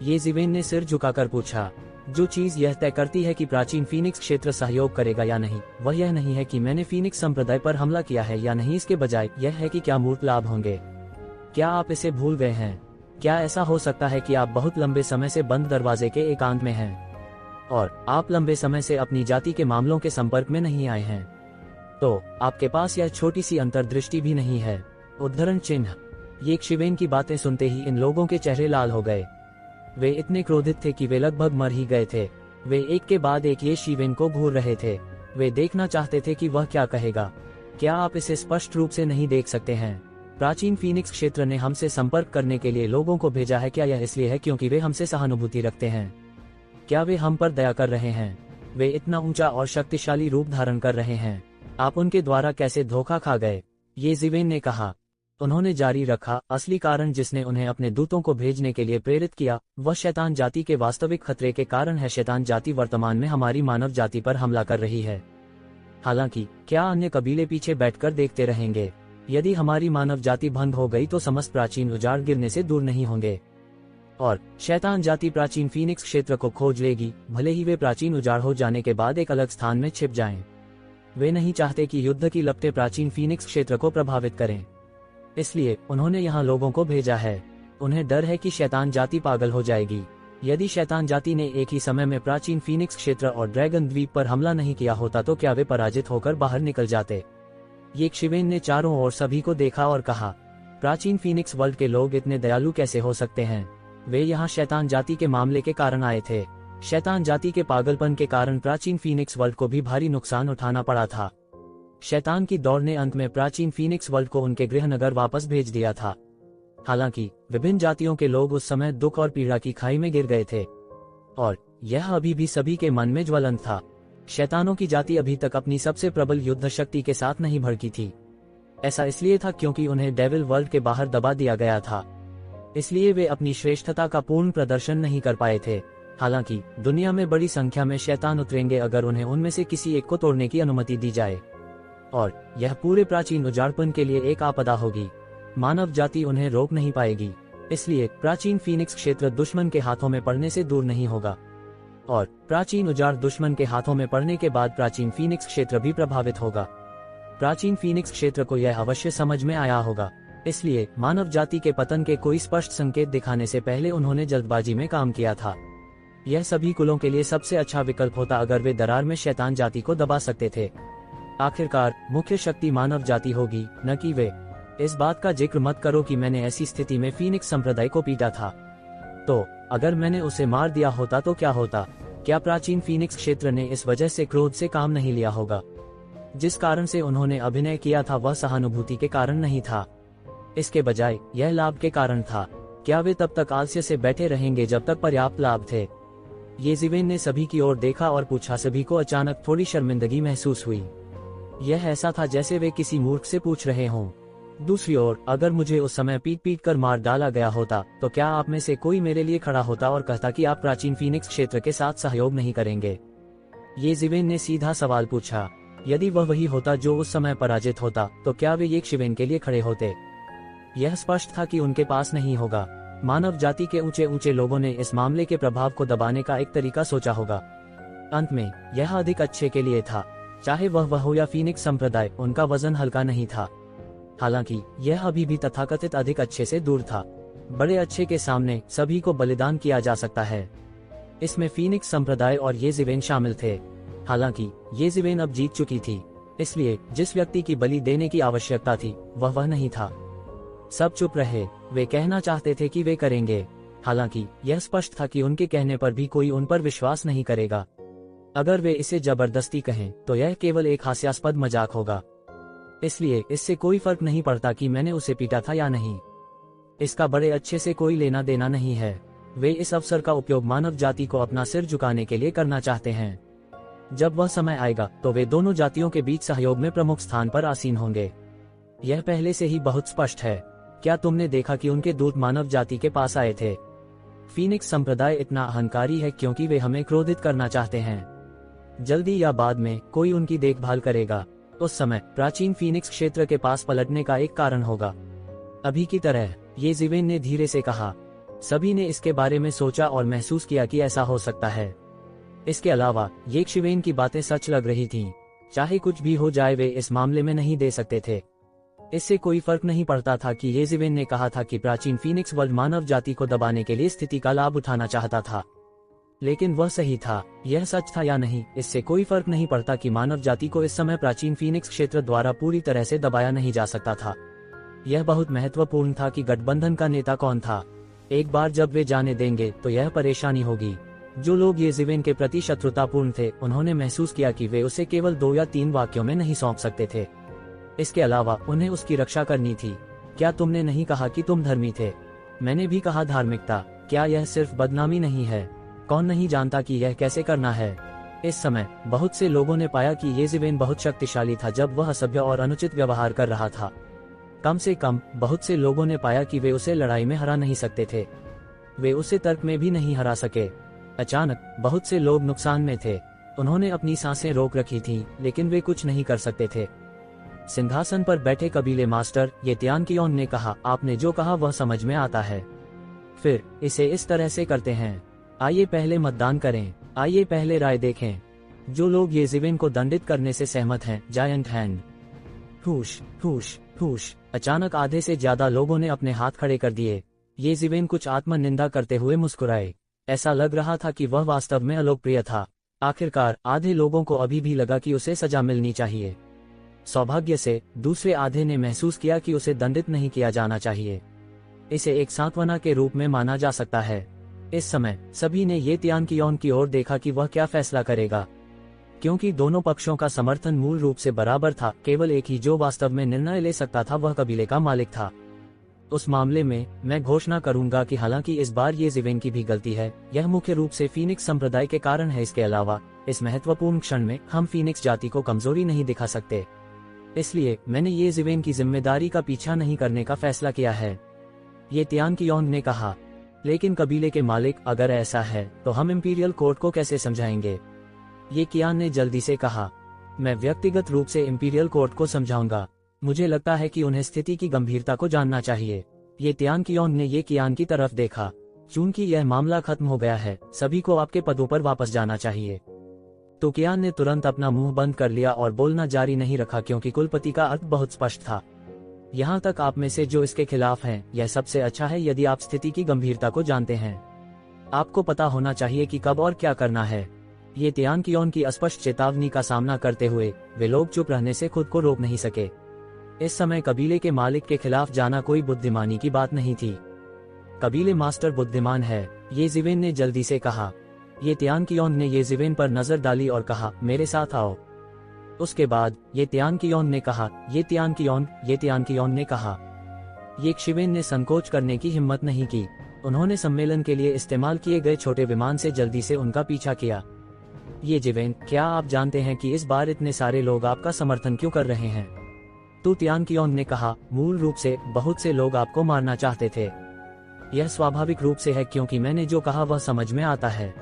येज़ेवेन ने सिर झुकाकर पूछा। जो चीज यह तय करती है कि प्राचीन फीनिक्स क्षेत्र सहयोग करेगा या नहीं, वह यह नहीं है कि मैंने फीनिक्स संप्रदाय पर हमला किया है या नहीं। इसके बजाय यह है कि क्या मूर्त लाभ होंगे। क्या आप इसे भूल गए हैं? क्या ऐसा हो सकता है कि आप बहुत लंबे समय से बंद दरवाजे के एकांत में हैं, और आप लंबे समय से अपनी जाति के मामलों के संपर्क में नहीं आए हैं? तो आपके पास यह छोटी सी अंतर्दृष्टि भी नहीं है। उद्धरण चिन्ह। येज़ेवेन की बातें सुनते ही इन लोगों के चेहरे लाल हो गए। वे इतने क्रोधित थे कि वे लगभग मर ही गए थे। वे एक के बाद एक येज़ेवेन को घूर रहे थे। वे देखना चाहते थे कि वह क्या कहेगा। क्या आप इसे स्पष्ट रूप से नहीं देख सकते हैं? प्राचीन फीनिक्स क्षेत्र ने हमसे संपर्क करने के लिए लोगों को भेजा है। क्या यह इसलिए है क्योंकि वे हमसे सहानुभूति रखते हैं? क्या वे हम पर दया कर रहे हैं? वे इतना ऊंचा और शक्तिशाली रूप धारण कर रहे हैं। आप उनके द्वारा कैसे धोखा खा गए? येज़ेवेन ने कहा। उन्होंने जारी रखा, असली कारण जिसने उन्हें अपने दूतों को भेजने के लिए प्रेरित किया वह शैतान जाति के वास्तविक खतरे के कारण है। शैतान जाति वर्तमान में हमारी मानव जाति पर हमला कर रही है। हालांकि क्या अन्य कबीले पीछे बैठकर देखते रहेंगे? यदि हमारी मानव जाति भंग हो गई तो समस्त प्राचीन उजाड़ गिरने से दूर नहीं होंगे, और शैतान जाति प्राचीन फीनिक्स क्षेत्र को खोज लेगी, भले ही वे प्राचीन उजाड़ हो जाने के बाद एक अलग स्थान में छिप जाएं। वे नहीं चाहते कि युद्ध की लपटें प्राचीन फीनिक्स क्षेत्र को प्रभावित करें, इसलिए उन्होंने यहाँ लोगों को भेजा है। उन्हें डर है कि शैतान जाति पागल हो जाएगी। यदि शैतान जाति ने एक ही समय में प्राचीन फीनिक्स क्षेत्र और ड्रैगन द्वीप पर हमला नहीं किया होता तो क्या वे पराजित होकर बाहर निकल जाते? येज़ेवेन ने चारों ओर सभी को देखा और कहा, प्राचीन फीनिक्स वर्ल्ड के लोग इतने दयालु कैसे हो सकते हैं? वे यहाँ शैतान जाति के मामले के कारण आए थे। शैतान जाति के पागलपन के कारण प्राचीन फीनिक्स वर्ल्ड को भी भारी नुकसान उठाना पड़ा था। शैतान की दौड़ ने अंत में प्राचीन फीनिक्स वर्ल्ड को उनके गृहनगर वापस भेज दिया था। हालांकि विभिन्न जातियों के लोग उस समय दुख और पीड़ा की खाई में गिर गए थे, और यह अभी भी सभी के मन में ज्वलंत था। शैतानों की जाति अभी तक अपनी सबसे प्रबल युद्ध शक्ति के साथ नहीं भड़की थी। ऐसा इसलिए था क्योंकि उन्हें डेविल वर्ल्ड के बाहर दबा दिया गया था, इसलिए वे अपनी श्रेष्ठता का पूर्ण प्रदर्शन नहीं कर पाए थे। हालांकि दुनिया में बड़ी संख्या में शैतान उतरेंगे अगर उन्हें उनमें से किसी एक को तोड़ने की अनुमति दी जाए, और यह पूरे प्राचीन उजाड़पन के लिए एक आपदा होगी। मानव जाति उन्हें रोक नहीं पाएगी, इसलिए प्राचीन फीनिक्स क्षेत्र दुश्मन के हाथों में पड़ने से दूर नहीं होगा, और प्राचीन उजाड़ दुश्मन के हाथों में पड़ने के बाद प्राचीन फीनिक्स क्षेत्र भी प्रभावित होगा। प्राचीन फीनिक्स क्षेत्र को यह अवश्य समझ में आया होगा, इसलिए मानव जाति के पतन के कोई स्पष्ट संकेत दिखाने से पहले उन्होंने जल्दबाजी में काम किया था। यह सभी कुलों के लिए सबसे अच्छा विकल्प होता अगर वे दरार में शैतान जाति को दबा सकते थे। आखिरकार मुख्य शक्ति मानव जाति होगी, न कि वे। इस बात का जिक्र मत करो कि मैंने ऐसी स्थिति में फीनिक्स संप्रदाय को पीटा था। तो अगर मैंने उसे मार दिया होता तो क्या होता? क्या प्राचीन फीनिक्स क्षेत्र ने इस वजह से क्रोध से काम नहीं लिया होगा? जिस कारण से उन्होंने अभिनय किया था वह सहानुभूति के कारण नहीं था, इसके बजाय यह लाभ के कारण था। क्या वे तब तक आलस्य से बैठे रहेंगे जब तक पर्याप्त लाभ थे? येज़िवेन ने सभी की ओर देखा और पूछा। सभी को अचानक थोड़ी शर्मिंदगी महसूस हुई। यह ऐसा था जैसे वे किसी मूर्ख से पूछ रहे हों। दूसरी ओर, अगर मुझे उस समय पीट पीट कर मार डाला गया होता तो क्या आप में से कोई मेरे लिए खड़ा होता और कहता कि आप प्राचीन फीनिक्स क्षेत्र के साथ सहयोग नहीं करेंगे? येज़िवेन ने सीधा सवाल पूछा। यदि वह वही होता जो उस समय पराजित होता तो क्या वे येक्षिवेन के लिए खड़े होते? यह स्पष्ट था कि उनके पास नहीं होगा। मानव जाति के ऊंचे ऊंचे लोगों ने इस मामले के प्रभाव को दबाने का एक तरीका सोचा होगा। अंत में यह अधिक अच्छे के लिए था, चाहे वह हो या फीनिक्स संप्रदाय, उनका वजन हल्का नहीं था। हालांकि यह अभी भी तथाकथित अधिक अच्छे से दूर था। बड़े अच्छे के सामने सभी को बलिदान किया जा सकता है। इसमें फीनिक्स संप्रदाय और येज़िवेन शामिल थे। हालांकि येज़िवेन अब जीत चुकी थी, इसलिए जिस व्यक्ति की बलि देने की आवश्यकता थी वह नहीं था। सब चुप रहे। वे कहना चाहते थे कि वे करेंगे, हालांकि यह स्पष्ट था कि उनके कहने पर भी कोई उन पर विश्वास नहीं करेगा। अगर वे इसे जबरदस्ती कहें तो यह केवल एक हास्यास्पद मजाक होगा। इसलिए इससे कोई फर्क नहीं पड़ता कि मैंने उसे पीटा था या नहीं। इसका बड़े अच्छे से कोई लेना देना नहीं है। वे इस अवसर का उपयोग मानव जाति को अपना सिर झुकाने के लिए करना चाहते हैं। जब वह समय आएगा तो वे दोनों जातियों के बीच सहयोग में प्रमुख स्थान पर आसीन होंगे। यह पहले से ही बहुत स्पष्ट है। क्या तुमने देखा कि उनके दूत मानव जाति के पास आए थे? फीनिक्स संप्रदाय इतना अहंकारी है क्योंकि वे हमें क्रोधित करना चाहते हैं। जल्दी या बाद में कोई उनकी देखभाल करेगा। उस समय प्राचीन फीनिक्स क्षेत्र के पास पलटने का एक कारण होगा। अभी की तरह, येज़िवेन ने धीरे से कहा। सभी ने इसके बारे में सोचा और महसूस किया कि ऐसा हो सकता है। इसके अलावा येक्षिवेन की बातें सच लग रही थीं। चाहे कुछ भी हो जाए वे इस मामले में नहीं दे सकते थे। इससे कोई फर्क नहीं पड़ता था कि येज़िवेन ने कहा था कि प्राचीन फीनिक्स वर्ल्ड मानव जाति को दबाने के लिए स्थिति का लाभ उठाना चाहता था, लेकिन वह सही था। यह सच था या नहीं, इससे कोई फर्क नहीं पड़ता कि मानव जाति को इस समय प्राचीन फीनिक्स क्षेत्र द्वारा पूरी तरह से दबाया नहीं जा सकता था। यह बहुत महत्वपूर्ण था कि गठबंधन का नेता कौन था। एक बार जब वे जाने देंगे तो यह परेशानी होगी। जो लोग येज़िवेन के प्रति शत्रुतापूर्ण थे उन्होंने महसूस किया कि वे उसे केवल 2 या 3 वाक्यों में नहीं सौंप सकते थे। इसके अलावा उन्हें उसकी रक्षा करनी थी। क्या तुमने नहीं कहा कि तुम धर्मी थे? मैंने भी कहा धार्मिकता। क्या यह सिर्फ बदनामी नहीं है? कौन नहीं जानता कि यह कैसे करना है? इस समय बहुत से लोगों ने पाया कि येज़िवेन बहुत शक्तिशाली था जब वह असभ्य और अनुचित व्यवहार कर रहा था। कम से कम बहुत से लोगों ने पाया कि वे उसे लड़ाई में हरा नहीं सकते थे। वे उसे तर्क में भी नहीं हरा सके। अचानक बहुत से लोग नुकसान में थे। उन्होंने अपनी सांसें रोक रखी थीं, लेकिन वे कुछ नहीं कर सकते थे। सिंहासन पर बैठे कबीले मास्टर येतियान कियोन ने कहा, आपने जो कहा वह समझ में आता है। फिर इसे इस तरह से करते हैं। आइए पहले मतदान करें। आइए पहले राय देखें। जो लोग येज़िवेन को दंडित करने से सहमत हैं, जायंट हैंड। हुश हुश हुश। अचानक आधे से ज्यादा लोगों ने अपने हाथ खड़े कर दिए। येज़िवेन कुछ आत्मनिंदा करते हुए मुस्कुराए। ऐसा लग रहा था कि वह वास्तव में अलोकप्रिय था। आखिरकार आधे लोगों को अभी भी लगा कि उसे सजा मिलनी चाहिए। सौभाग्य से दूसरे आधे ने महसूस किया कि उसे दंडित नहीं किया जाना चाहिए। इसे एक सांत्वना के रूप में माना जा सकता है। इस समय सभी ने येतियान कियोन की ओर देखा कि वह क्या फैसला करेगा। क्योंकि दोनों पक्षों का समर्थन मूल रूप से बराबर था, केवल एक ही जो वास्तव में निर्णय ले सकता था वह कबीले का मालिक था। उस मामले में मैं घोषणा करूंगा कि हालांकि इस बार येज़िवेन की भी गलती है, यह मुख्य रूप से फीनिक्स संप्रदाय के कारण है। इसके अलावा इस महत्वपूर्ण क्षण में हम फीनिक्स जाति को कमजोरी नहीं दिखा सकते। इसलिए मैंने ये जिवेन की जिम्मेदारी का पीछा नहीं करने का फैसला किया है, ये तियान कियोंग ने कहा। लेकिन कबीले के मालिक, अगर ऐसा है तो हम इंपीरियल कोर्ट को कैसे समझाएंगे? ये कियान ने जल्दी से कहा। मैं व्यक्तिगत रूप से इंपीरियल कोर्ट को समझाऊंगा। मुझे लगता है कि उन्हें स्थिति की गंभीरता को जानना चाहिए। ये तियान कियोंग ने ये कियान की तरफ देखा। चूंकि यह मामला खत्म हो गया है, सभी को आपके पदों पर वापस जाना चाहिए। तो कियान ने तुरंत अपना मुंह बंद कर लिया और बोलना जारी नहीं रखा, क्योंकि कुलपति का अर्थ बहुत स्पष्ट था। यहाँ तक आप में से जो इसके खिलाफ हैं, यह सबसे अच्छा है यदि आप स्थिति की गंभीरता को जानते हैं। आपको पता होना चाहिए कि कब और क्या करना है। ये तियान कियोंग की स्पष्ट चेतावनी का सामना करते हुए वे लोग चुप रहने से खुद को रोक नहीं सके। इस समय कबीले के मालिक के खिलाफ जाना कोई बुद्धिमानी की बात नहीं थी। कबीले मास्टर बुद्धिमान है, ये जिवेन ने जल्दी से कहा। ये तियान कियोंग ने ये जिवेन पर नजर डाली और कहा, मेरे साथ आओ। उसके बाद ये तियान कियोंग ने कहा, ये तियान कियोंग ने कहा। ये शिवेन ने संकोच करने की हिम्मत नहीं की। उन्होंने सम्मेलन के लिए इस्तेमाल किए गए छोटे विमान से जल्दी से उनका पीछा किया। ये जिवेन, क्या आप जानते हैं कि इस बार इतने सारे लोग आपका समर्थन क्यों कर रहे हैं? तो तियान कियोंग ने कहा, मूल रूप से बहुत से लोग आपको मारना चाहते थे। यह स्वाभाविक रूप से है, क्योंकि मैंने जो कहा वह समझ में आता है,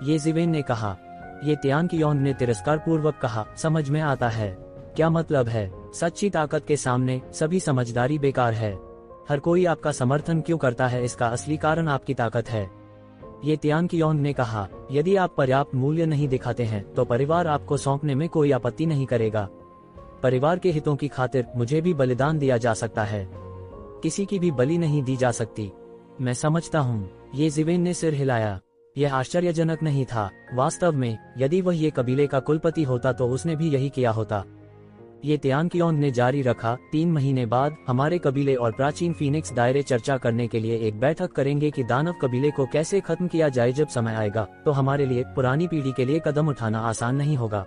ये जिवेन ने कहा। ये तियान कियोंग ने तिरस्कार पूर्वक कहा, समझ में आता है? क्या मतलब है? सच्ची ताकत के सामने सभी समझदारी बेकार है। हर कोई आपका समर्थन क्यों करता है, इसका असली कारण आपकी ताकत है। ये तियान कियोंग ने कहा, यदि आप पर्याप्त मूल्य नहीं दिखाते हैं तो परिवार आपको सौंपने में कोई आपत्ति नहीं करेगा। परिवार के हितों की खातिर मुझे भी बलिदान दिया जा सकता है, किसी की भी बलि नहीं दी जा सकती। मैं समझता हूँ। ये जिवेन ने सिर हिलाया। यह आश्चर्यजनक नहीं था। वास्तव में यदि वह ये कबीले का कुलपति होता तो उसने भी यही किया होता। ये तियान कियोंग ने जारी रखा, 3 महीने बाद हमारे कबीले और प्राचीन फीनिक्स दायरे चर्चा करने के लिए एक बैठक करेंगे कि दानव कबीले को कैसे खत्म किया जाए। जब समय आएगा तो हमारे लिए पुरानी पीढ़ी के लिए कदम उठाना आसान नहीं होगा।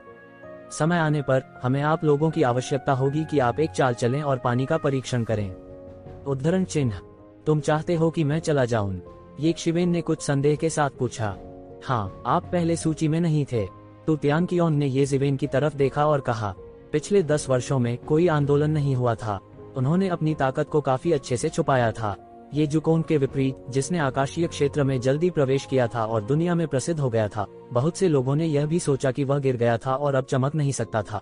समय आने पर हमें आप लोगों की आवश्यकता होगी कि आप एक चाल चलें और पानी का परीक्षण करें। उद्धरण चिन्ह, तुम चाहते हो कि मैं चला जाऊं? ये शिवेन ने कुछ संदेह के साथ पूछा। हाँ, आप पहले सूची में नहीं थे। तो तियान कियोंग ने ये जिवेन की तरफ देखा और कहा, पिछले 10 वर्षों में कोई आंदोलन नहीं हुआ था। उन्होंने अपनी ताकत को काफी अच्छे से छुपाया था। ये जुकोंग के विपरीत, जिसने आकाशीय क्षेत्र में जल्दी प्रवेश किया था और दुनिया में प्रसिद्ध हो गया था, बहुत से लोगों ने यह भी सोचा कि वह गिर गया था और अब चमक नहीं सकता था।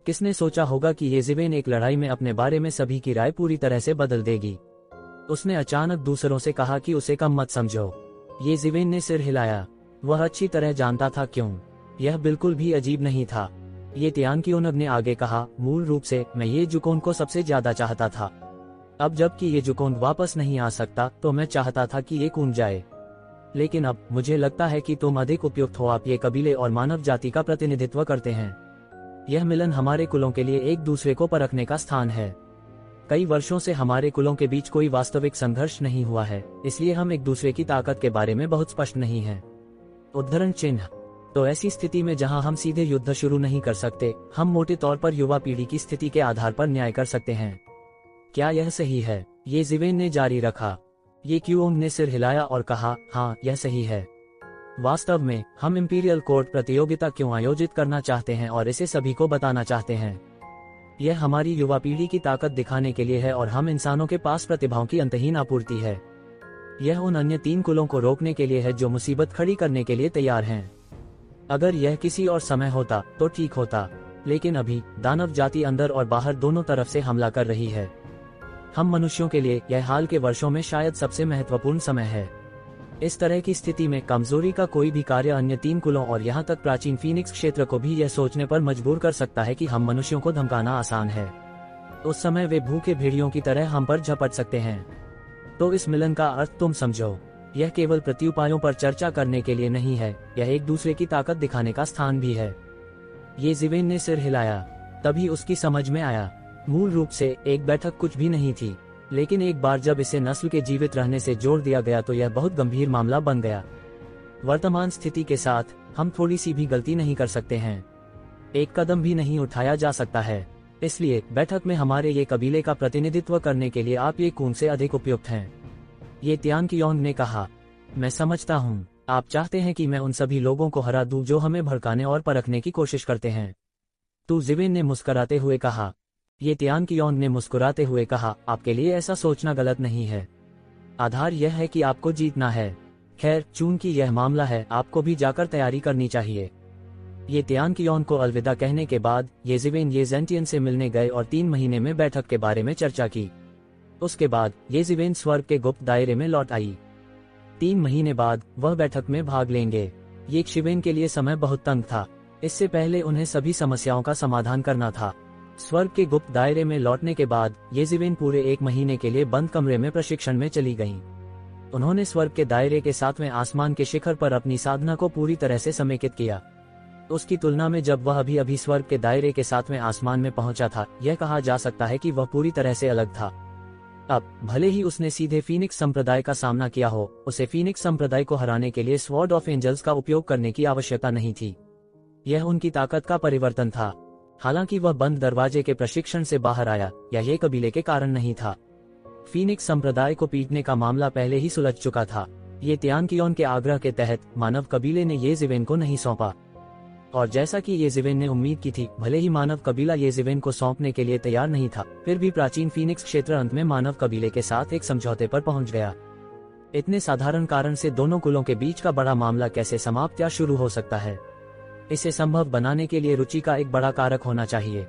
किसने सोचा होगा कि ये जिवेन एक लड़ाई में अपने बारे में सभी की राय पूरी तरह से बदल देगी? उसने अचानक दूसरों से कहा कि उसे कम मत समझो। ये जिवेन ने सिर हिलाया। वह अच्छी तरह जानता था क्यों। यह बिल्कुल भी अजीब नहीं था। ये तियान कियोंग ने आगे कहा, मूल रूप से मैं ये जुकोंग को सबसे ज्यादा चाहता था। अब जबकि ये जुकोंग वापस नहीं आ सकता तो मैं चाहता था कि ये कूद जाए। लेकिन अब मुझे लगता है कि तुम अधिक उपयुक्त हो। आप ये कबीले और मानव जाति का प्रतिनिधित्व करते हैं। यह मिलन हमारे कुलों के लिए एक दूसरे को परखने का स्थान है। कई वर्षों से हमारे कुलों के बीच कोई वास्तविक संघर्ष नहीं हुआ है, इसलिए हम एक दूसरे की ताकत के बारे में बहुत स्पष्ट नहीं हैं। उद्धरण चिन्ह, तो ऐसी स्थिति में जहां हम सीधे युद्ध शुरू नहीं कर सकते, हम मोटे तौर पर युवा पीढ़ी की स्थिति के आधार पर न्याय कर सकते हैं। क्या यह सही है? ये जिवेन ने जारी रखा। ये कियोंग ने सिर हिलाया और कहा, हाँ, यह सही है। वास्तव में हम इंपीरियल कोर्ट प्रतियोगिता क्यों आयोजित करना चाहते हैं और इसे सभी को बताना चाहते हैं। यह हमारी युवा पीढ़ी की ताकत दिखाने के लिए है और हम इंसानों के पास प्रतिभाओं की अंतहीन आपूर्ति है। यह उन अन्य 3 कुलों को रोकने के लिए है जो मुसीबत खड़ी करने के लिए तैयार हैं। अगर यह किसी और समय होता तो ठीक होता, लेकिन अभी दानव जाति अंदर और बाहर दोनों तरफ से हमला कर रही है। हम मनुष्यों के लिए यह हाल के वर्षों में शायद सबसे महत्वपूर्ण समय है। इस तरह की स्थिति में कमजोरी का कोई भी कार्य अन्य 3 कुलों और यहाँ तक प्राचीन फीनिक्स क्षेत्र को भी यह सोचने पर मजबूर कर सकता है कि हम मनुष्यों को धमकाना आसान है। उस समय वे भूखे भेड़ियों की तरह हम पर झपट सकते हैं। तो इस मिलन का अर्थ तुम समझो। यह केवल प्रत्युपायों पर चर्चा करने के लिए नहीं है, यह एक दूसरे की ताकत दिखाने का स्थान भी है। ये जिवेन ने सिर हिलाया। तभी उसकी समझ में आया। मूल रूप से एक बैठक कुछ भी नहीं थी, लेकिन एक बार जब इसे नस्ल के जीवित रहने से जोड़ दिया गया तो यह बहुत गंभीर मामला बन गया। वर्तमान स्थिति के साथ हम थोड़ी सी भी गलती नहीं कर सकते हैं। एक कदम भी नहीं उठाया जा सकता है। इसलिए बैठक में हमारे ये कबीले का प्रतिनिधित्व करने के लिए आप ये कून से अधिक उपयुक्त हैं। ये तियान कियोंग ने कहा। मैं समझता हूँ। आप चाहते हैं कि मैं उन सभी लोगों को हरा दूं जो हमें भड़काने और परखने की कोशिश करते हैं। तू ज़िवेन ने मुस्कुराते हुए कहा। ये तियान कियोंग ने मुस्कुराते हुए कहा, आपके लिए ऐसा सोचना गलत नहीं है। आधार यह है कि आपको जीतना है। खैर, चूंकि यह मामला है, आपको भी जाकर तैयारी करनी चाहिए। ये तियान कियोंग को अलविदा कहने के बाद ये ज़िवेन ये ज़ेंटियन से मिलने गए और 3 महीने में बैठक के बारे में चर्चा की। उसके बाद ये ज़िवेन स्वर्ग के गुप्त दायरे में लौट आई। 3 महीने बाद वह बैठक में भाग लेंगे। ये शिवेन के लिए समय बहुत तंग था। इससे पहले उन्हें सभी समस्याओं का समाधान करना था। स्वर्ग के गुप्त दायरे में लौटने के बाद ये ज़िवेन पूरे 1 महीने के लिए बंद कमरे में प्रशिक्षण में चली गईं। उन्होंने स्वर्ग के दायरे के 7वें आसमान के शिखर पर अपनी साधना को पूरी तरह से समेकित किया। उसकी तुलना में जब वह अभी स्वर्ग के दायरे के 7वें आसमान में पहुंचा था, यह कहा जा सकता है कि वह पूरी तरह से अलग था। अब भले ही उसने सीधे फीनिक्स संप्रदाय का सामना किया हो, उसे फीनिक्स संप्रदाय को हराने के लिए स्वॉर्ड ऑफ एंजल्स का उपयोग करने की आवश्यकता नहीं थी। यह उनकी ताकत का परिवर्तन था। हालांकि वह बंद दरवाजे के प्रशिक्षण से बाहर आया, यह कबीले के कारण नहीं था। फीनिक्स संप्रदाय को पीटने का मामला पहले ही सुलझ चुका था। ये तियान कियोंग के आग्रह के तहत मानव कबीले ने ये ज़िवेन को नहीं सौंपा। और जैसा कि ये ज़िवेन ने उम्मीद की थी, भले ही मानव कबीला ये ज़िवेन को सौंपने के लिए तैयार नहीं था, फिर भी प्राचीन फीनिक्स क्षेत्र अंत में मानव कबीले के साथ एक समझौते पर पहुंच गया। इतने साधारण कारण से दोनों कुलों के बीच का बड़ा मामला कैसे समाप्त या शुरू हो सकता है? इसे संभव बनाने के लिए रुचि का एक बड़ा कारक होना चाहिए।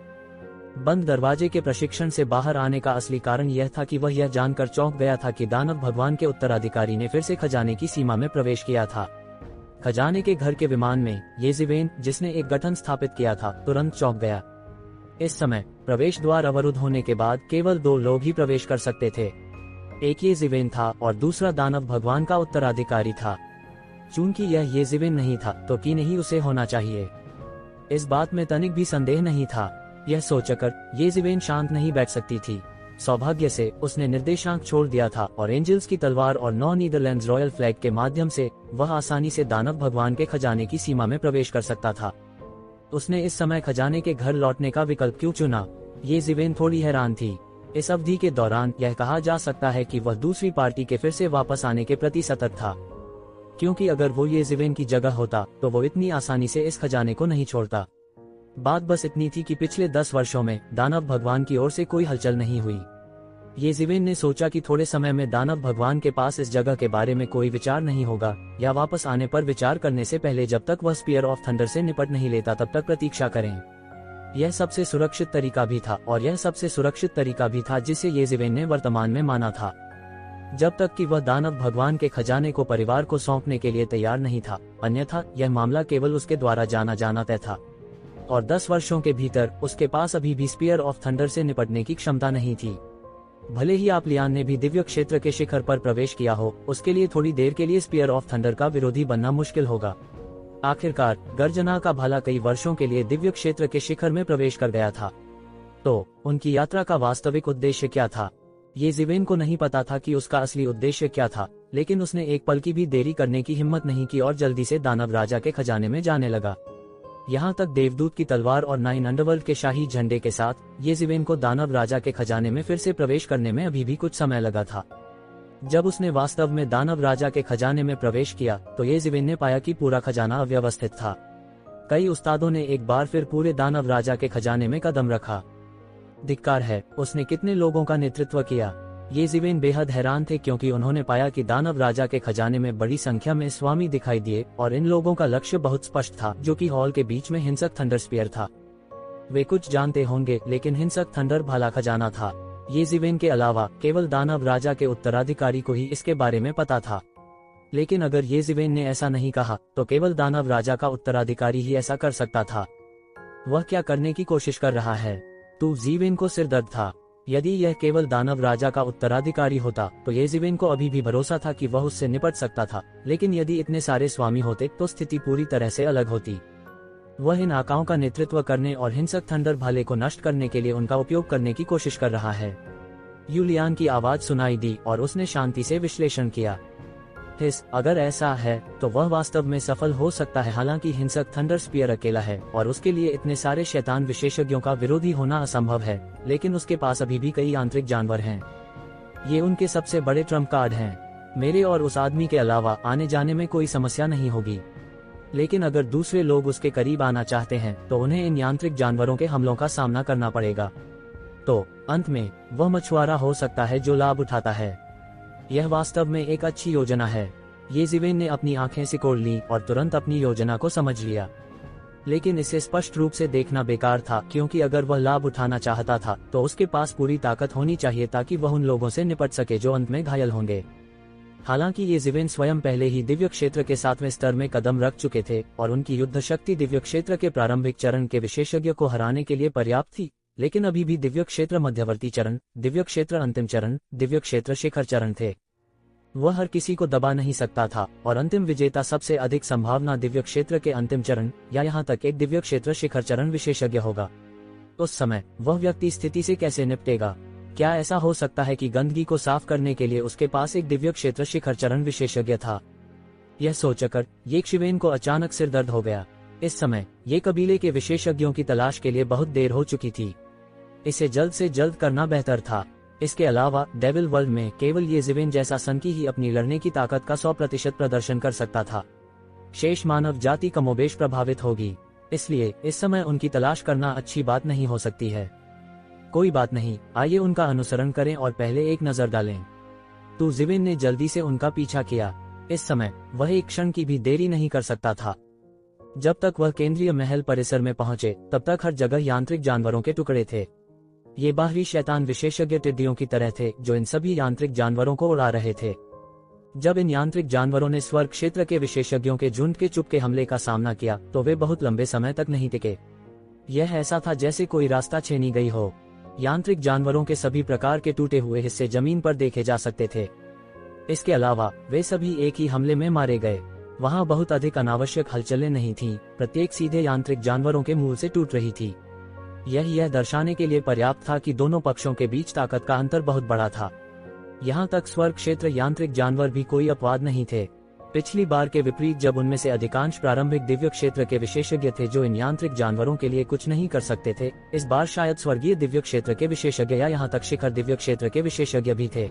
बंद दरवाजे के प्रशिक्षण से बाहर आने का असली कारण यह था कि वह यह जानकर चौंक गया था कि दानव भगवान के उत्तराधिकारी ने फिर से खजाने की सीमा में प्रवेश किया था। खजाने के घर के विमान में ये ज़िवेन, जिसने एक गठन स्थापित किया था, तुरंत चौंक गया। इस समय प्रवेश द्वार अवरुद्ध होने के बाद केवल 2 लोग ही प्रवेश कर सकते थे। एक ये ज़िवेन था और दूसरा दानव भगवान का उत्तराधिकारी था। चूंकि यह ये ज़िवेन नहीं था, तो कि नहीं उसे होना चाहिए। इस बात में तनिक भी संदेह नहीं था। यह सोचकर ये ज़िवेन शांत नहीं बैठ सकती थी। सौभाग्य से उसने निर्देशांक छोड़ दिया था और एंजल्स की तलवार और 9 नीदरलैंड्स रॉयल फ्लैग के माध्यम से वह आसानी से दानव भगवान के खजाने की सीमा में प्रवेश कर सकता था। उसने इस समय खजाने के घर लौटने का विकल्प क्यों चुना? ये ज़िवेन थोड़ी हैरान थी। इस अवधि के दौरान यह कहा जा सकता है कि वह दूसरी पार्टी के फिर से वापस आने के प्रति सतर्क था, क्योंकि अगर वो ये ज़िवेन की जगह होता तो वो इतनी आसानी से इस खजाने को नहीं छोड़ता। बात बस इतनी थी कि पिछले 10 वर्षों में दानव भगवान की ओर से कोई हलचल नहीं हुई। ये ज़िवेन ने सोचा कि थोड़े समय में दानव भगवान के पास इस जगह के बारे में कोई विचार नहीं होगा, या वापस आने पर विचार करने से पहले जब तक वह स्पीयर ऑफ थंडर से निपट नहीं लेता तब तक प्रतीक्षा करें। यह सबसे सुरक्षित तरीका भी था, और यह सबसे सुरक्षित तरीका भी था जिसे ये ज़िवेन ने वर्तमान में माना था, जब तक कि वह दानव भगवान के खजाने को परिवार को सौंपने के लिए तैयार नहीं था। अन्यथा यह मामला केवल उसके द्वारा जाना तय था, और 10 वर्षों के भीतर उसके पास अभी भी स्पीयर ऑफ थंडर से निपटने की क्षमता नहीं थी। भले ही आप लियान ने भी दिव्य क्षेत्र के शिखर पर प्रवेश किया हो, उसके लिए थोड़ी देर के लिए स्पीयर ऑफ थंडर का विरोधी बनना मुश्किल होगा। आखिरकार गर्जना का भाला कई वर्षों के लिए दिव्य क्षेत्र के शिखर में प्रवेश कर गया था। तो उनकी यात्रा का वास्तविक उद्देश्य क्या था? ये ज़िवेन को नहीं पता था कि उसका असली उद्देश्य क्या था, लेकिन उसने एक पल की भी देरी करने की हिम्मत नहीं की और जल्दी से दानव राजा के खजाने में जाने लगा। यहाँ तक देवदूत की तलवार और 9 अंडरवर्ल्ड के शाही झंडे के साथ ये ज़िवेन को दानव राजा के खजाने में फिर से प्रवेश करने में अभी भी कुछ समय लगा था। जब उसने वास्तव में दानव राजा के खजाने में प्रवेश किया तो ये ज़िवेन ने पाया कि पूरा खजाना अव्यवस्थित था। कई उस्तादों ने एक बार फिर पूरे दानव राजा के खजाने में कदम रखा। धिक्कार है, उसने कितने लोगों का नेतृत्व किया? ये ज़िवेन बेहद हैरान थे, क्योंकि उन्होंने पाया कि दानव राजा के खजाने में बड़ी संख्या में स्वामी दिखाई दिए, और इन लोगों का लक्ष्य बहुत स्पष्ट था, जो कि हॉल के बीच में हिंसक थंडर स्पीयर था। वे कुछ जानते होंगे, लेकिन हिंसक थंडर भाला खजाना था। ये ज़िवेन के अलावा केवल दानव राजा के उत्तराधिकारी को ही इसके बारे में पता था। लेकिन अगर ये ज़िवेन ने ऐसा नहीं कहा तो केवल दानव राजा का उत्तराधिकारी ही ऐसा कर सकता था। वह क्या करने की कोशिश कर रहा है? तो ज़िवेन को सिरदर्द था। यदि यह केवल दानव राजा का उत्तराधिकारी होता तो ये ज़िवेन को अभी भी भरोसा था कि वह उससे निपट सकता था, लेकिन यदि इतने सारे स्वामी होते तो स्थिति पूरी तरह से अलग होती। वह इन आकाओं का नेतृत्व करने और हिंसक थंडर भाले को नष्ट करने के लिए उनका उपयोग करने की कोशिश कर रहा है। यूलियान की आवाज सुनाई दी और उसने शांति से विश्लेषण किया। अगर ऐसा है तो वह वास्तव में सफल हो सकता है। हालांकि हिंसक थंडर स्पीयर अकेला है और उसके लिए इतने सारे शैतान विशेषज्ञों का विरोधी होना असंभव है, लेकिन उसके पास अभी भी कई आंतरिक जानवर हैं। ये उनके सबसे बड़े ट्रम्प कार्ड हैं। मेरे और उस आदमी के अलावा आने जाने में कोई समस्या नहीं होगी, लेकिन अगर दूसरे लोग उसके करीब आना चाहते हैं तो उन्हें इन यांत्रिक जानवरों के हमलों का सामना करना पड़ेगा। तो अंत में वह मछुआरा हो सकता है जो लाभ उठाता है। यह वास्तव में एक अच्छी योजना है। ये ज़िवेन ने अपनी आंखें सिकोड़ लीं और तुरंत अपनी योजना को समझ लिया, लेकिन इसे स्पष्ट रूप से देखना बेकार था, क्योंकि अगर वह लाभ उठाना चाहता था तो उसके पास पूरी ताकत होनी चाहिए ताकि वह उन लोगों से निपट सके जो अंत में घायल होंगे। हालांकि ये ज़िवेन स्वयं पहले ही दिव्य क्षेत्र के 7वें स्तर में कदम रख चुके थे और उनकी युद्ध शक्ति दिव्य क्षेत्र के प्रारंभिक चरण के विशेषज्ञ को हराने के लिए पर्याप्त थी, लेकिन अभी भी दिव्य क्षेत्र मध्यवर्ती चरण, दिव्य क्षेत्र अंतिम चरण, दिव्य क्षेत्र शिखर चरण थे। वह हर किसी को दबा नहीं सकता था और अंतिम विजेता सबसे अधिक संभावना दिव्य क्षेत्र के अंतिम चरण या यहाँ तक एक दिव्य क्षेत्र शिखर चरण विशेषज्ञ होगा। उस समय वह व्यक्ति स्थिति से कैसे निपटेगा? क्या ऐसा हो सकता है कि गंदगी को साफ करने के लिए उसके पास एक दिव्य क्षेत्र शिखर चरण विशेषज्ञ था? यह सोचकर ये शिवेन को अचानक सिर दर्द हो गया। इस समय ये कबीले के विशेषज्ञों की तलाश के लिए बहुत देर हो चुकी थी। इसे जल्द से जल्द करना बेहतर था। इसके अलावा डेविल वर्ल्ड में केवल ये ज़िवेन जैसा सनकी ही अपनी लड़ने की ताकत का 100% प्रदर्शन कर सकता था। शेष मानव जाति कमोबेश प्रभावित होगी, इसलिए इस समय उनकी तलाश करना अच्छी बात नहीं हो सकती है। कोई बात नहीं, आइए उनका अनुसरण करें और पहले एक नजर डालें। तो ज़िवेन ने जल्दी से उनका पीछा किया। इस समय वह एक क्षण की भी देरी नहीं कर सकता था। जब तक वह केंद्रीय महल परिसर में पहुंचे तब तक हर जगह यांत्रिक जानवरों के टुकड़े थे। ये बाहरी शैतान विशेषज्ञ टिड्डियों की तरह थे जो इन सभी यांत्रिक जानवरों को उड़ा रहे थे। जब इन यांत्रिक जानवरों ने स्वर्ग क्षेत्र के विशेषज्ञों के झुंड के चुपके हमले का सामना किया तो वे बहुत लंबे समय तक नहीं टिके। यह ऐसा था जैसे कोई रास्ता छीनी गई हो। यांत्रिक जानवरों के सभी प्रकार के टूटे हुए हिस्से जमीन पर देखे जा सकते थे। इसके अलावा वे सभी एक ही हमले में मारे गए। वहां बहुत अधिक अनावश्यक हलचलें नहीं थीं, प्रत्येक सीधे यांत्रिक जानवरों के मूल से टूट रही थी। यह दर्शाने के लिए पर्याप्त था कि दोनों पक्षों के बीच ताकत का अंतर बहुत बड़ा था। यहाँ तक स्वर्ग क्षेत्र यांत्रिक जानवर भी कोई अपवाद नहीं थे। पिछली बार के विपरीत जब उनमें से अधिकांश प्रारंभिक दिव्य क्षेत्र के विशेषज्ञ थे जो इन यांत्रिक जानवरों के लिए कुछ नहीं कर सकते थे, इस बार शायद स्वर्गीय दिव्य क्षेत्र के विशेषज्ञ या यहाँ तक शिखर दिव्य क्षेत्र के विशेषज्ञ भी थे।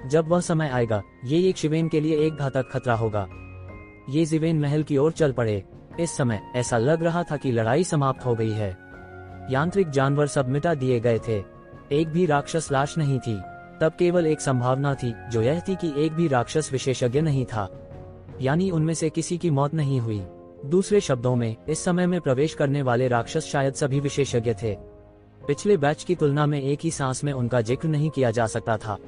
जब वह समय आएगा ये एक शिवेन के लिए एक घातक खतरा होगा। ये ज़िवेन महल की ओर चल पड़े। इस समय ऐसा लग रहा था कि लड़ाई समाप्त हो गई है। यांत्रिक जानवर सब मिटा दिए गए थे। एक भी राक्षस लाश नहीं थी। तब केवल एक संभावना थी जो यह थी कि एक भी राक्षस विशेषज्ञ नहीं था, यानी उनमें से किसी की मौत नहीं हुई। दूसरे शब्दों में इस समय में प्रवेश करने वाले राक्षस शायद सभी विशेषज्ञ थे। पिछले बैच की तुलना में एक ही सांस में उनका जिक्र नहीं किया जा सकता था।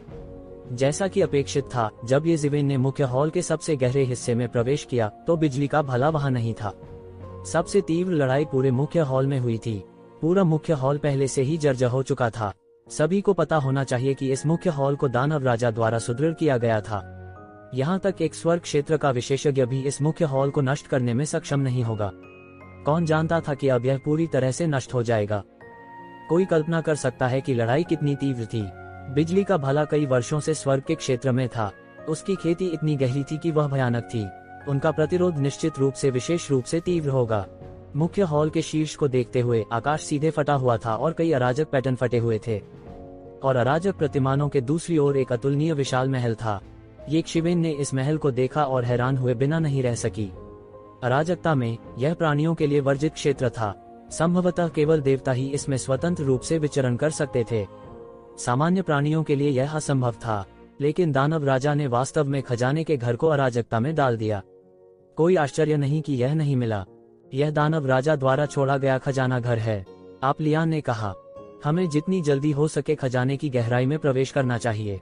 जैसा कि अपेक्षित था, जब ये ज़िवेन ने मुख्य हॉल के सबसे गहरे हिस्से में प्रवेश किया तो बिजली का भला वहां नहीं था। सबसे तीव्र लड़ाई पूरे मुख्य हॉल में हुई थी। पूरा मुख्य हॉल पहले से ही जर्जर हो चुका था। सभी को पता होना चाहिए कि इस मुख्य हॉल को दानव राजा द्वारा सुदृढ़ किया गया था। यहाँ तक एक स्वर्ग क्षेत्र का विशेषज्ञ भी इस मुख्य हॉल को नष्ट करने में सक्षम नहीं होगा। कौन जानता था कि अब यह पूरी तरह से नष्ट हो जाएगा। कोई कल्पना कर सकता है कि लड़ाई कितनी तीव्र थी। बिजली का भला कई वर्षों से स्वर्ग के क्षेत्र में था। उसकी खेती इतनी गहरी थी कि वह भयानक थी। उनका प्रतिरोध निश्चित रूप से विशेष रूप से तीव्र होगा। मुख्य हॉल के शीर्ष को देखते हुए आकाश सीधे फटा हुआ था और कई अराजक पैटर्न फटे हुए थे, और अराजक प्रतिमानों के दूसरी ओर एक अतुलनीय विशाल महल था। ये शिवेन ने इस महल को देखा और हैरान हुए बिना नहीं रह सकी। अराजकता में यह प्राणियों के लिए वर्जित क्षेत्र था। संभवतः केवल देवता ही इसमें स्वतंत्र रूप से विचरण कर सकते थे। सामान्य प्राणियों के लिए यह असंभव था, लेकिन दानव राजा ने वास्तव में खजाने के घर को अराजकता में डाल दिया। कोई आश्चर्य नहीं कि यह नहीं मिला। यह दानव राजा द्वारा छोड़ा गया खजाना घर है। आप लियान ने कहा, हमें जितनी जल्दी हो सके खजाने की गहराई में प्रवेश करना चाहिए,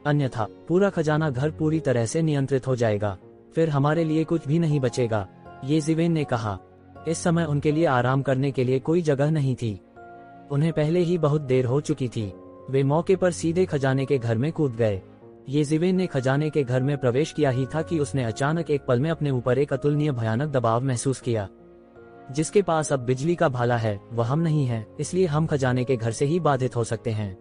अन्यथा पूरा खजाना घर पूरी तरह से नियंत्रित हो जाएगा। फिर हमारे लिए कुछ भी नहीं बचेगा, ये ज़िवेन ने कहा। इस समय उनके लिए आराम करने के लिए कोई जगह नहीं थी। उन्हें पहले ही बहुत देर हो चुकी थी। वे मौके पर सीधे खजाने के घर में कूद गए। ये ज़िवेन ने खजाने के घर में प्रवेश किया ही था कि उसने अचानक एक पल में अपने ऊपर एक अतुलनीय भयानक दबाव महसूस किया। जिसके पास अब बिजली का भाला है वह हम नहीं है, इसलिए हम खजाने के घर से ही बाधित हो सकते हैं।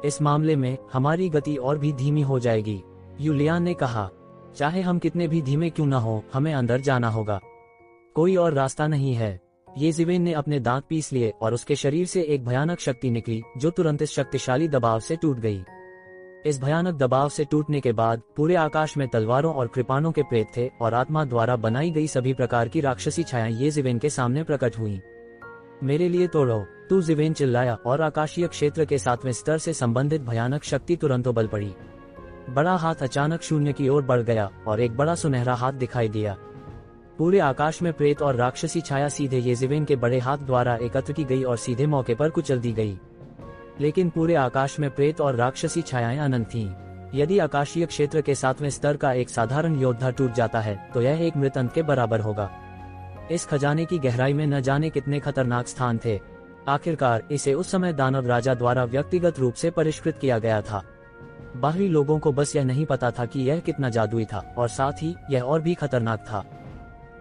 इस मामले में हमारी गति और भी धीमी हो जाएगी, यूलियान ने कहा। चाहे हम कितने भी धीमे क्यों न हो, हमें अंदर जाना होगा। कोई और रास्ता नहीं है। ये ज़िवेन ने अपने दांत पीस लिए और उसके शरीर से एक भयानक शक्ति निकली जो तुरंत इस शक्तिशाली दबाव से टूट गई। इस भयानक दबाव से टूटने के बाद पूरे आकाश में तलवारों और कृपाणों के प्रेत थे और आत्मा द्वारा बनाई गई सभी प्रकार की राक्षसी छायाएं येजिवेन के सामने प्रकट हुईं। मेरे लिए तोड़ो, तू जिवेन चिल्लाया और आकाशीय क्षेत्र के 7वें स्तर से संबंधित भयानक शक्ति तुरंत उबल पड़ी। बड़ा हाथ अचानक शून्य की ओर बढ़ गया और एक बड़ा सुनहरा हाथ दिखाई दिया। पूरे आकाश में प्रेत और राक्षसी छाया सीधे येजिवेन के बड़े हाथ द्वारा एकत्र की गई और सीधे मौके पर कुचल दी गई। लेकिन पूरे आकाश में प्रेत और राक्षसी छायाएं अनंत थीं। यदि आकाशीय क्षेत्र के 7वें स्तर का एक साधारण योद्धा टूट जाता है तो यह एक मृत अंत के बराबर होगा। इस खजाने की गहराई में न जाने कितने खतरनाक स्थान थे। आखिरकार इसे उस समय दानव राजा द्वारा व्यक्तिगत रूप से परिष्कृत किया गया था। बाहरी लोगों को बस यह नहीं पता था कि यह कितना जादुई था और साथ ही यह और भी खतरनाक था।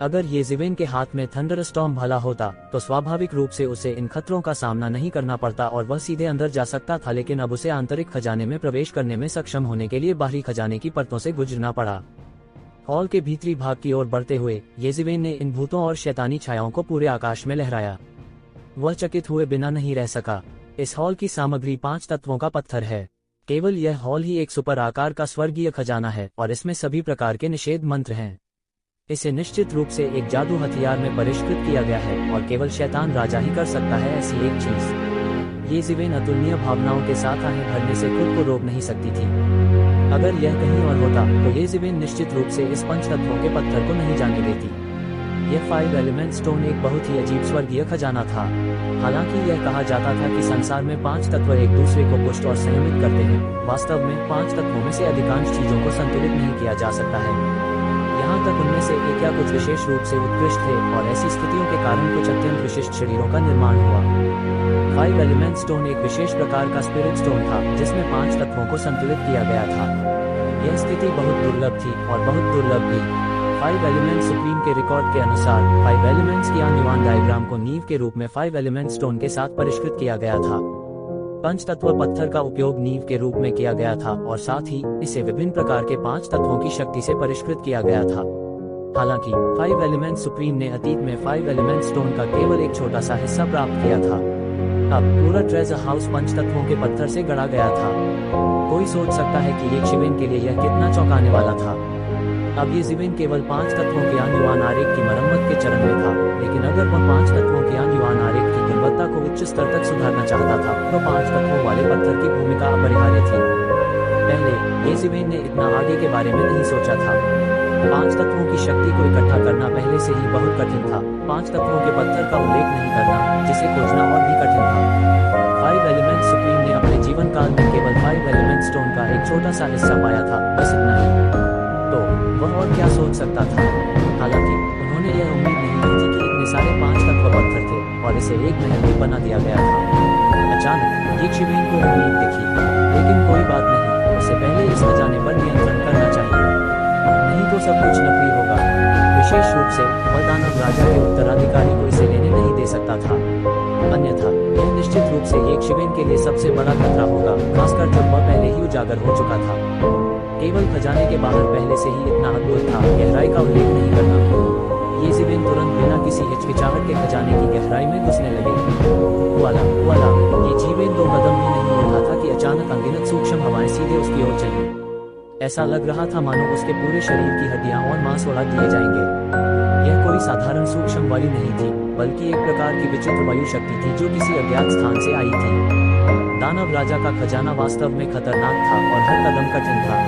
अगर येजिवेन के हाथ में थंडरस्टॉर्म भला होता तो स्वाभाविक रूप से उसे इन खतरों का सामना नहीं करना पड़ता और वह सीधे अंदर जा सकता था, लेकिन अब उसे आंतरिक खजाने में प्रवेश करने में सक्षम होने के लिए बाहरी खजाने की परतों से गुजरना पड़ा। हॉल के भीतरी भाग की ओर बढ़ते हुए येजिवेन ने इन भूतों और शैतानी छायाओं को पूरे आकाश में लहराया। वह चकित हुए बिना नहीं रह सका। इस हॉल की सामग्री 5 तत्वों का पत्थर है। केवल यह हॉल ही एक सुपर आकार का स्वर्गीय खजाना है और इसमें सभी प्रकार के निषेध मंत्र हैं। इसे निश्चित रूप से एक जादू हथियार में परिष्कृत किया गया है और केवल शैतान राजा ही कर सकता है ऐसी एक चीज। येजिवेन अतुलनीय भावनाओं के साथ आहें भरने से खुद को रोक नहीं सकती थी। अगर यह कहीं और होता तो येजिवेन निश्चित रूप से इस 5 तत्वों के पत्थर को नहीं जाने देती। यह 5 एलिमेंट स्टोन एक बहुत ही अजीब स्वर्गीय खजाना था। हालांकि यह कहा जाता था कि संसार में 5 तत्व एक दूसरे को पुष्ट और संयमित करते हैं, वास्तव में 5 तत्वों में से अधिकांश चीजों को संतुलित नहीं किया जा सकता है। यहाँ तक उनमें से एक या कुछ विशेष रूप से उत्कृष्ट थे और ऐसी स्थितियों के कारण कुछ अत्यंत विशिष्ट शरीरों का निर्माण हुआ। 5 एलिमेंट स्टोन एक विशेष प्रकार का स्पिरिट स्टोन था जिसमें 5 तत्वों को संतुलित किया गया था। यह स्थिति बहुत दुर्लभ थी और बहुत दुर्लभ भी। 5 एलिमेंट सुप्रीम के रिकॉर्ड के अनुसार 5 एलिमेंट्स की आन्युवान डायग्राम को नींव के रूप में 5 एलिमेंट स्टोन के साथ परिष्कृत किया गया था। 5 तत्व पत्थर का उपयोग नींव के रूप में किया गया था और साथ ही इसे विभिन्न प्रकार के 5 तत्वों की शक्ति से परिष्कृत किया गया था। हालांकि 5 एलिमेंट सुप्रीम ने अतीत में 5 एलिमेंट स्टोन का केवल एक छोटा सा हिस्सा प्राप्त किया था। अब पूरा ट्रेजर हाउस 5 तत्वों के पत्थर से गढ़ा गया था। कोई सोच सकता है कि येजिवेन के लिए यह कितना चौंकाने वाला था। अब येजिवेन केवल 5 तत्वों के आन्युवान आरेख की मरम्मत के चरण में था, लेकिन अगर वह 5 तत्वों के आन्युवान आरेख की गुणवत्ता को उच्च स्तर तक सुधारना चाहता था तो 5 तत्वों वाले पत्थर की भूमिका अपरिहार्य थी। पहले येजिवेन ने इतना आगे के बारे में नहीं सोचा था। 5 तत्वों की शक्ति को इकट्ठा करना पहले से ही बहुत कठिन था। 5 तत्वों के पत्थर का उल्लेख नहीं करना, जिसे खोजना और भी कठिन था। 5 एलिमेंट सुप्रीम ने अपने जीवन काल में केवल 5 एलिमेंट स्टोन का एक छोटा सा हिस्सा पाया था, बस इतना ही। तो वह और क्या सोच सकता था? हालांकि उन्होंने यह उम्मीद नहीं की थी कि इतने सारे 5 तत्व पत्थर थे और इसे एक महल भी बना दिया गया था। अचानक येजिवेन को उम्मीद दिखी, लेकिन कोई बात नहीं, उसे पहले इस खजाने पर नियंत्रण करना चाहिए, नहीं तो सब कुछ नकली होगा। विशेष रूप से वह दानव राजा के उत्तराधिकारी को इसे लेने नहीं दे सकता था, अन्यथा यह निश्चित रूप से येजिवेन के लिए सबसे बड़ा खतरा होगा, खासकर जब वह पहले ही उजागर हो चुका था। केवल खजाने के बाहर पहले से ही इतना अद्भुत था, गहराई का उल्लेख नहीं करना। येजिवेन तुरंत बिना किसी हिचकिचाहट के खजाने की गहराई में घुसने लगे। वाला वाला येजिवेन 2 कदम भी नहीं उठा था कि अचानक अनगिनत सूक्ष्म हवाएं सीधे उसकी ओर चली। ऐसा लग रहा था मानो उसके पूरे शरीर की हड्डियां और मांस उड़ा दिए जाएंगे। यह कोई साधारण सूक्ष्म वायु नहीं थी, बल्कि एक प्रकार की विचित्र वायु शक्ति थी जो किसी अज्ञात स्थान से आई थी। दानव राजा का खजाना वास्तव में खतरनाक था और हर कदम कठिन था।